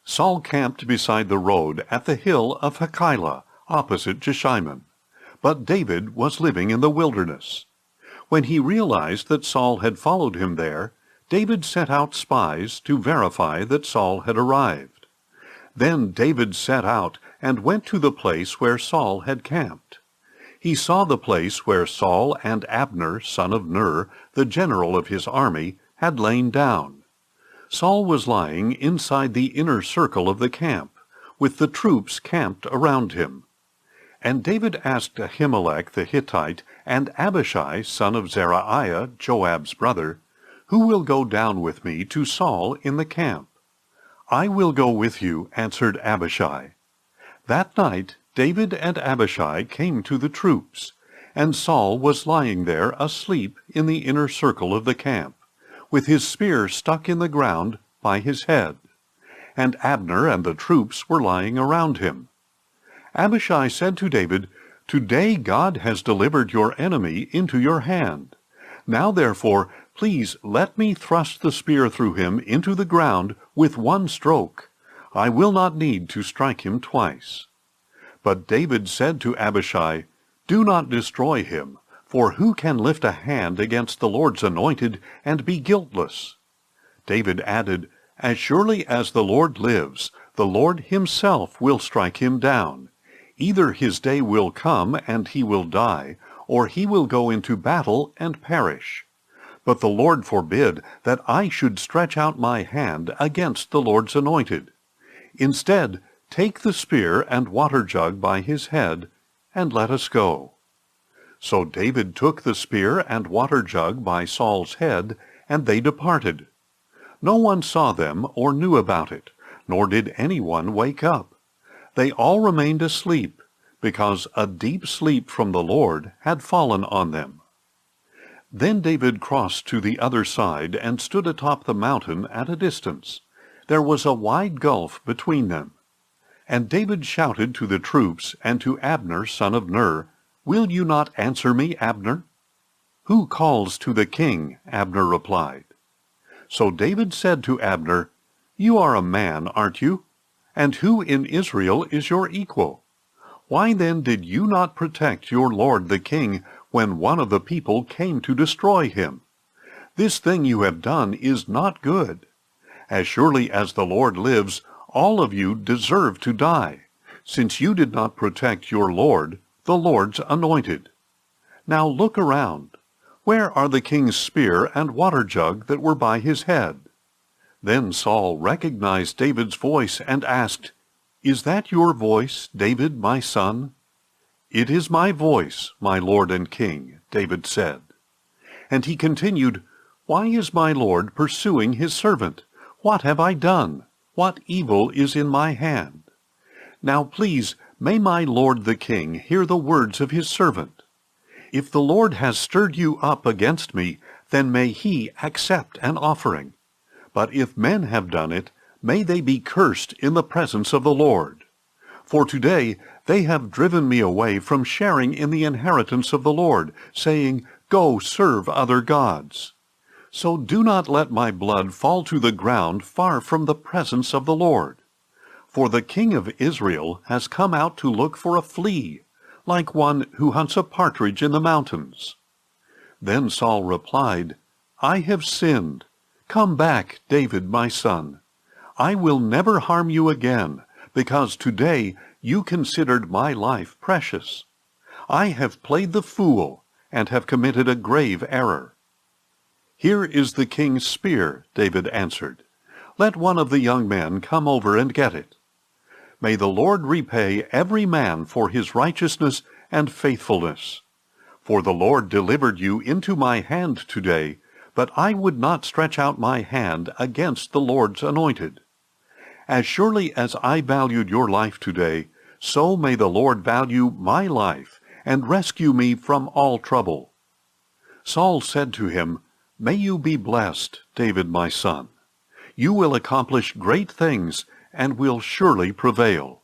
Saul camped beside the road at the hill of Hachilah, opposite Jeshimon. But David was living in the wilderness. When he realized that Saul had followed him there, David sent out spies to verify that Saul had arrived. Then David set out and went to the place where Saul had camped. He saw the place where Saul and Abner, son of Ner, the general of his army, had lain down. Saul was lying inside the inner circle of the camp, with the troops camped around him. And David asked Ahimelech the Hittite and Abishai, son of Zeruiah, Joab's brother, Who will go down with me to Saul in the camp? I will go with you, answered Abishai. That night David and Abishai came to the troops, and Saul was lying there asleep in the inner circle of the camp, with his spear stuck in the ground by his head. And Abner and the troops were lying around him. Abishai said to David, Today God has delivered your enemy into your hand. Now therefore, please let me thrust the spear through him into the ground with one stroke. I will not need to strike him twice. But David said to Abishai, Do not destroy him, for who can lift a hand against the Lord's anointed and be guiltless? David added, As surely as the Lord lives, the Lord himself will strike him down. Either his day will come and he will die, or he will go into battle and perish. But the Lord forbid that I should stretch out my hand against the Lord's anointed. Instead, take the spear and water jug by his head, and let us go. So David took the spear and water jug by Saul's head, and they departed. No one saw them or knew about it, nor did anyone wake up. They all remained asleep, because a deep sleep from the Lord had fallen on them. Then David crossed to the other side and stood atop the mountain at a distance. There was a wide gulf between them. And David shouted to the troops and to Abner, son of Ner, Will you not answer me, Abner? Who calls to the king? Abner replied. So David said to Abner, You are a man, aren't you? And who in Israel is your equal? Why then did you not protect your lord the king when one of the people came to destroy him? This thing you have done is not good. As surely as the Lord lives, all of you deserve to die, since you did not protect your Lord, the Lord's anointed. Now look around. Where are the king's spear and water jug that were by his head? Then Saul recognized David's voice and asked, Is that your voice, David, my son? It is my voice, my lord and king, David said. And he continued, Why is my lord pursuing his servant? What have I done? What evil is in my hand? Now please, may my lord the king hear the words of his servant. If the Lord has stirred you up against me, then may he accept an offering. But if men have done it, may they be cursed in the presence of the Lord. For today they have driven me away from sharing in the inheritance of the Lord, saying, Go serve other gods. So do not let my blood fall to the ground far from the presence of the Lord. For the king of Israel has come out to look for a flea, like one who hunts a partridge in the mountains. Then Saul replied, I have sinned. Come back, David, my son. I will never harm you again, because today you considered my life precious. I have played the fool and have committed a grave error. Here is the king's spear, David answered. Let one of the young men come over and get it. May the Lord repay every man for his righteousness and faithfulness. For the Lord delivered you into my hand today, but I would not stretch out my hand against the Lord's anointed. As surely as I valued your life today, so may the Lord value my life, and rescue me from all trouble." Saul said to him, "May you be blessed, David my son. You will accomplish great things, and will surely prevail."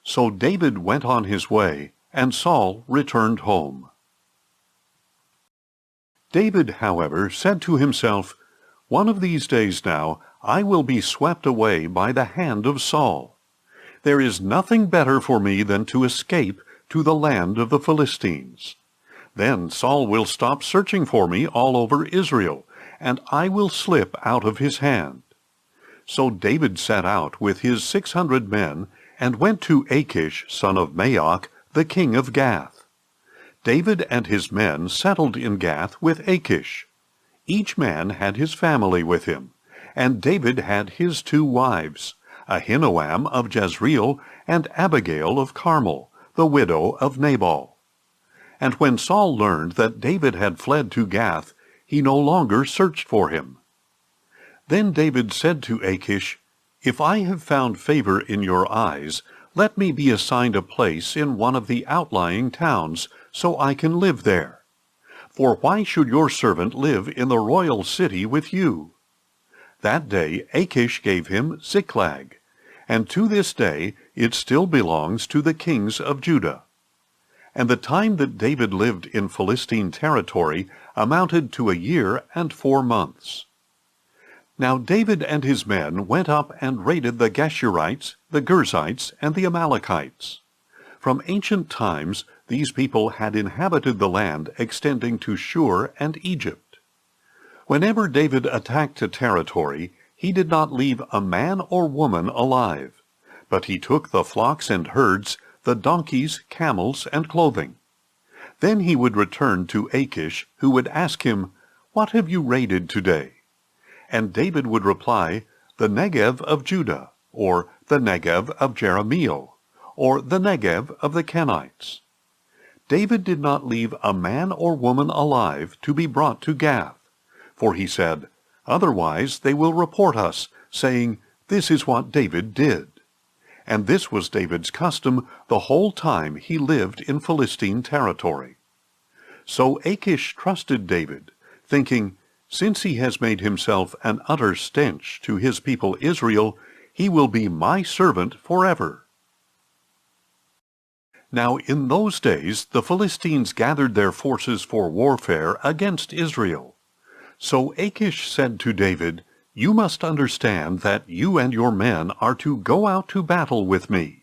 So David went on his way, and Saul returned home. David, however, said to himself, "One of these days now I will be swept away by the hand of Saul. There is nothing better for me than to escape to the land of the Philistines. Then Saul will stop searching for me all over Israel, and I will slip out of his hand." So David set out with his 600 men, and went to Achish, son of Maoch, the king of Gath. David and his men settled in Gath with Achish. Each man had his family with him, and David had his 2 wives, Ahinoam of Jezreel and Abigail of Carmel, the widow of Nabal. And when Saul learned that David had fled to Gath, he no longer searched for him. Then David said to Achish, "If I have found favor in your eyes, let me be assigned a place in one of the outlying towns, so I can live there. For why should your servant live in the royal city with you?" That day Achish gave him Ziklag, and to this day it still belongs to the kings of Judah. And the time that David lived in Philistine territory amounted to 1 year and 4 months. Now David and his men went up and raided the Geshurites, the Girzites, and the Amalekites. From ancient times these people had inhabited the land extending to Shur and Egypt. Whenever David attacked a territory, he did not leave a man or woman alive, but he took the flocks and herds, the donkeys, camels, and clothing. Then he would return to Achish, who would ask him, "What have you raided today?" And David would reply, "The Negev of Judah," or "the Negev of Jerahmeel," or "the Negev of the Kenites." David did not leave a man or woman alive to be brought to Gath, for he said, "Otherwise they will report us, saying, 'This is what David did.'" And this was David's custom the whole time he lived in Philistine territory. So Achish trusted David, thinking, "Since he has made himself an utter stench to his people Israel, he will be my servant forever." Now in those days the Philistines gathered their forces for warfare against Israel. So Achish said to David, "You must understand that you and your men are to go out to battle with me."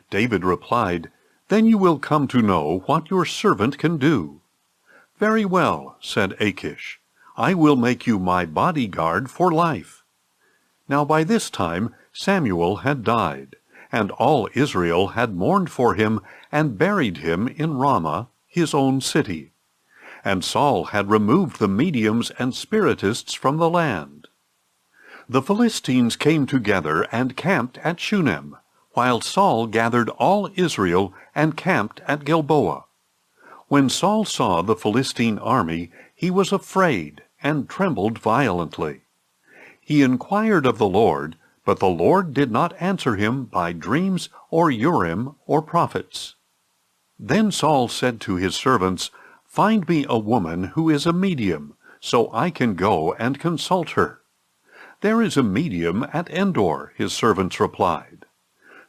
David replied, "Then you will come to know what your servant can do." "Very well," said Achish, "I will make you my bodyguard for life." Now by this time Samuel had died, and all Israel had mourned for him and buried him in Ramah, his own city. And Saul had removed the mediums and spiritists from the land. The Philistines came together and camped at Shunem, while Saul gathered all Israel and camped at Gilboa. When Saul saw the Philistine army, he was afraid and trembled violently. He inquired of the Lord, but the Lord did not answer him by dreams or Urim or prophets. Then Saul said to his servants, "Find me a woman who is a medium, so I can go and consult her." "There is a medium at Endor," his servants replied.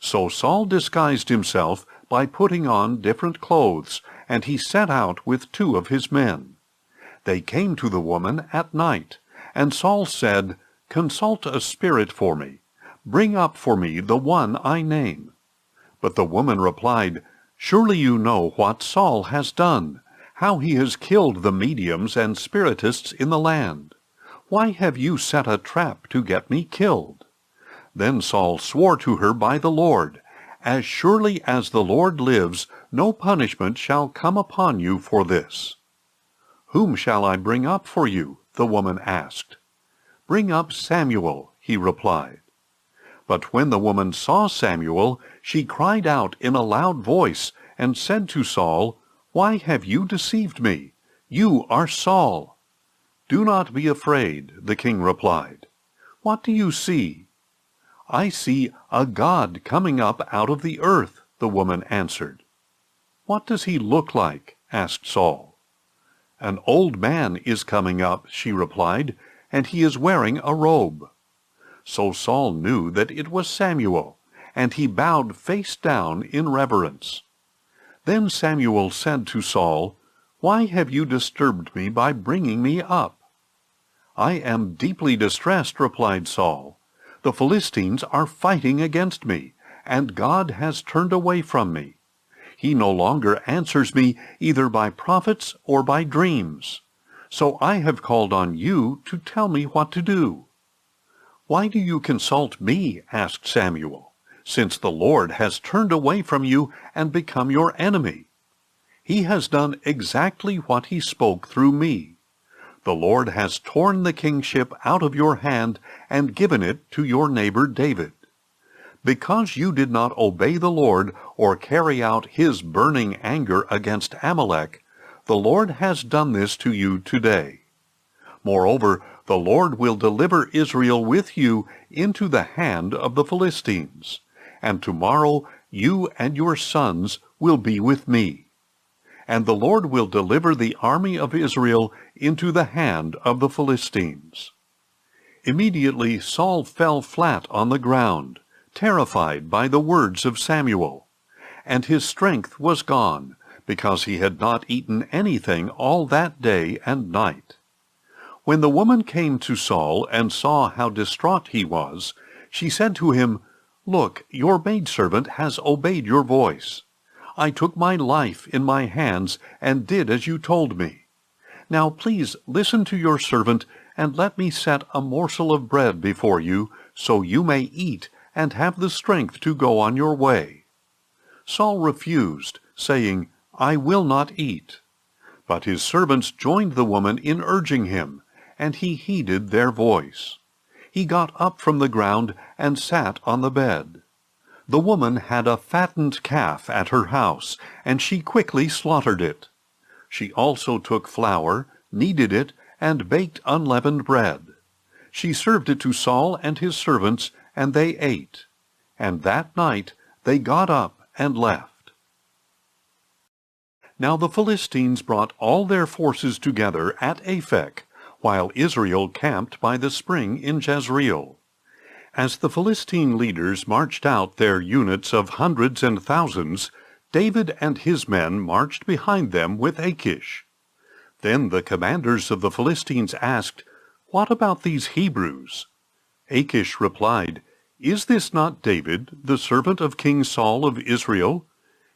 So Saul disguised himself by putting on different clothes, and he set out with 2 of his men. They came to the woman at night, and Saul said, "Consult a spirit for me. Bring up for me the one I name." But the woman replied, "Surely you know what Saul has done, how he has killed the mediums and spiritists in the land. Why have you set a trap to get me killed?" Then Saul swore to her by the Lord, "As surely as the Lord lives, no punishment shall come upon you for this." "Whom shall I bring up for you?" the woman asked. "Bring up Samuel," he replied. But when the woman saw Samuel, she cried out in a loud voice, and said to Saul, "Why have you deceived me? You are Saul." "Do not be afraid," the king replied. "What do you see?" "I see a god coming up out of the earth," the woman answered. "What does he look like?" asked Saul. "An old man is coming up," she replied, "and he is wearing a robe." So Saul knew that it was Samuel, and he bowed face down in reverence. Then Samuel said to Saul, "Why have you disturbed me by bringing me up?" "I am deeply distressed," replied Saul. "The Philistines are fighting against me, and God has turned away from me. He no longer answers me either by prophets or by dreams. So I have called on you to tell me what to do." "Why do you consult me?" asked Samuel, "since the Lord has turned away from you and become your enemy? He has done exactly what he spoke through me. The Lord has torn the kingship out of your hand and given it to your neighbor David. Because you did not obey the Lord or carry out his burning anger against Amalek, the Lord has done this to you today. Moreover, the Lord will deliver Israel with you into the hand of the Philistines, and tomorrow you and your sons will be with me. And the Lord will deliver the army of Israel into the hand of the Philistines." Immediately Saul fell flat on the ground, terrified by the words of Samuel, and his strength was gone, because he had not eaten anything all that day and night. When the woman came to Saul and saw how distraught he was, she said to him, "Look, your maidservant has obeyed your voice. I took my life in my hands and did as you told me. Now please listen to your servant and let me set a morsel of bread before you, so you may eat and have the strength to go on your way." Saul refused, saying, "I will not eat." But his servants joined the woman in urging him, and he heeded their voice. He got up from the ground and sat on the bed. The woman had a fattened calf at her house, and she quickly slaughtered it. She also took flour, kneaded it, and baked unleavened bread. She served it to Saul and his servants, and they ate. And that night they got up and left. Now the Philistines brought all their forces together at Aphek, while Israel camped by the spring in Jezreel. As the Philistine leaders marched out their units of hundreds and thousands, David and his men marched behind them with Achish. Then the commanders of the Philistines asked, "What about these Hebrews?" Achish replied, "Is this not David, the servant of King Saul of Israel?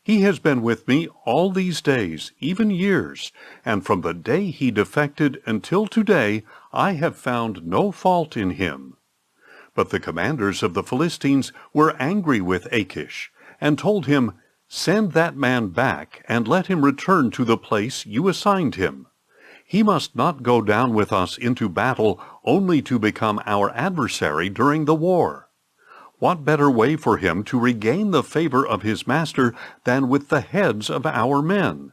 He has been with me all these days, even years, and from the day he defected until today I have found no fault in him." But the commanders of the Philistines were angry with Achish, and told him, "Send that man back, and let him return to the place you assigned him. He must not go down with us into battle only to become our adversary during the war. What better way for him to regain the favor of his master than with the heads of our men?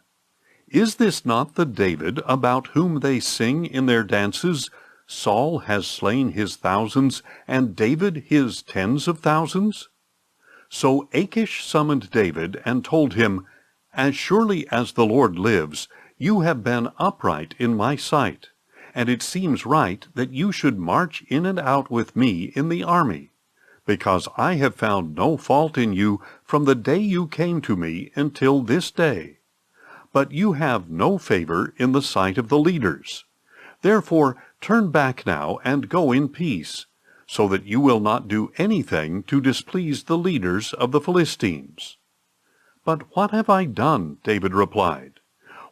Is this not the David about whom they sing in their dances, 'Saul has slain his thousands, and David his tens of thousands'?" So Achish summoned David and told him, "As surely as the Lord lives, you have been upright in my sight, and it seems right that you should march in and out with me in the army, because I have found no fault in you from the day you came to me until this day. But you have no favor in the sight of the leaders. Therefore turn back now and go in peace, so that you will not do anything to displease the leaders of the Philistines." "But what have I done?" David replied.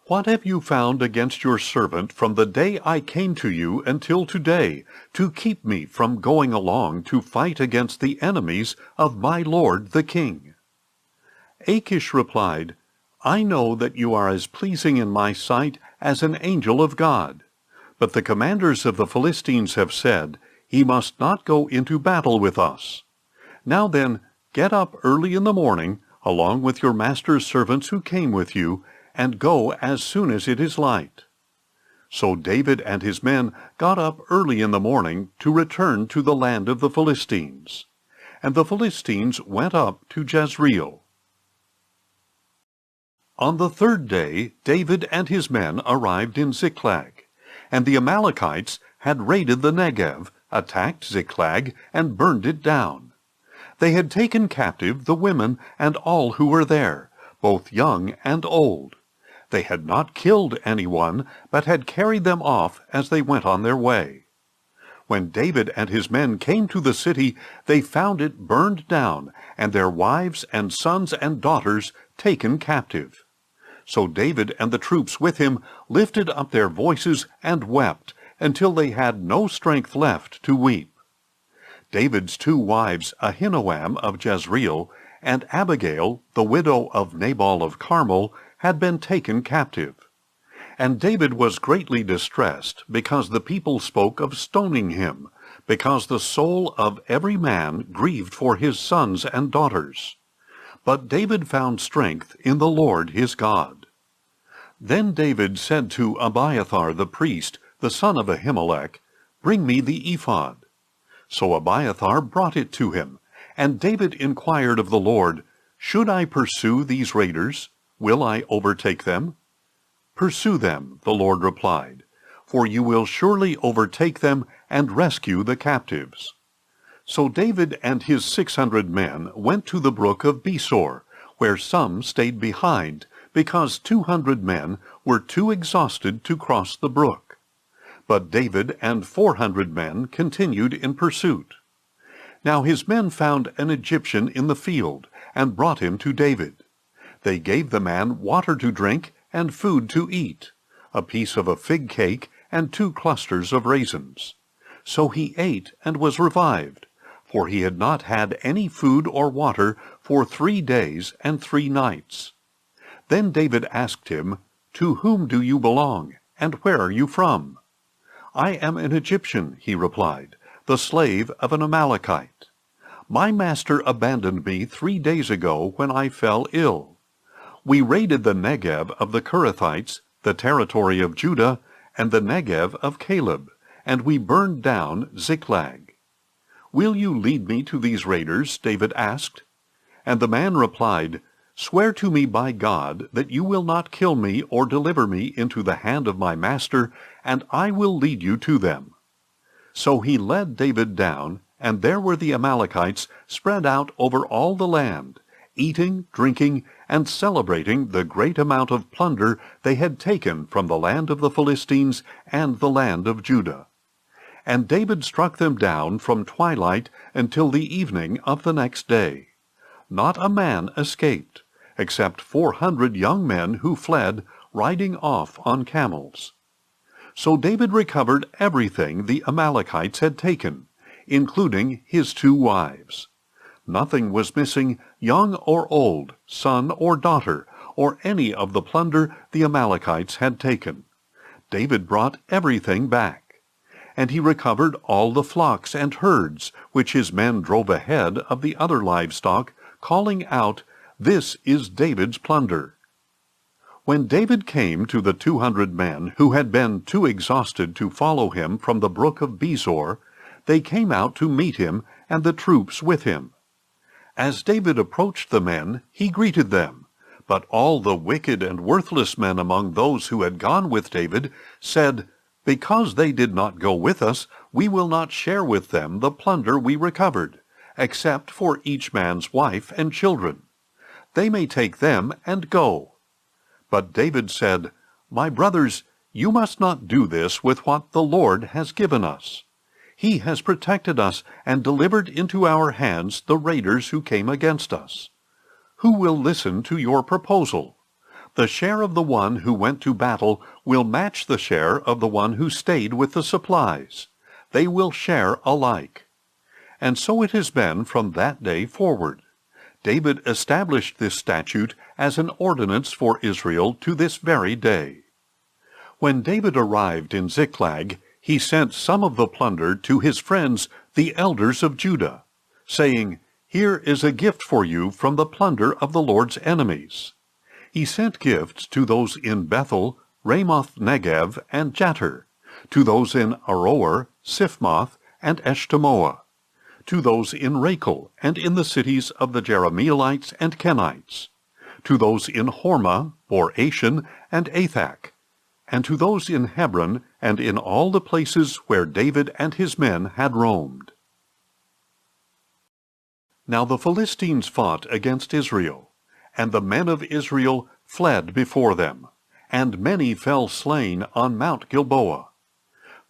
"What have you found against your servant from the day I came to you until today, to keep me from going along to fight against the enemies of my lord the king?" Achish replied, "I know that you are as pleasing in my sight as an angel of God. But the commanders of the Philistines have said, 'He must not go into battle with us.' Now then, get up early in the morning, along with your master's servants who came with you, and go as soon as it is light." So David and his men got up early in the morning to return to the land of the Philistines. And the Philistines went up to Jezreel. On the third day David and his men arrived in Ziklag, and the Amalekites had raided the Negev, attacked Ziklag, and burned it down. They had taken captive the women and all who were there, both young and old. They had not killed anyone, but had carried them off as they went on their way. When David and his men came to the city, they found it burned down, and their wives and sons and daughters taken captive. So David and the troops with him lifted up their voices and wept, until they had no strength left to weep. David's two wives, Ahinoam of Jezreel, and Abigail, the widow of Nabal of Carmel, had been taken captive. And David was greatly distressed, because the people spoke of stoning him, because the soul of every man grieved for his sons and daughters. But David found strength in the Lord his God. Then David said to Abiathar the priest, the son of Ahimelech, "Bring me the ephod." So Abiathar brought it to him, and David inquired of the Lord, "Should I pursue these raiders? Will I overtake them?" "Pursue them," the Lord replied, "for you will surely overtake them and rescue the captives." So David and his 600 men went to the brook of Besor, where some stayed behind, because 200 men were too exhausted to cross the brook. But David and 400 men continued in pursuit. Now his men found an Egyptian in the field, and brought him to David. They gave the man water to drink and food to eat, a piece of a fig cake and 2 clusters of raisins. So he ate and was revived, for he had not had any food or water for 3 days and 3 nights. Then David asked him, "To whom do you belong, and where are you from?" "I am an Egyptian," he replied, "the slave of an Amalekite. My master abandoned me 3 days ago when I fell ill. We raided the Negev of the Kerethites, the territory of Judah, and the Negev of Caleb, and we burned down Ziklag." "Will you lead me to these raiders?" David asked. And the man replied, "Swear to me by God that you will not kill me or deliver me into the hand of my master, and I will lead you to them." So he led David down, and there were the Amalekites spread out over all the land, eating, drinking, and celebrating the great amount of plunder they had taken from the land of the Philistines and the land of Judah. And David struck them down from twilight until the evening of the next day. Not a man escaped, except 400 young men who fled, riding off on camels. So David recovered everything the Amalekites had taken, including his 2 wives. Nothing was missing, young or old, son or daughter, or any of the plunder the Amalekites had taken. David brought everything back. And he recovered all the flocks and herds, which his men drove ahead of the other livestock, calling out, "This is David's plunder." When David came to the 200 men who had been too exhausted to follow him from the brook of Besor, they came out to meet him and the troops with him. As David approached the men, he greeted them, but all the wicked and worthless men among those who had gone with David said, "Because they did not go with us, we will not share with them the plunder we recovered, except for each man's wife and children. They may take them and go." But David said, "My brothers, you must not do this with what the Lord has given us. He has protected us and delivered into our hands the raiders who came against us. Who will listen to your proposal? The share of the one who went to battle will match the share of the one who stayed with the supplies. They will share alike." And so it has been from that day forward. David established this statute as an ordinance for Israel to this very day. When David arrived in Ziklag, he sent some of the plunder to his friends, the elders of Judah, saying, "Here is a gift for you from the plunder of the Lord's enemies." He sent gifts to those in Bethel, Ramoth Negev, and Jattir, to those in Aroer, Siphmoth, and Eshtemoa, to those in Rachel, and in the cities of the Jerahmeelites and Kenites, to those in Hormah, or Ashan, and Athak, and to those in Hebron, and in all the places where David and his men had roamed. Now the Philistines fought against Israel, and the men of Israel fled before them, and many fell slain on Mount Gilboa.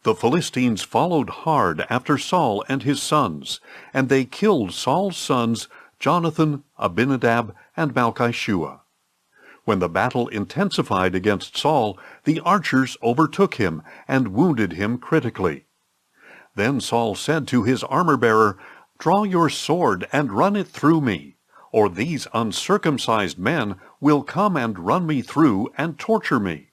The Philistines followed hard after Saul and his sons, and they killed Saul's sons Jonathan, Abinadab, and Malchishua. When the battle intensified against Saul, the archers overtook him and wounded him critically. Then Saul said to his armor-bearer, "Draw your sword and run it through me, or these uncircumcised men will come and run me through and torture me."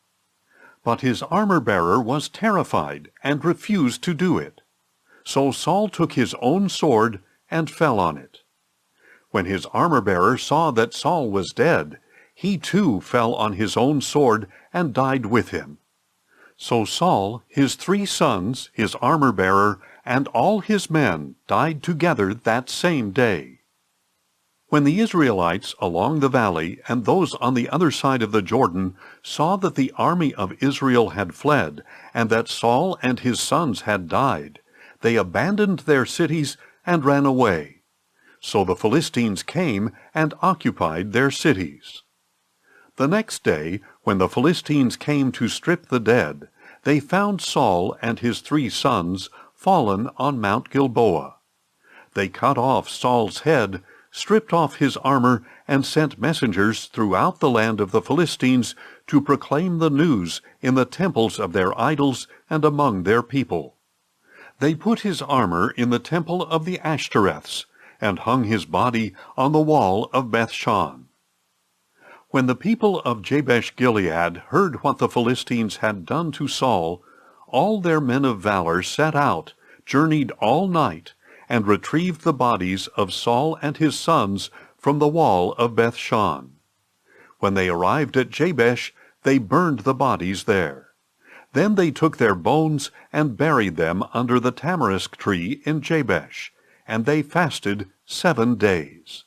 But his armor-bearer was terrified and refused to do it. So Saul took his own sword and fell on it. When his armor-bearer saw that Saul was dead, he too fell on his own sword and died with him. So Saul, his 3 sons, his armor-bearer, and all his men died together that same day. When the Israelites along the valley and those on the other side of the Jordan saw that the army of Israel had fled, and that Saul and his sons had died, they abandoned their cities and ran away. So the Philistines came and occupied their cities. The next day, when the Philistines came to strip the dead, they found Saul and his 3 sons fallen on Mount Gilboa. They cut off Saul's head, stripped off his armor, and sent messengers throughout the land of the Philistines to proclaim the news in the temples of their idols and among their people. They put his armor in the temple of the Ashtoreths, and hung his body on the wall of Bethshan. When the people of Jabesh-Gilead heard what the Philistines had done to Saul, all their men of valor set out, journeyed all night, and retrieved the bodies of Saul and his sons from the wall of Bethshan. When they arrived at Jabesh, they burned the bodies there. Then they took their bones and buried them under the tamarisk tree in Jabesh, and they fasted 7 days.